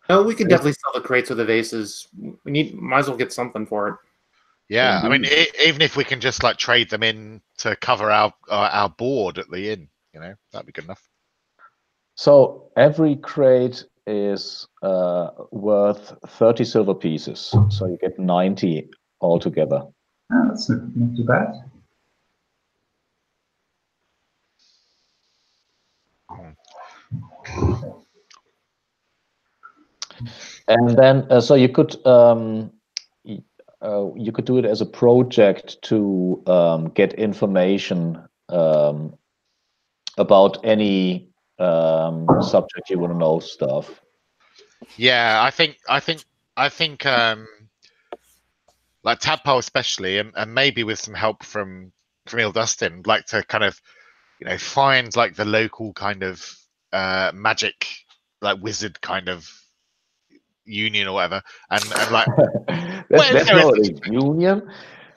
No, we could definitely sell the crates with the vases. Might as well get something for it. Yeah, I mean, even if we can just like trade them in to cover our board at the inn, that'd be good enough. So every crate is worth 30 silver pieces. So you get 90 altogether. Oh, that's not too bad. And then, so you could do it as a project to get information about any subject you want to know stuff. Yeah, I think like Tadpole especially, and maybe with some help from Camille Dustin, like to kind of find like the local kind of magic, like wizard kind of union or whatever, and like that's not a union.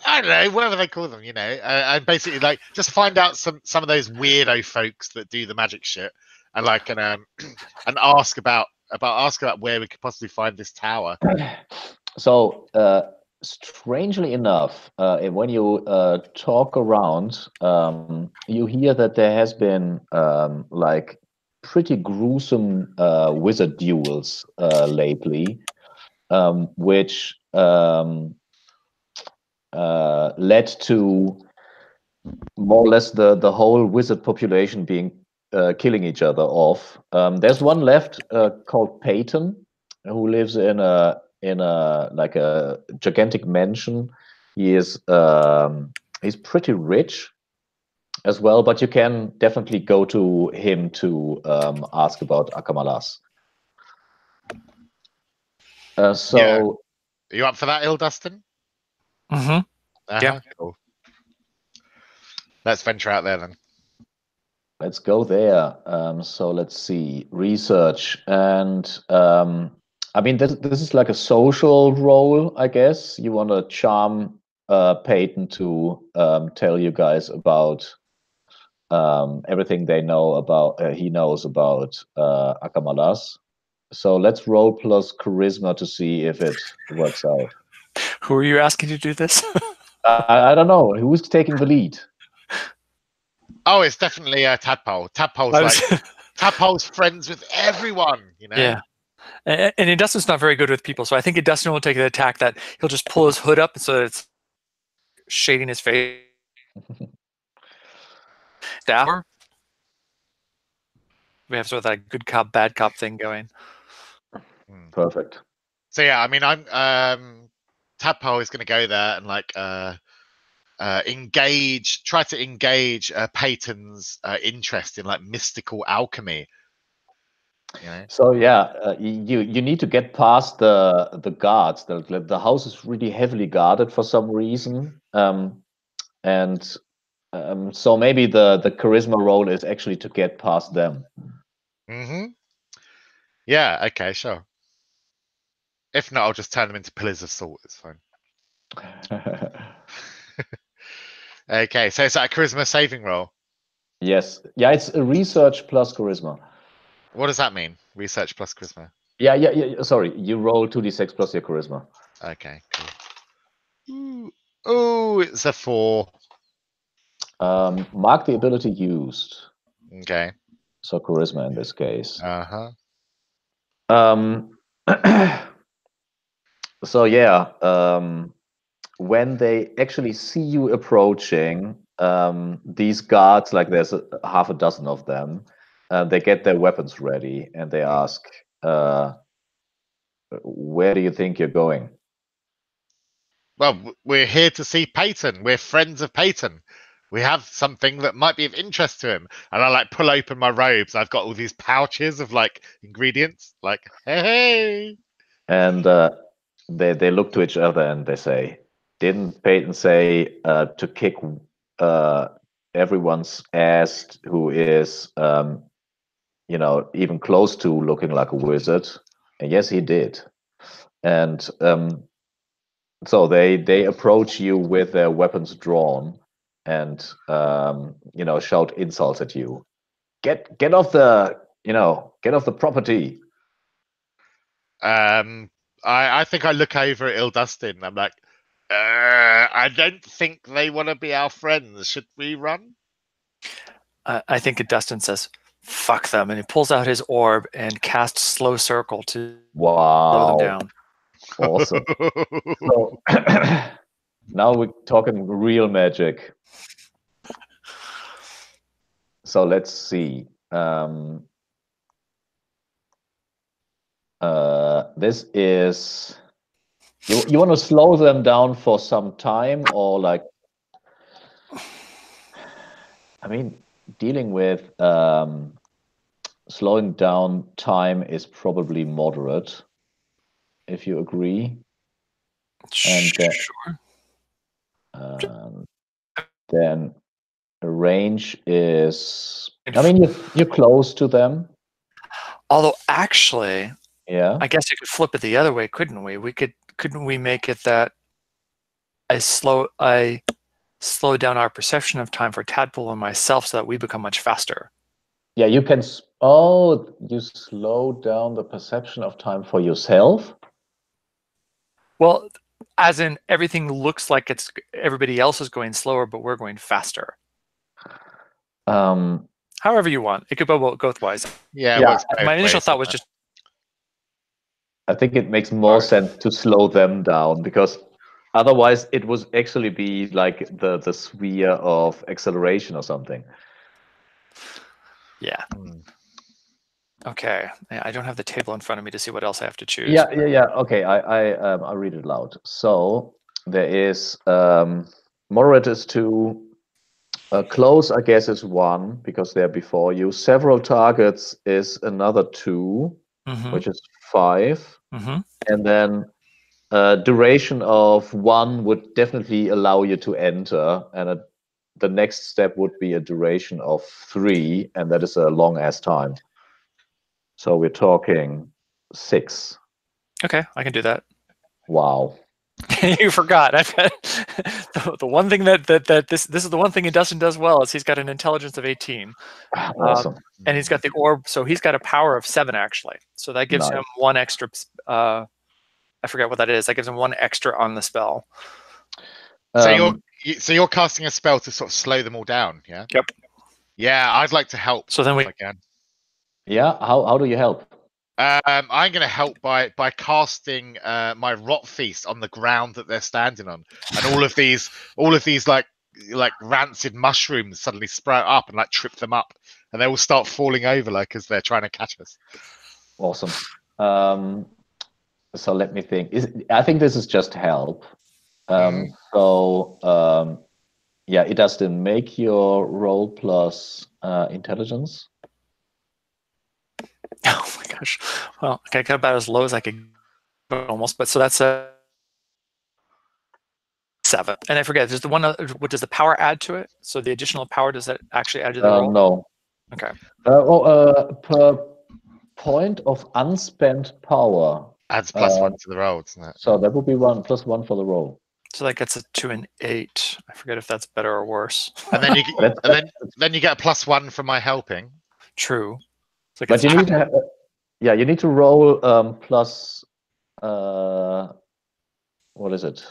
I don't know, whatever they call them, and basically like just find out some of those weirdo folks that do the magic shit, and like and ask about where we could possibly find this tower. So strangely enough, when you talk around, you hear that there has been like pretty gruesome wizard duels lately, which led to more or less the whole wizard population being killing each other off. There's one left called Peyton, who lives in a like a gigantic mansion. He is he's pretty rich as well, but you can definitely go to him to ask about Akamalas. So, yeah. Are you up for that, Dustin? Mm-hmm. Yeah. Cool. Let's venture out there then. Let's go there. So let's see, research, and I mean this is like a social role, I guess. You want to charm Peyton to tell you guys about everything he knows about Akamalas. So let's roll plus charisma to see if it works out. Who are you asking to do this? I don't know who's taking the lead. Oh, it's definitely Tadpole. Tadpole's Tadpole's friends with everyone, Yeah. And Dustin's not very good with people, so I think Dustin will take an attack that he'll just pull his hood up so that it's shading his face. Staff. We have sort of that good cop, bad cop thing going. Perfect. So yeah, I mean, I'm Tadpole is going to go there and like try to engage Peyton's interest in like mystical alchemy. You know? So yeah, you need to get past the guards. The house is really heavily guarded for some reason, and so maybe the charisma roll is actually to get past them. Mm-hmm. Yeah. Okay. Sure. If not, I'll just turn them into pillars of salt. It's fine. Okay. So is that a charisma saving roll? Yes. Yeah, it's a research plus charisma. What does that mean? Research plus charisma. Yeah. Sorry, you roll 2d6 plus your charisma. Okay. Cool. Oh, it's a 4. Mark the ability used. Okay. So charisma in this case. Uh-huh. So yeah, when they actually see you approaching, these guards, like there's half a dozen of them, they get their weapons ready and they ask, where do you think you're going? Well, we're here to see Peyton. We're friends of Peyton. We have something that might be of interest to him. And I like pull open my robes. I've got all these pouches of like ingredients. Like, hey. And they look to each other and they say, didn't Peyton say to kick everyone's ass who is, even close to looking like a wizard? And yes, he did. And so they approach you with their weapons drawn and shout insults at you. Get off the property. I think I look over at Ildustin and I'm like, I don't think they want to be our friends. Should we run? I think Dustin says, fuck them. And he pulls out his orb and casts slow circle to slow them down. Awesome. So now we're talking real magic. So let's see. This is you want to slow them down for some time, or like, I mean, dealing with slowing down time is probably moderate, if you agree. And sure. Then range is, I mean, you're close to them. Although actually, yeah, I guess you could flip it the other way, couldn't we? Couldn't we make it that I slow down our perception of time for Tadpole and myself so that we become much faster? Yeah, you can. Oh, you slow down the perception of time for yourself? Well, as in everything looks like everybody else is going slower, but we're going faster. However you want. It could go both ways. Yeah. My initial thought was just, I think it makes more sense to slow them down, because otherwise it would actually be like the sphere of acceleration or something. Yeah. Okay. I don't have the table in front of me to see what else I have to choose. Yeah. Okay, I'll read it loud. So there is moderate is 2, close, I guess, is 1 because they're before you. Several targets is another 2, which is 5. And then duration of 1 would definitely allow you to enter, and the next step would be a duration of 3, and that is a long ass time. So we're talking 6. Okay, I can do that. Wow. You forgot. The one thing that this is the one thing Dustin does well is he's got an intelligence of 18. Awesome. And he's got the orb, so he's got a power of 7 actually. So that gives him 1 extra. I forget what that is. That gives him 1 extra on the spell. So you're casting a spell to sort of slow them all down, yeah? Yep. Yeah, I'd like to help. So then we can. Yeah. How do you help? I'm going to help by casting my rot feast on the ground that they're standing on, and all of these like rancid mushrooms suddenly sprout up and like trip them up, and they all start falling over like as they're trying to catch us. Awesome. So let me think. I think this is just help. So yeah, it does then make your roll plus intelligence. Oh my gosh. Well, okay, I got about as low as I could go almost, but so that's a 7. And I forget, there's the one, what does the power add to it? So the additional power, does that actually add to the roll? No. Okay. Per point of unspent power. Adds +1 to the roll, doesn't it? So that would be +1 for the roll. So that gets a 2 and 8. I forget if that's better or worse. And then you then you get a +1 from my helping. True. So But you need to have, you need to roll plus what is it?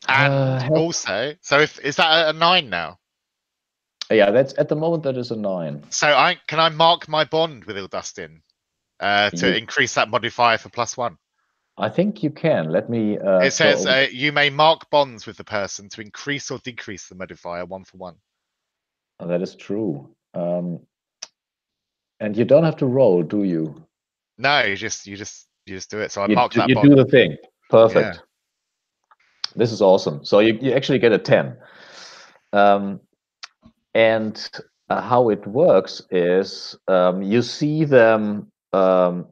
And also, so is that a 9 now? Yeah, that's at the moment that is a 9. So can I mark my bond with Ildustin to increase that modifier for +1? I think you can. Let me. It says you may mark bonds with the person to increase or decrease the modifier 1 for 1. Oh, that is true. And you don't have to roll, do you? No, you just do it. So I you marked that you bond. do the thing. Perfect. Yeah. This is awesome. So you actually get a 10. And how it works is you see them more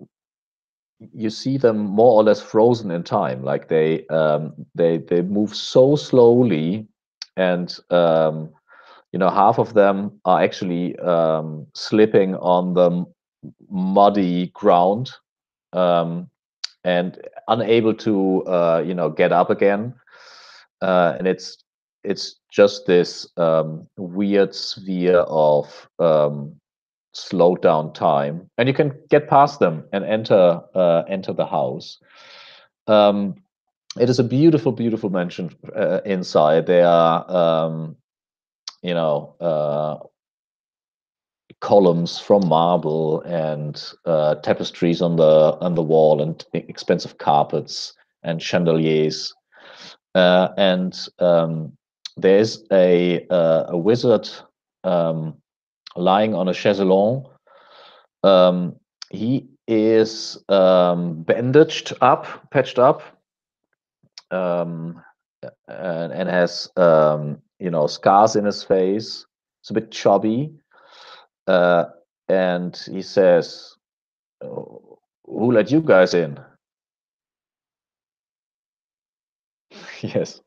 or less frozen in time. Like they move so slowly, and half of them are actually slipping on the muddy ground and unable to get up again. And it's just this weird sphere of slowed down time, and you can get past them and enter the house. It is a beautiful, beautiful mansion inside. There are columns from marble and tapestries on the wall and expensive carpets and chandeliers. And there's a wizard lying on a chaiselong. He is bandaged up, patched up, and has scars in his face. It's a bit chubby, and he says, "Who let you guys in?" Yes.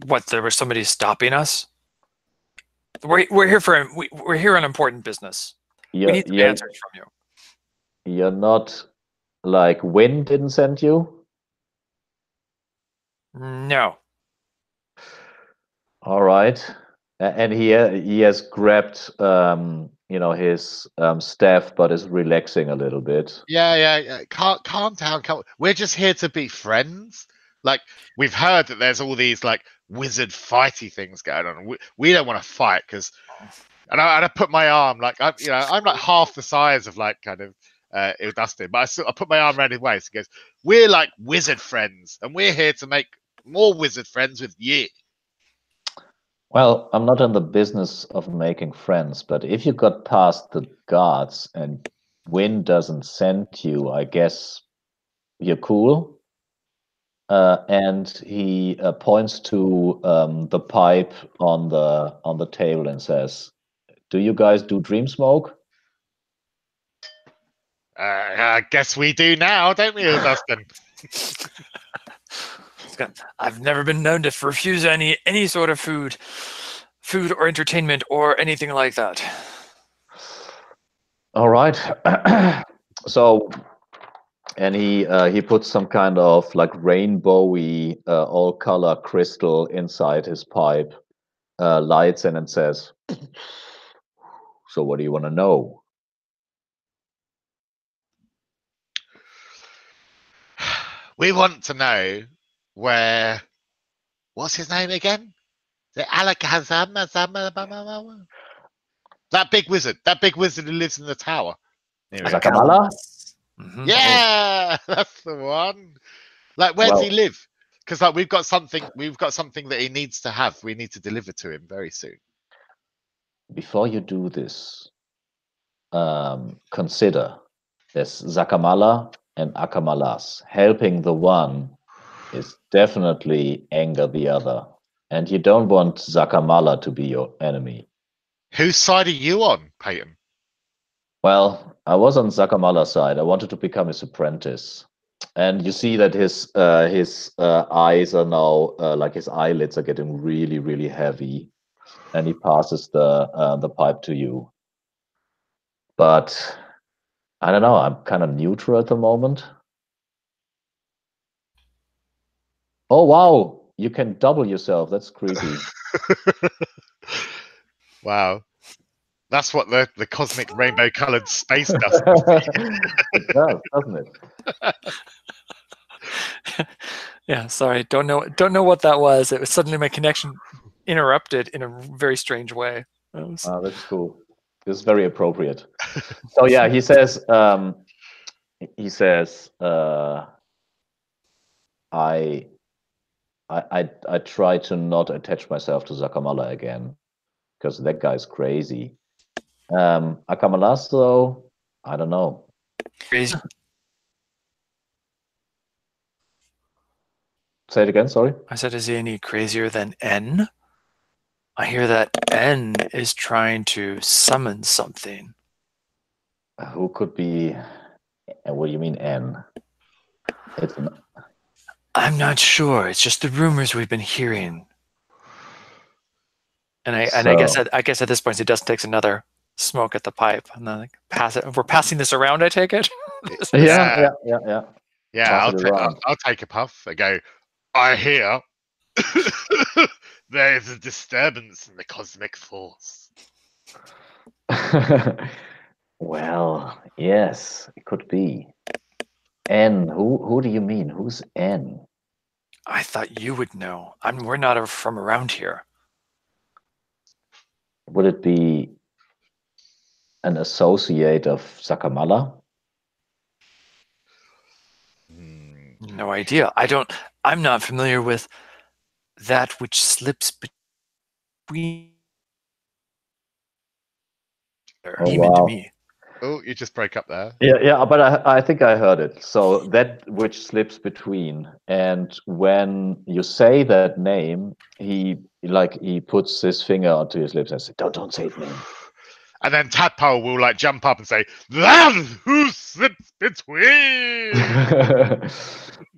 What? There was somebody stopping us? We're here on important business. We need some answers from you. You're not like Wynn didn't send you? No. All right. And he has grabbed his staff, but is relaxing a little bit. Yeah. Calm down. We're just here to be friends. Like, we've heard that there's all these like wizard fighty things going on. We don't want to fight because, and I put my arm like I'm like half the size of like kind of Ildustin, but I put my arm around his waist. He goes, "We're like wizard friends, and we're here to make more wizard friends with you." Well, I'm not in the business of making friends, but if you got past the guards and Wynn doesn't send you, I guess you're cool. And he points to the pipe on the table and says, "Do you guys do dream smoke?" I guess we do now, don't we, Ildustin? I've never been known to refuse any sort of food or entertainment or anything like that. All right. So, and he puts some kind of like rainbowy all color crystal inside his pipe, lights in and says, "So what do you want to know?" We want to know where. What's his name again? The Alakazam. That big wizard who lives in the tower. Here we go. Zakamala? Mhm. Yeah, that's the one. Like, where does he live? Because like we've got something that he needs to have. We need to deliver to him very soon. Before you do this, consider there's Zakamala and Akamalas. Helping the one is definitely anger the other. And you don't want Zakamala to be your enemy. Whose side are you on, Peyton? Well, I was on Zakamala's side. I wanted to become his apprentice. And you see that his eyes are now like his eyelids are getting really, really heavy, and he passes the pipe to you. But I don't know. I'm kind of neutral at the moment. Oh wow! You can double yourself. That's creepy. Wow, that's what the cosmic rainbow-colored space dust. It does, doesn't it? Yeah, sorry, don't know what that was. It was suddenly my connection interrupted in a very strange way. That's cool. This is very appropriate. So yeah, he says, I try to not attach myself to Zakamala again because that guy's crazy. Akamalas though, I don't know. Crazy. Say it again. Sorry. I said, is he any crazier than N? I hear that N is trying to summon something. Who could be? What do you mean N? It's an. I'm not sure. It's just the rumors we've been hearing. And I guess at this point he just takes another smoke at the pipe and then like, pass it. We're passing this around. I take it. Yeah. Yeah, Pass it around. I'll take a puff. I go, I hear there is a disturbance in the cosmic force. Well, yes, it could be. N. Who do you mean? Who's N? I thought you would know. We're not from around here. Would it be an associate of Sakamala? No idea. I'm not familiar with that which slips between. Oh, Even to me. Oh, you just broke up there. Yeah, but I think I heard it. So that which slips between, and when you say that name, he puts his finger onto his lips and says, "Don't say his name." And then Tadpole will like jump up and say, "That's who slips between."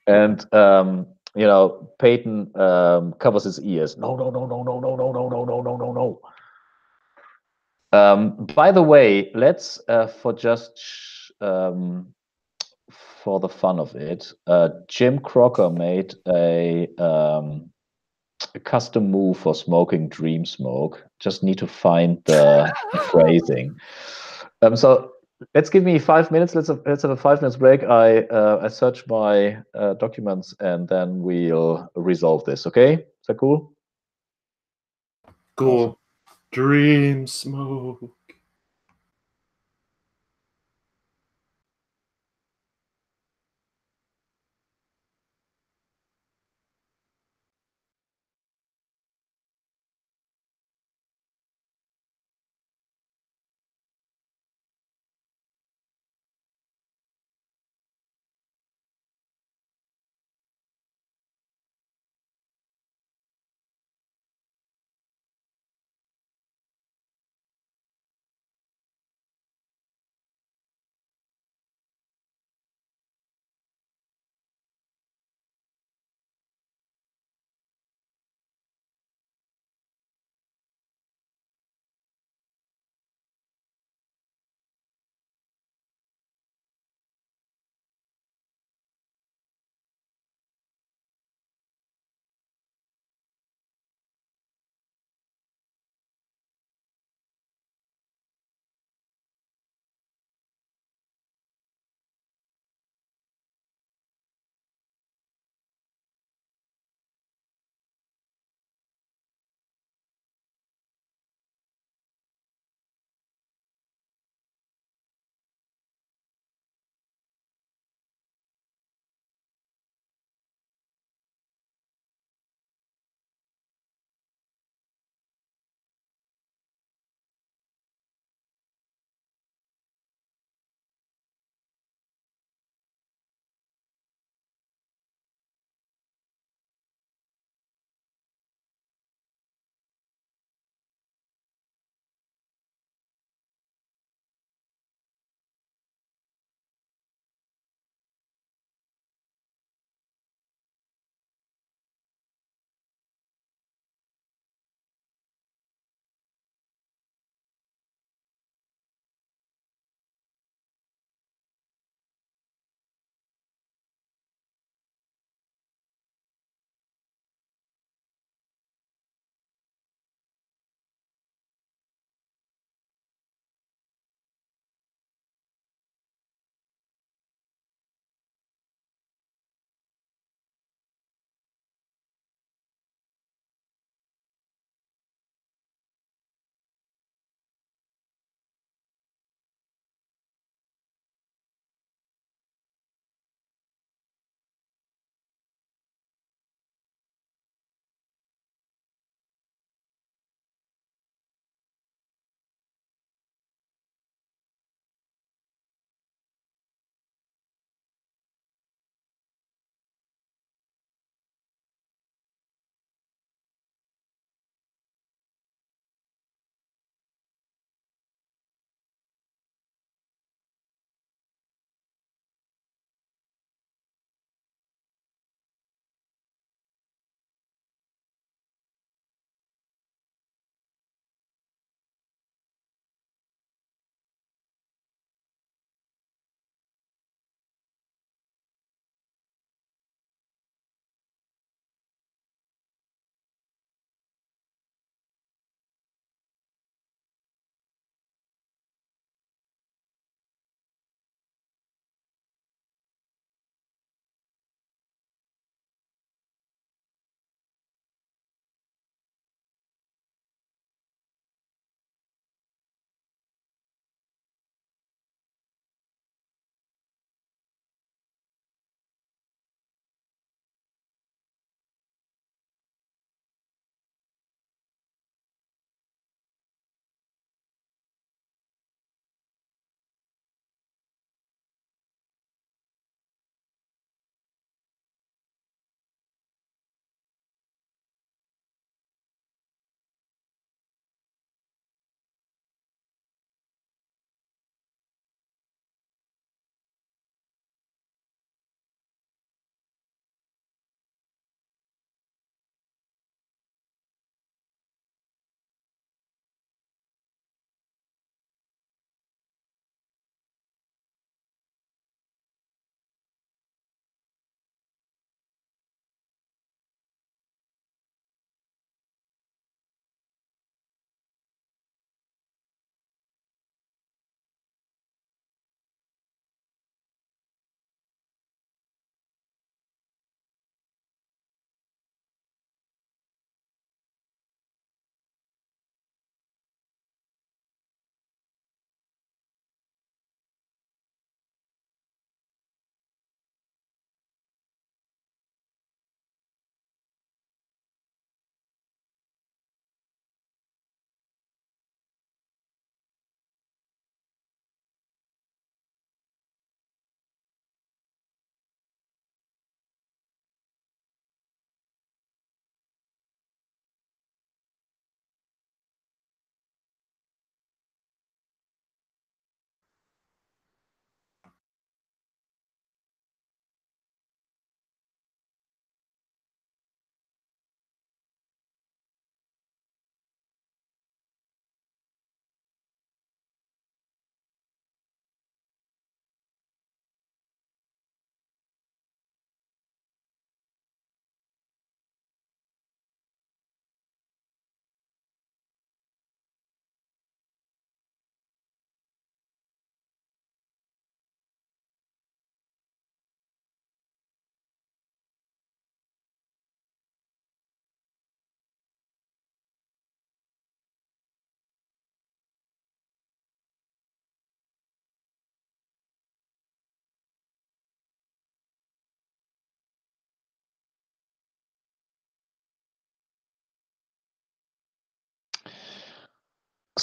And Peyton covers his ears. No. By the way, let's for the fun of it, Jim Crocker made a custom move for smoking dream smoke. Just need to find the phrasing. So let's give me 5 minutes. Let's have a 5 minutes break. I search my documents and then we'll resolve this. Okay? Is that cool? Cool. Awesome. Dream smoke.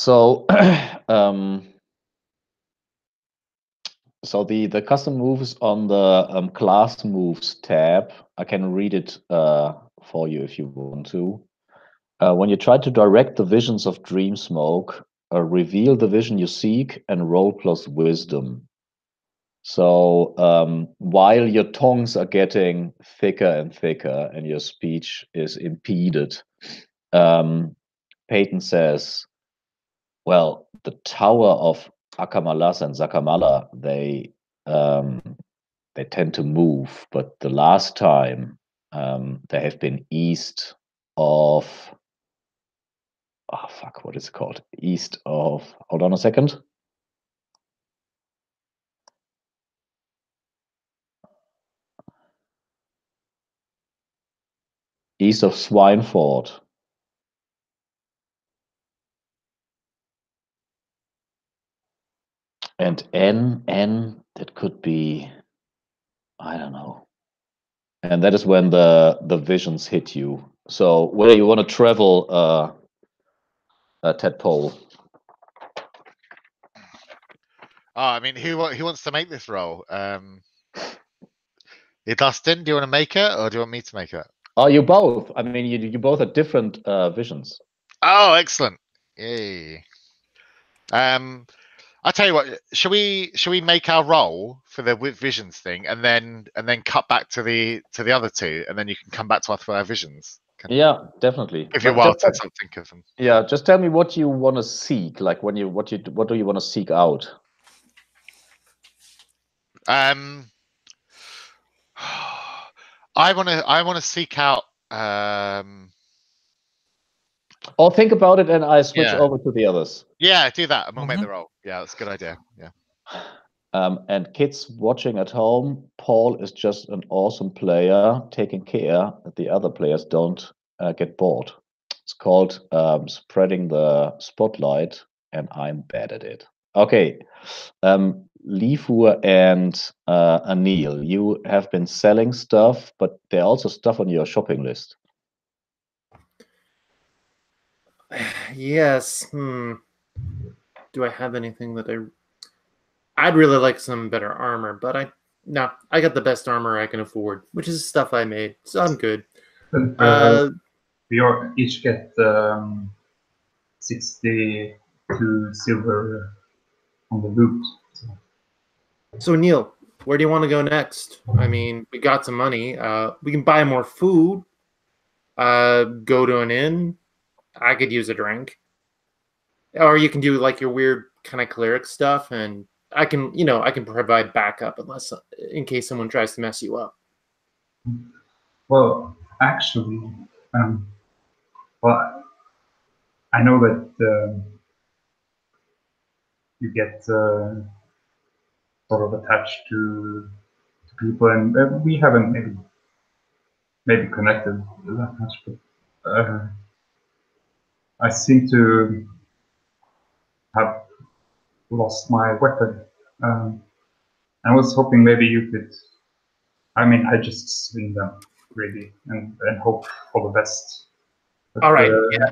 So, so the custom moves on the class moves tab. I can read it for you if you want to. When you try to direct the visions of dream smoke, reveal the vision you seek and roll plus wisdom. So while your tongues are getting thicker and thicker and your speech is impeded, Peyton says, well, the tower of Akamalas and Zakamala, they tend to move, but the last time they have been east of, oh fuck, what is it called? East of, hold on a second. East of Swineford. And N, that could be, I don't know. And that is when the visions hit you. So whether you want to travel, Tadpole. Oh, I mean, who wants to make this roll? Dustin, do you want to make it, or do you want me to make it? Oh, you both. I mean, you both have different visions. Oh, excellent! Yay. I'll tell you what. Shall we make our roll for the visions thing, and then cut back to the other two, and then you can come back to us for our visions. Yeah, definitely. Give you a while to think of them. Yeah, just tell me what you want to seek. Like what do you want to seek out? I want to seek out. Or think about it, and I switch over to the others. Yeah, do that, and we'll make the roll. Yeah, that's a good idea. Yeah. And kids watching at home, Paul is just an awesome player, taking care that the other players don't get bored. It's called spreading the spotlight, and I'm bad at it. Okay, Lifu and Anil, you have been selling stuff, but there are also stuff on your shopping list. Yes. Do I have anything that I'd really like some better armor, but I got the best armor I can afford, which is stuff I made, so I'm good. We each get 62 silver on the loot. So Neil, where do you want to go next? I mean, we got some money. We can buy more food. Go to an inn. I could use a drink. Or you can do like your weird kind of cleric stuff, and I can provide backup in case someone tries to mess you up. Well, actually, I know that you get sort of attached to people, and we haven't maybe connected that much, but I seem to have lost my weapon. I was hoping maybe you could. I mean, I just swing them really and hope for the best. But, all right, yeah.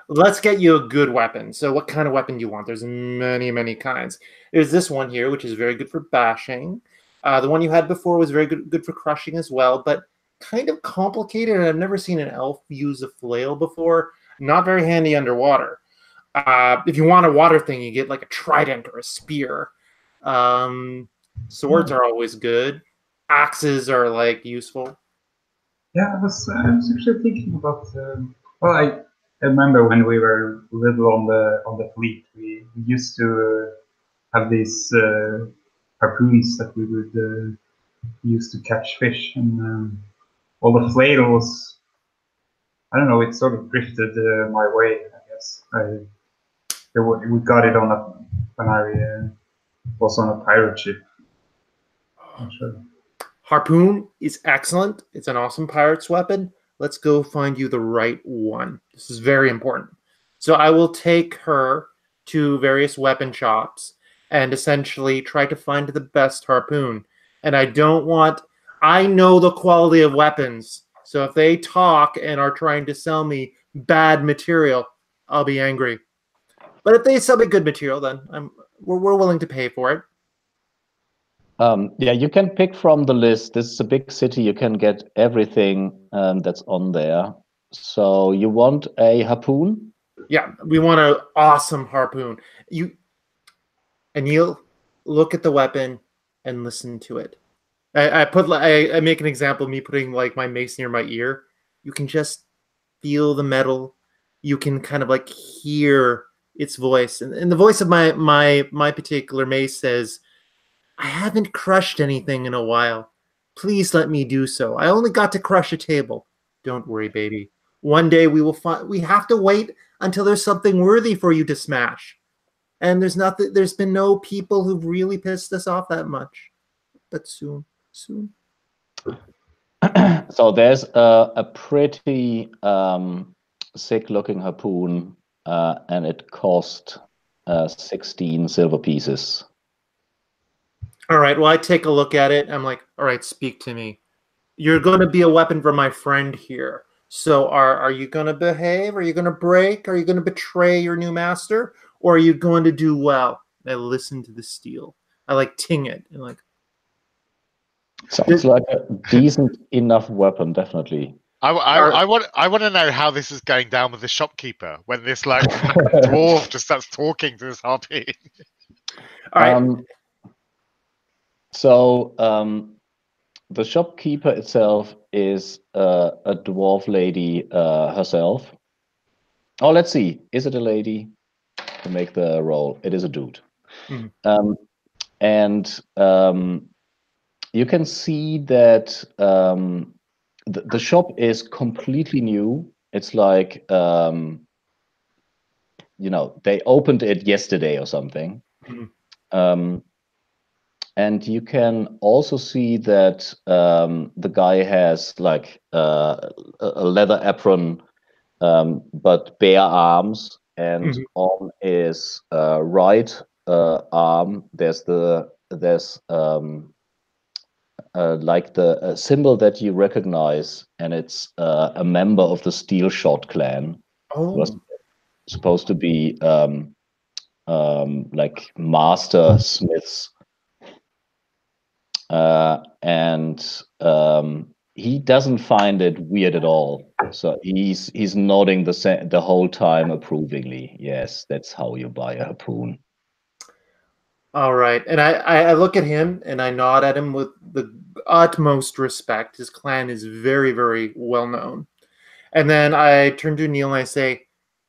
Let's get you a good weapon. So what kind of weapon do you want? There's many, many kinds. There's this one here, which is very good for bashing. The one you had before was very good for crushing as well, but kind of complicated, and I've never seen an elf use a flail before. Not very handy underwater. If you want a water thing, you get like a trident or a spear. Swords are always good. Axes are like useful. Yeah, I was actually thinking about. Well, I remember when we were little on the fleet, we used to have these harpoons that we would use to catch fish, and all the flails. I don't know. It sort of drifted my way. I guess we got it on when I was on a pirate ship. I'm sure. Harpoon is excellent. It's an awesome pirate's weapon. Let's go find you the right one. This is very important. So I will take her to various weapon shops and essentially try to find the best harpoon. And I know the quality of weapons. So if they talk and are trying to sell me bad material, I'll be angry. But if they sell me good material, then we're willing to pay for it. Yeah, you can pick from the list. This is a big city. You can get everything that's on there. So you want a harpoon? Yeah, we want an awesome harpoon. Anil, look at the weapon and listen to it. I make an example of me putting like my mace near my ear. You can just feel the metal. You can kind of like hear its voice, and the voice of my particular mace says, "I haven't crushed anything in a while. Please let me do so. I only got to crush a table. Don't worry, baby. One day we will find. We have to wait until there's something worthy for you to smash." And there's been no people who've really pissed us off that much. But soon. So there's a pretty sick-looking harpoon, and it cost 16 silver pieces. All right, well, I take a look at it. I'm like, all right, speak to me. You're going to be a weapon for my friend here. So are you going to behave? Are you going to break? Are you going to betray your new master? Or are you going to do well? I listen to the steel. I like ting it. And like, sounds like a decent enough weapon, definitely. I want to know how this is going down with the shopkeeper when this like dwarf just starts talking to this harpy. all right. So the shopkeeper itself is a dwarf lady herself. Oh, let's see. Is it a lady? To make the roll, it is a dude. And you can see that the shop is completely new. It's like, they opened it yesterday or something. And you can also see that the guy has like a leather apron, but bare arms, and on his right arm there's like the symbol that you recognize, and it's a member of the Steel Shot clan. Oh. Was supposed to be like master smiths. And he doesn't find it weird at all. So he's nodding the whole time approvingly. Yes, that's how you buy a harpoon. All right, and I look at him and I nod at him with the utmost respect. His clan is very, very well known. And then I turn to Neil and I say,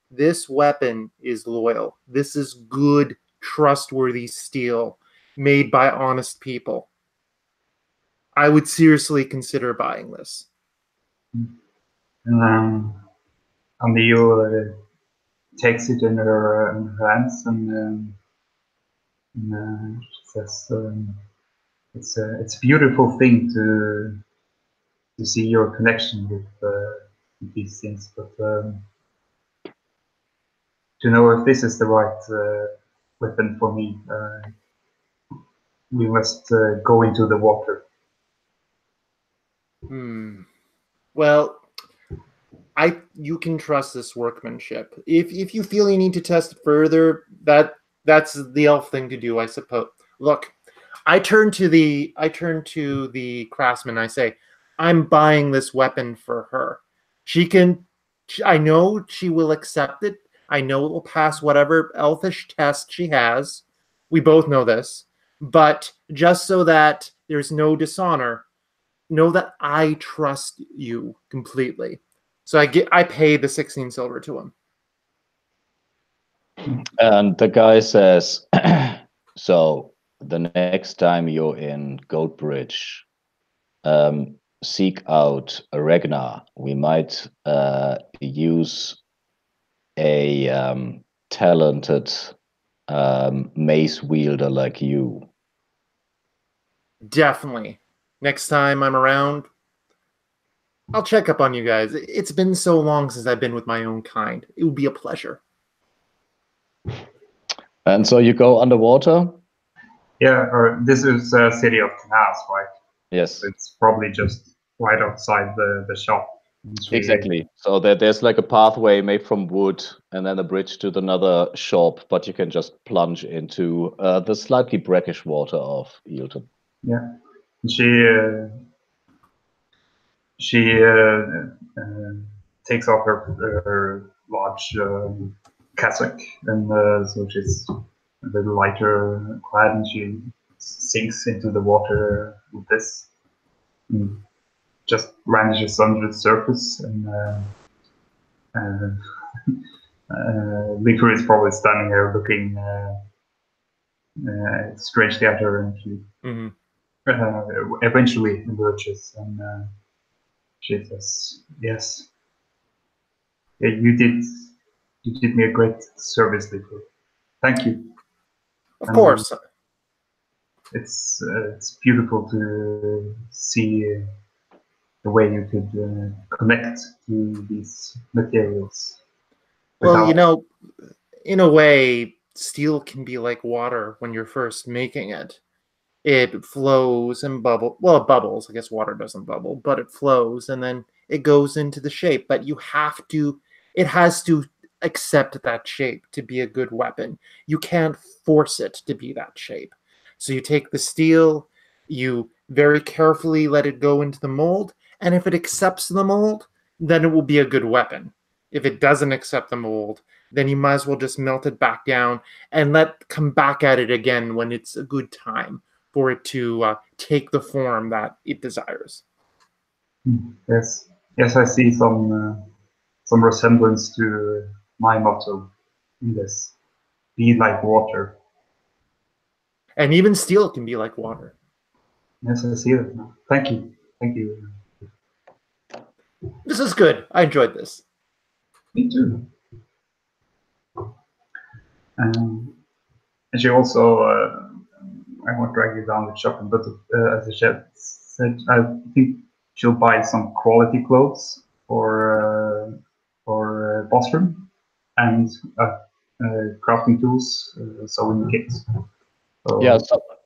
"This weapon is loyal. This is good, trustworthy steel made by honest people. I would seriously consider buying this." And Neil takes it in her hands and says, "It's a beautiful thing to see your connection with these things, but to know if this is the right weapon for me, we must go into the water." Well, you can trust this workmanship. If you feel you need to test further, that's the elf thing to do, I suppose. Look, I turn to the craftsman. I say, "I'm buying this weapon for her. I know she will accept it. I know it will pass whatever elfish test she has. We both know this. But just so that there's no dishonor, know that I trust you completely." So I pay the 16 silver to him. And the guy says, "So the next time you're in Goldbridge, seek out Ragnar. We might use a talented mace wielder like you." Definitely. Next time I'm around, I'll check up on you guys. It's been so long since I've been with my own kind. It would be a pleasure. And so you go underwater? Yeah, or this is city of Canals, right? Yes. It's probably just right outside the shop. And she, Exactly. So there's like a pathway made from wood and then a bridge to another shop, but you can just plunge into the slightly brackish water of Eelton. Yeah. She takes off her large cassock, and so she's a little lighter clad, and she sinks into the water with this, and just vanishes under the surface. And Liquor is probably standing there looking strangely at her, and she eventually emerges, and she says, "Yes, yeah, you did me a great service, Liquor. Thank you." Of course. It's beautiful to see the way you could connect to these materials. Well, you without- know, in a way, steel can be like water when you're first making it. It flows and bubbles. Well, it bubbles. I guess water doesn't bubble, but it flows and then it goes into the shape. But it has to accept that shape to be a good weapon. You can't force it to be that shape. So you take the steel, you very carefully let it go into the mold, and if it accepts the mold, then it will be a good weapon. If it doesn't accept the mold, then you might as well just melt it back down and come back at it again when it's a good time for it to take the form that it desires. Yes, I see some resemblance to my motto in this: be like water. And even steel can be like water. Yes, I see that now. Thank you. This is good. I enjoyed this. Me too. And she also, I won't drag you down the shopping, but as I said, I think she'll buy some quality clothes for Bostrom, and crafting tools, sewing kits. So, Yeah,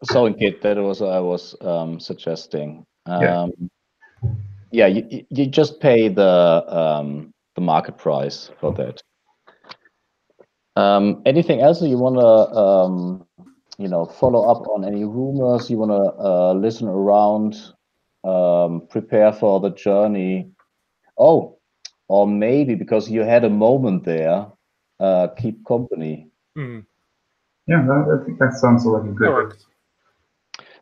sewing kit. That was what I was suggesting. Yeah. Yeah, you just pay the market price for that. Anything else that you want to follow up on? Any rumors you want to listen around, prepare for the journey? Oh, or maybe because you had a moment there, keep company. Yeah, I think that sounds like a good. That works.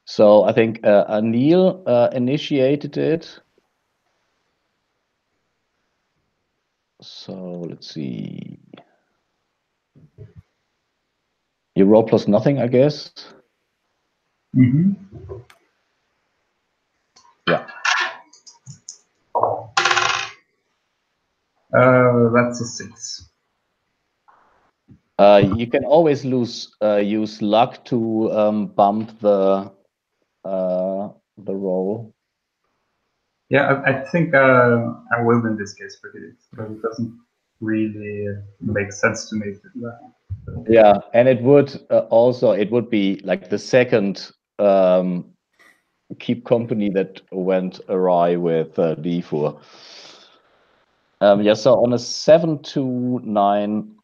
So I think Anil initiated it. So let's see. You roll plus nothing, I guess. Mm-hmm. Yeah. That's a 6. You can always use luck to bump the roll. Yeah, I think I will in this case, but it doesn't really make sense to me. Yeah, and it would be like the second keep company that went awry with D4. Yeah, so on a 7 to 9,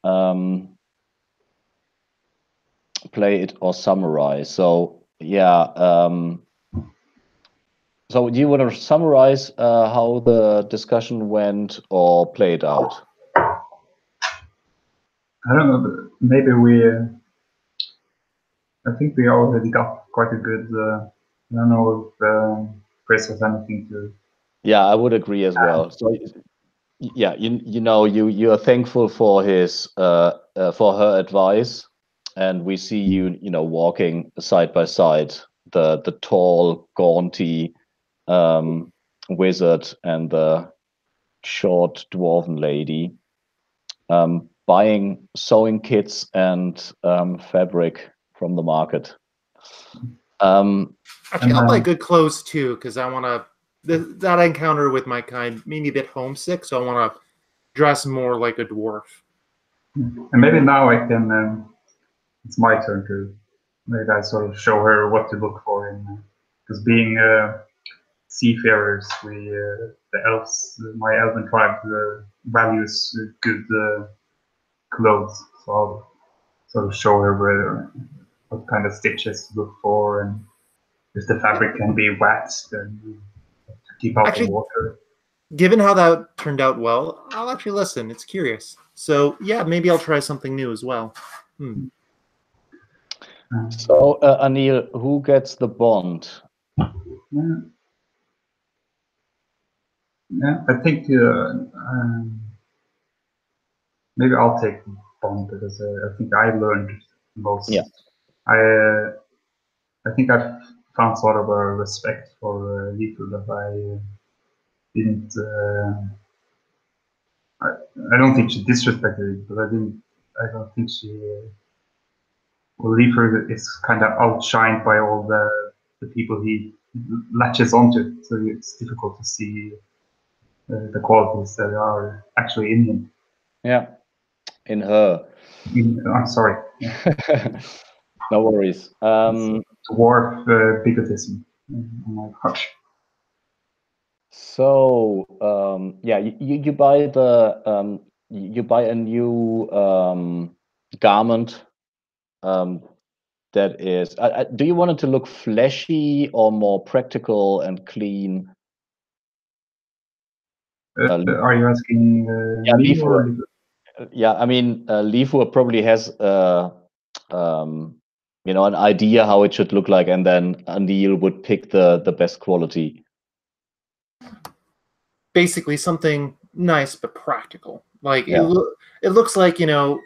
play it or summarize. So yeah, so do you want to summarize how the discussion went or play it out? I don't know. But maybe I think we already got quite a good. I don't know if Chris has anything to. Yeah, I would agree as well. So yeah, you are thankful for his for her advice, and we see you walking side by side, the tall, gaunty wizard and the short dwarven lady, buying sewing kits and fabric from the market. Actually, I'll buy good clothes too, because I want to. That encounter with my kind made me a bit homesick, so I want to dress more like a dwarf. And maybe now I can. It's my turn to. Maybe I sort of show her what to look for, because being seafarers. The elves, my elven tribe values good clothes, so I'll sort of show her what kind of stitches to look for, and if the fabric can be waxed and to keep out the water. Given how that turned out well, I'll actually listen. It's curious. So yeah, maybe I'll try something new as well. So Anil, who gets the bond? Yeah, I think maybe I'll take bond because I think I learned most. Yeah. I think I've found sort of a respect for Leaper that I didn't. I don't think she disrespected it, but I don't think she. Well, Leaper is kind of outshined by all the people he latches onto, so it's difficult to see the qualities that are actually in him. Yeah, in her. I'm sorry. No worries. Dwarf bigotism. Oh my gosh. So yeah, you buy the you buy a new garment that is. Do you want it to look fleshy or more practical and clean? Are you asking Yeah, me or? Yeah, I mean, Leafur probably has you know, an idea how it should look like, and then Anil would pick the best quality. Basically, something nice but practical. Like Yeah. it looks like, you know,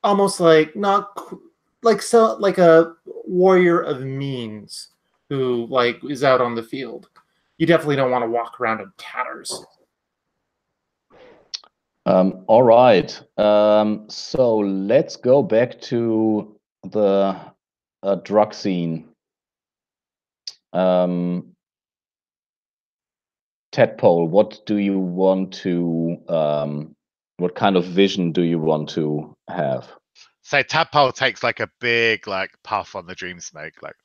almost like not like a warrior of means who like is out on the field. You definitely don't want to walk around in tatters. All right. So let's go back to the drug scene. Tadpole, what do you want to? What kind of vision do you want to have? So Tadpole takes like a big like puff on the dream smoke, like,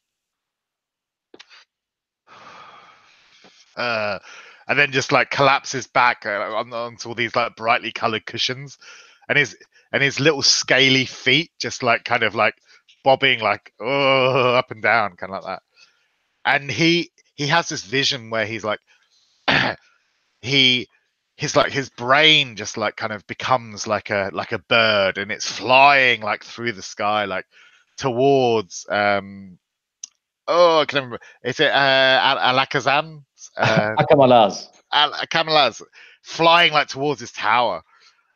and then just like collapses back onto all these like brightly colored cushions, and his little scaly feet just like kind of like bobbing like up and down, kind of like that. And he has this vision where he's like his brain just like kind of becomes like a bird, and it's flying like through the sky like towards I can't remember. Is it Alakazam? Akamalaz. Akamalaz flying like towards his tower,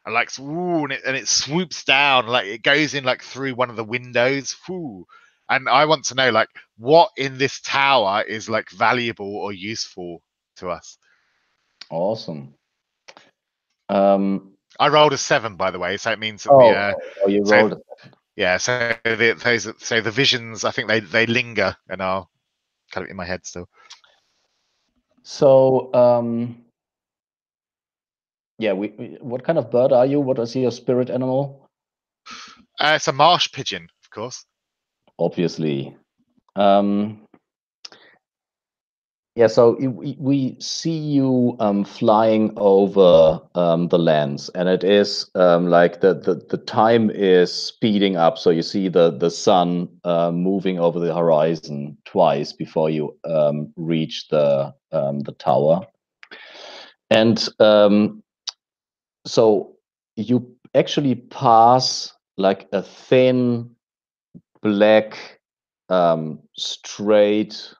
and like and it swoops down, like it goes in like through one of the windows. Whoo. And I want to know like what in this tower is like valuable or useful to us. Awesome. I rolled a 7, by the way, so it means that you rolled. Yeah, so the visions, I think they linger and are kind of in my head still. So yeah, what kind of bird are you? What is your spirit animal? It's a marsh pigeon, of course. Obviously. Yeah, so we see you flying over the lands, and it is like the time is speeding up. So you see the sun moving over the horizon twice before you reach the tower, and so you actually pass like a thin black straight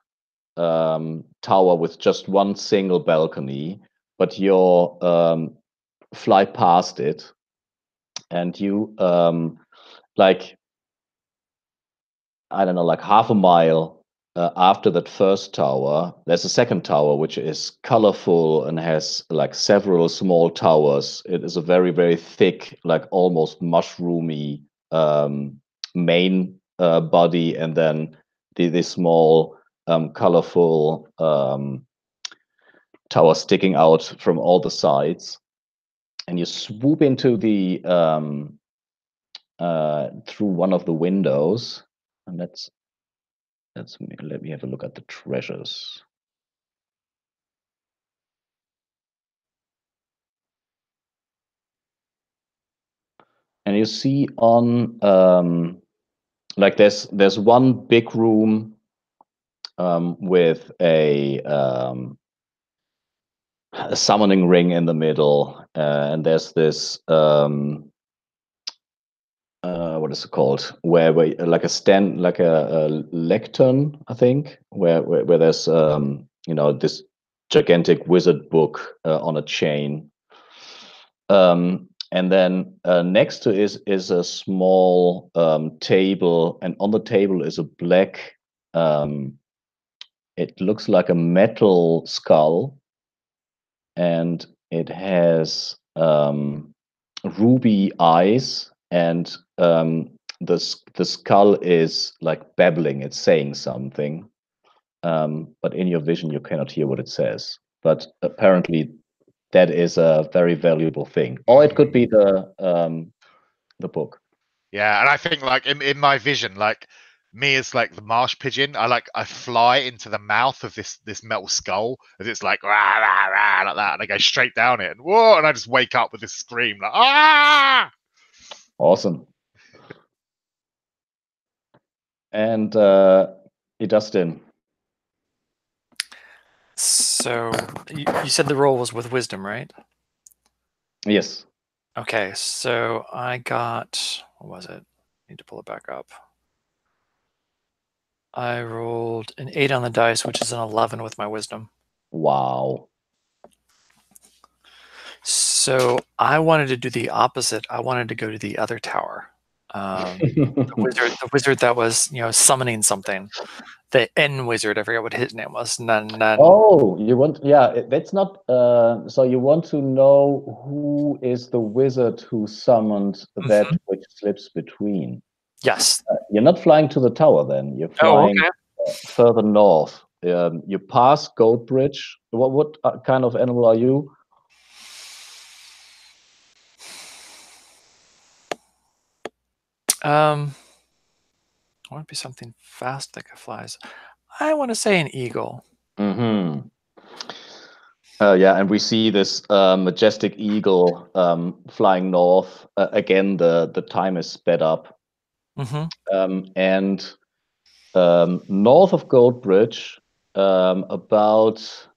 tower with just one single balcony, but you fly past it, and you like, I don't know, like half a mile after that first tower, there's a second tower which is colorful and has like several small towers. It is a very, very thick, like almost mushroomy main body, and then the small colorful tower sticking out from all the sides. And you swoop into the through one of the windows, and let me have a look at the treasures. and you see on like there's one big room with a summoning ring in the middle, and there's this what is it called? Where like a lectern, I think, where there's this gigantic wizard book on a chain. And then next to is a small table, and on the table is a black. It looks like a metal skull, and it has ruby eyes, and the skull is like babbling. It's saying something, but in your vision you cannot hear what it says. But apparently that is a very valuable thing, or it could be the book. Yeah, and I think like in my vision, like me as like the marsh pigeon, I fly into the mouth of this metal skull as it's like rah, rah, rah, like that, and I go straight down it, and whoa, and I just wake up with this scream like ah. Awesome. And Dustin. So you said the roll was with wisdom, right? Yes. Okay, so I got, what was it? Need to pull it back up. I rolled an 8 on the dice, which is an 11 with my wisdom. Wow. So I wanted to do the opposite. I wanted to go to the other tower. The wizard that was, summoning something. The N wizard, I forget what his name was. Oh, you want? Yeah, that's not. So you want to know who is the wizard who summoned that which slips between? Yes. You're not flying to the tower then. You're flying further north. You pass Goat Bridge. What kind of animal are you? I want to be something fast that flies. I want to say an eagle. Mm-hmm. Yeah, and we see this majestic eagle flying north. Again, the time is sped up. And north of Goat Bridge, about,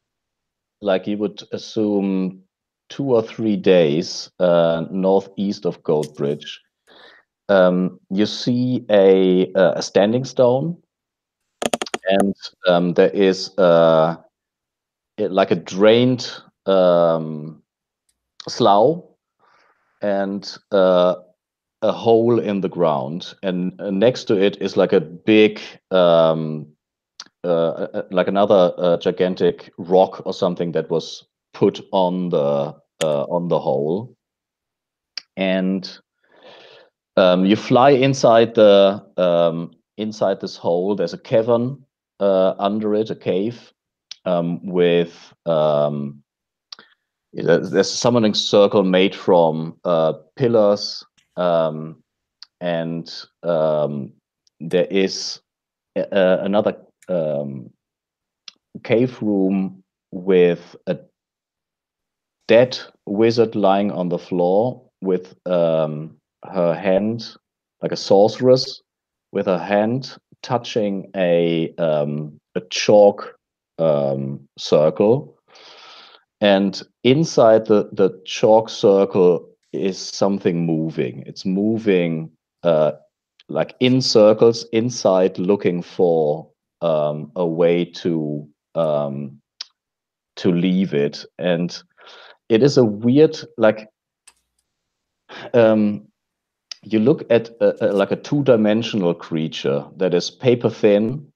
like you would assume, 2 or 3 days northeast of Goat Bridge, you see a standing stone, and there is like a drained slough and a hole in the ground, and next to it is like a big like another gigantic rock or something that was put on the hole, and you fly inside inside this hole. There's a cavern under it, a cave with there's a summoning circle made from pillars, and there is another cave room with a dead wizard lying on the floor with her hand, like a sorceress, with her hand touching a chalk circle, and inside the chalk circle is something moving. It's moving like in circles inside, looking for a way to leave it. And it is a weird, like, you look at like a 2-dimensional creature that is paper thin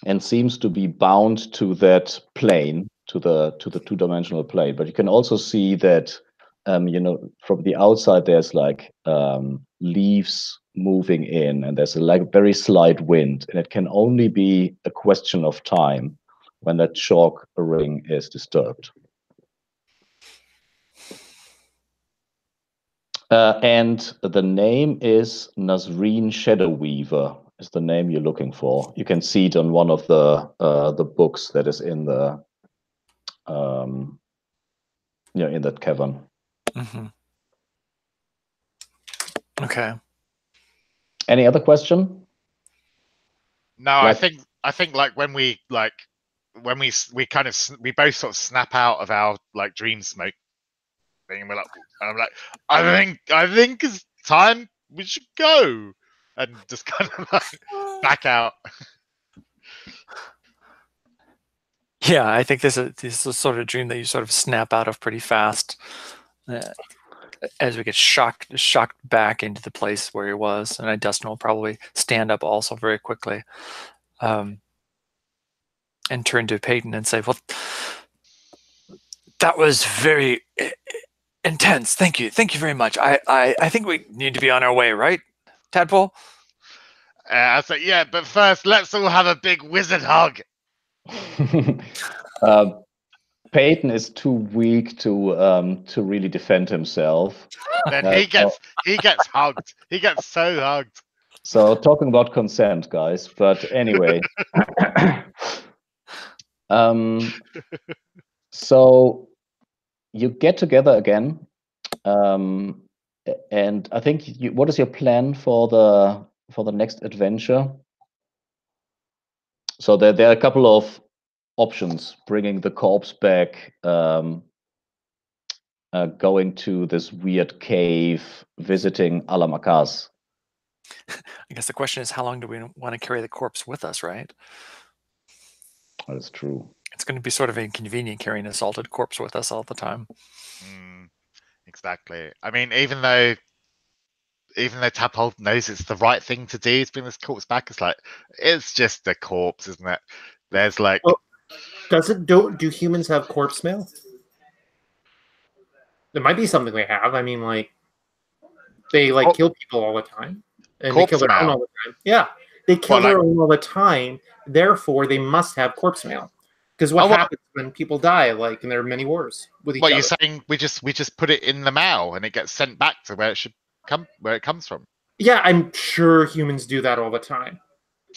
and seems to be bound to that plane, to the 2-dimensional plane. But you can also see that from the outside there's like leaves moving in, and there's a like very slight wind, and it can only be a question of time when that chalk ring is disturbed. And the name is Nazreen Shadowweaver, is the name you're looking for. You can see it on one of the books that is in the in that cavern. Okay. Any other question? No, Like- I think like when we both sort of snap out of our like dream smoke thing, and we're like, and I'm like, I think it's time we should go, and just kind of like back out. Yeah, I think this is a sort of dream that you sort of snap out of pretty fast, as we get shocked back into the place where he was, and Dustin will probably stand up also very quickly, and turn to Peyton and say, "Well, that was very intense. Thank you very much. I think we need to be on our way, right, Tadpole?" I said, yeah, but first let's all have a big wizard hug. Peyton is too weak to really defend himself. Then he gets hugged. He gets so hugged. So talking about consent, guys. But anyway, so you get together again, and I think what is your plan for the next adventure? So there are a couple of options: bringing the corpse back, going to this weird cave, visiting Alamakaz. I guess the question is, how long do we want to carry the corpse with us, right? That is true. It's going to be sort of inconvenient carrying a salted corpse with us all the time. Exactly. I mean, even though Tadpole knows it's the right thing to do to bring this corpse back, it's just a corpse, isn't it? There's like, Well, do humans have corpse smell? There might be something they have. I mean, like they kill people all the time, and they kill their own all the time. Yeah, they kill their own all the time. Therefore, they must have corpse smell. Because what happens when people die, like, and there are many wars with each other? You're saying we just put it in the mail and it gets sent back to where it comes from? Yeah, I'm sure humans do that all the time.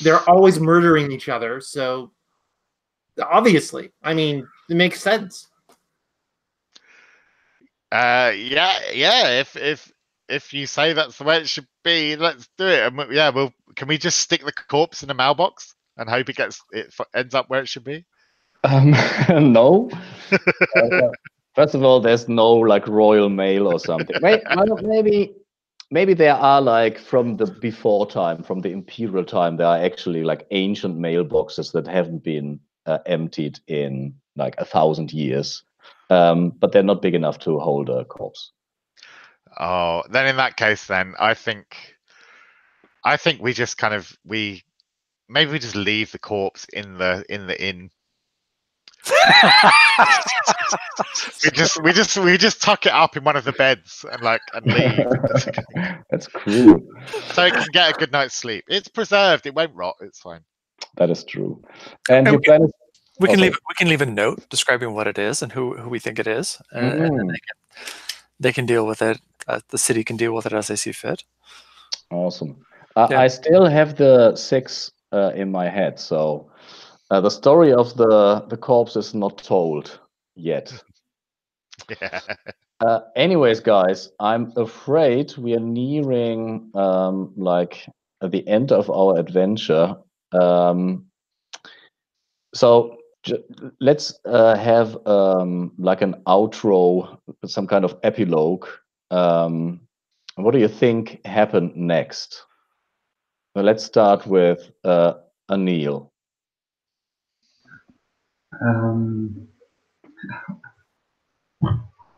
They're always murdering each other, so obviously, I mean, it makes sense. Yeah. If you say that's the way it should be, let's do it. And can we just stick the corpse in a mailbox and hope it ends up where it should be? No. First of all, there's no like royal mail or something. Maybe there are like from the before time, from the imperial time, there are actually like ancient mailboxes that haven't been emptied in like 1,000 years, but they're not big enough to hold a corpse. Oh, then in that case, then I think we just maybe we just leave the corpse in the inn. we just tuck it up in one of the beds and leave. That's cruel. So it can get a good night's sleep. It's preserved. It won't rot. It's fine. That is true. And your plan is we can leave a note describing what it is and who we think it is, and then they can deal with it. The city can deal with it as they see fit. Awesome. I still have the 6 in my head, so. The story of the corpse is not told yet. Yeah. Anyways, guys, I'm afraid we are nearing the end of our adventure. So let's have like an outro, some kind of epilogue. What do you think happened next? Well, let's start with Anil.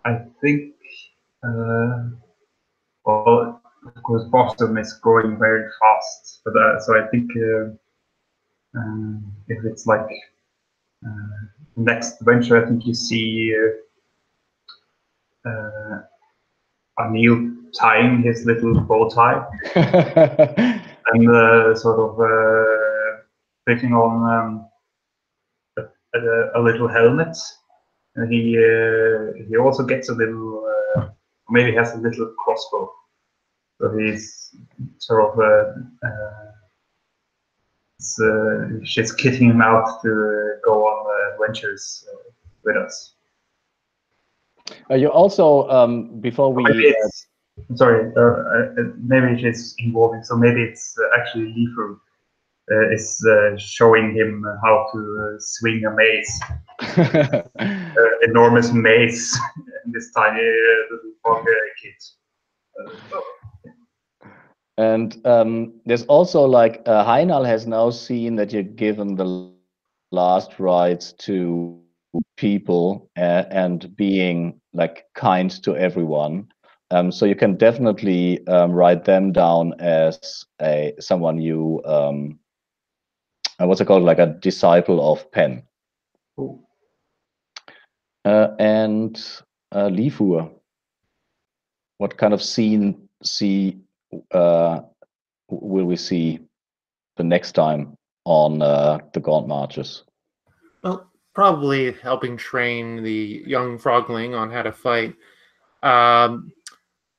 I think, well, of course, Boston is growing very fast, but so I think if it's like next adventure, I think you see Anil tying his little bow tie and sort of putting on a little helmet, and he also gets a little, maybe has a little crossbow. So he's sort of she's kitting him out to go on adventures with us. You also before we Sorry, maybe it's involving. So maybe it's actually Lifu is showing him how to swing a mace, enormous mace, in this tiny little frog kid. And there's also like Heinal has now seen that you're given the last rites to people and being like kind to everyone. So you can definitely write them down as someone you what's it called, like a disciple of Pen. Cool. And Lifur, what kind of scene will we see the next time on the Gaunt marches? Well, probably helping train the young frogling on how to fight.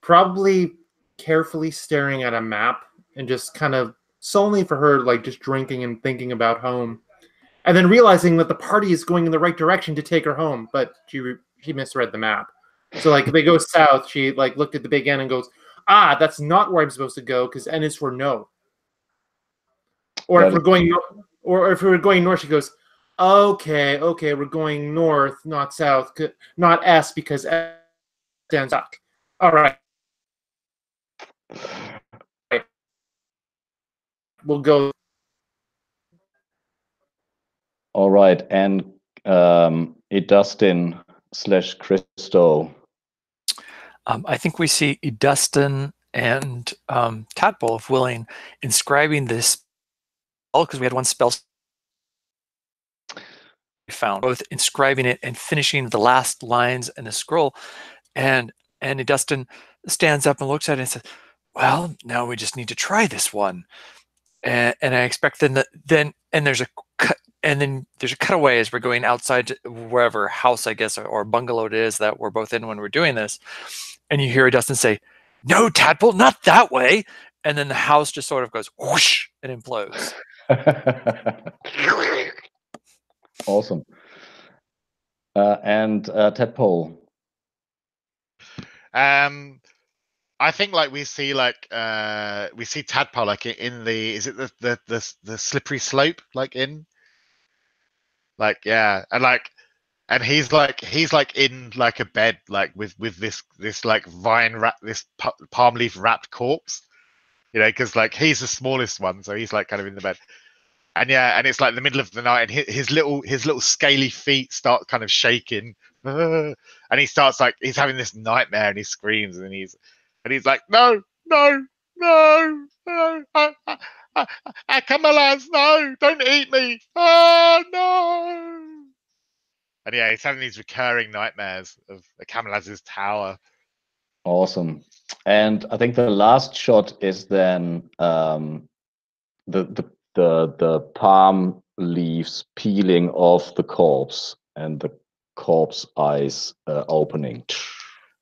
Probably carefully staring at a map and just kind of solely for her, like just drinking and thinking about home, and then realizing that the party is going in the right direction to take her home, but she misread the map. So like if they go south, she like looked at the big N and goes, "Ah, that's not where I'm supposed to go because N is for no." Or if we're going, or if we were going north, she goes, "Okay, we're going north, not south, not S because S stands up. All right, we'll go." All right, and Dustin / Christo. I think we see Dustin and Tadpole, if willing, inscribing this spell, because we had one spell we found, both inscribing it and finishing the last lines in the scroll. And Dustin stands up and looks at it and says, "Well, now we just need to try this one." And I expect then there's a cut, and then there's a cutaway as we're going outside to wherever house, I guess, or bungalow it is that we're both in when we're doing this. And you hear Dustin say, "No, Tadpole, not that way." And then the house just sort of goes whoosh and implodes. Awesome. And Tadpole. I think like we see Tadpole like in the, is it the slippery slope, like in like, yeah, and he's in like a bed like with this like vine wrap, this palm leaf wrapped corpse, you know, because like he's the smallest one, so he's like kind of in the bed. And yeah, and it's like the middle of the night, and his little scaly feet start kind of shaking, and he starts like he's having this nightmare, and he screams, and he's like, "No, no, no, no, Akamalaz, no, don't eat me, oh no!" And yeah, he's having these recurring nightmares of Akamalaz's tower. Awesome. And I think the last shot is then the palm leaves peeling off the corpse and the corpse eyes opening.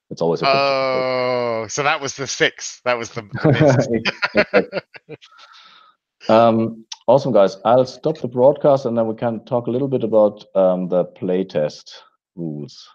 It's always a good. Oh, so that was the 6. That was the Awesome, guys. I'll stop the broadcast and then we can talk a little bit about the playtest rules.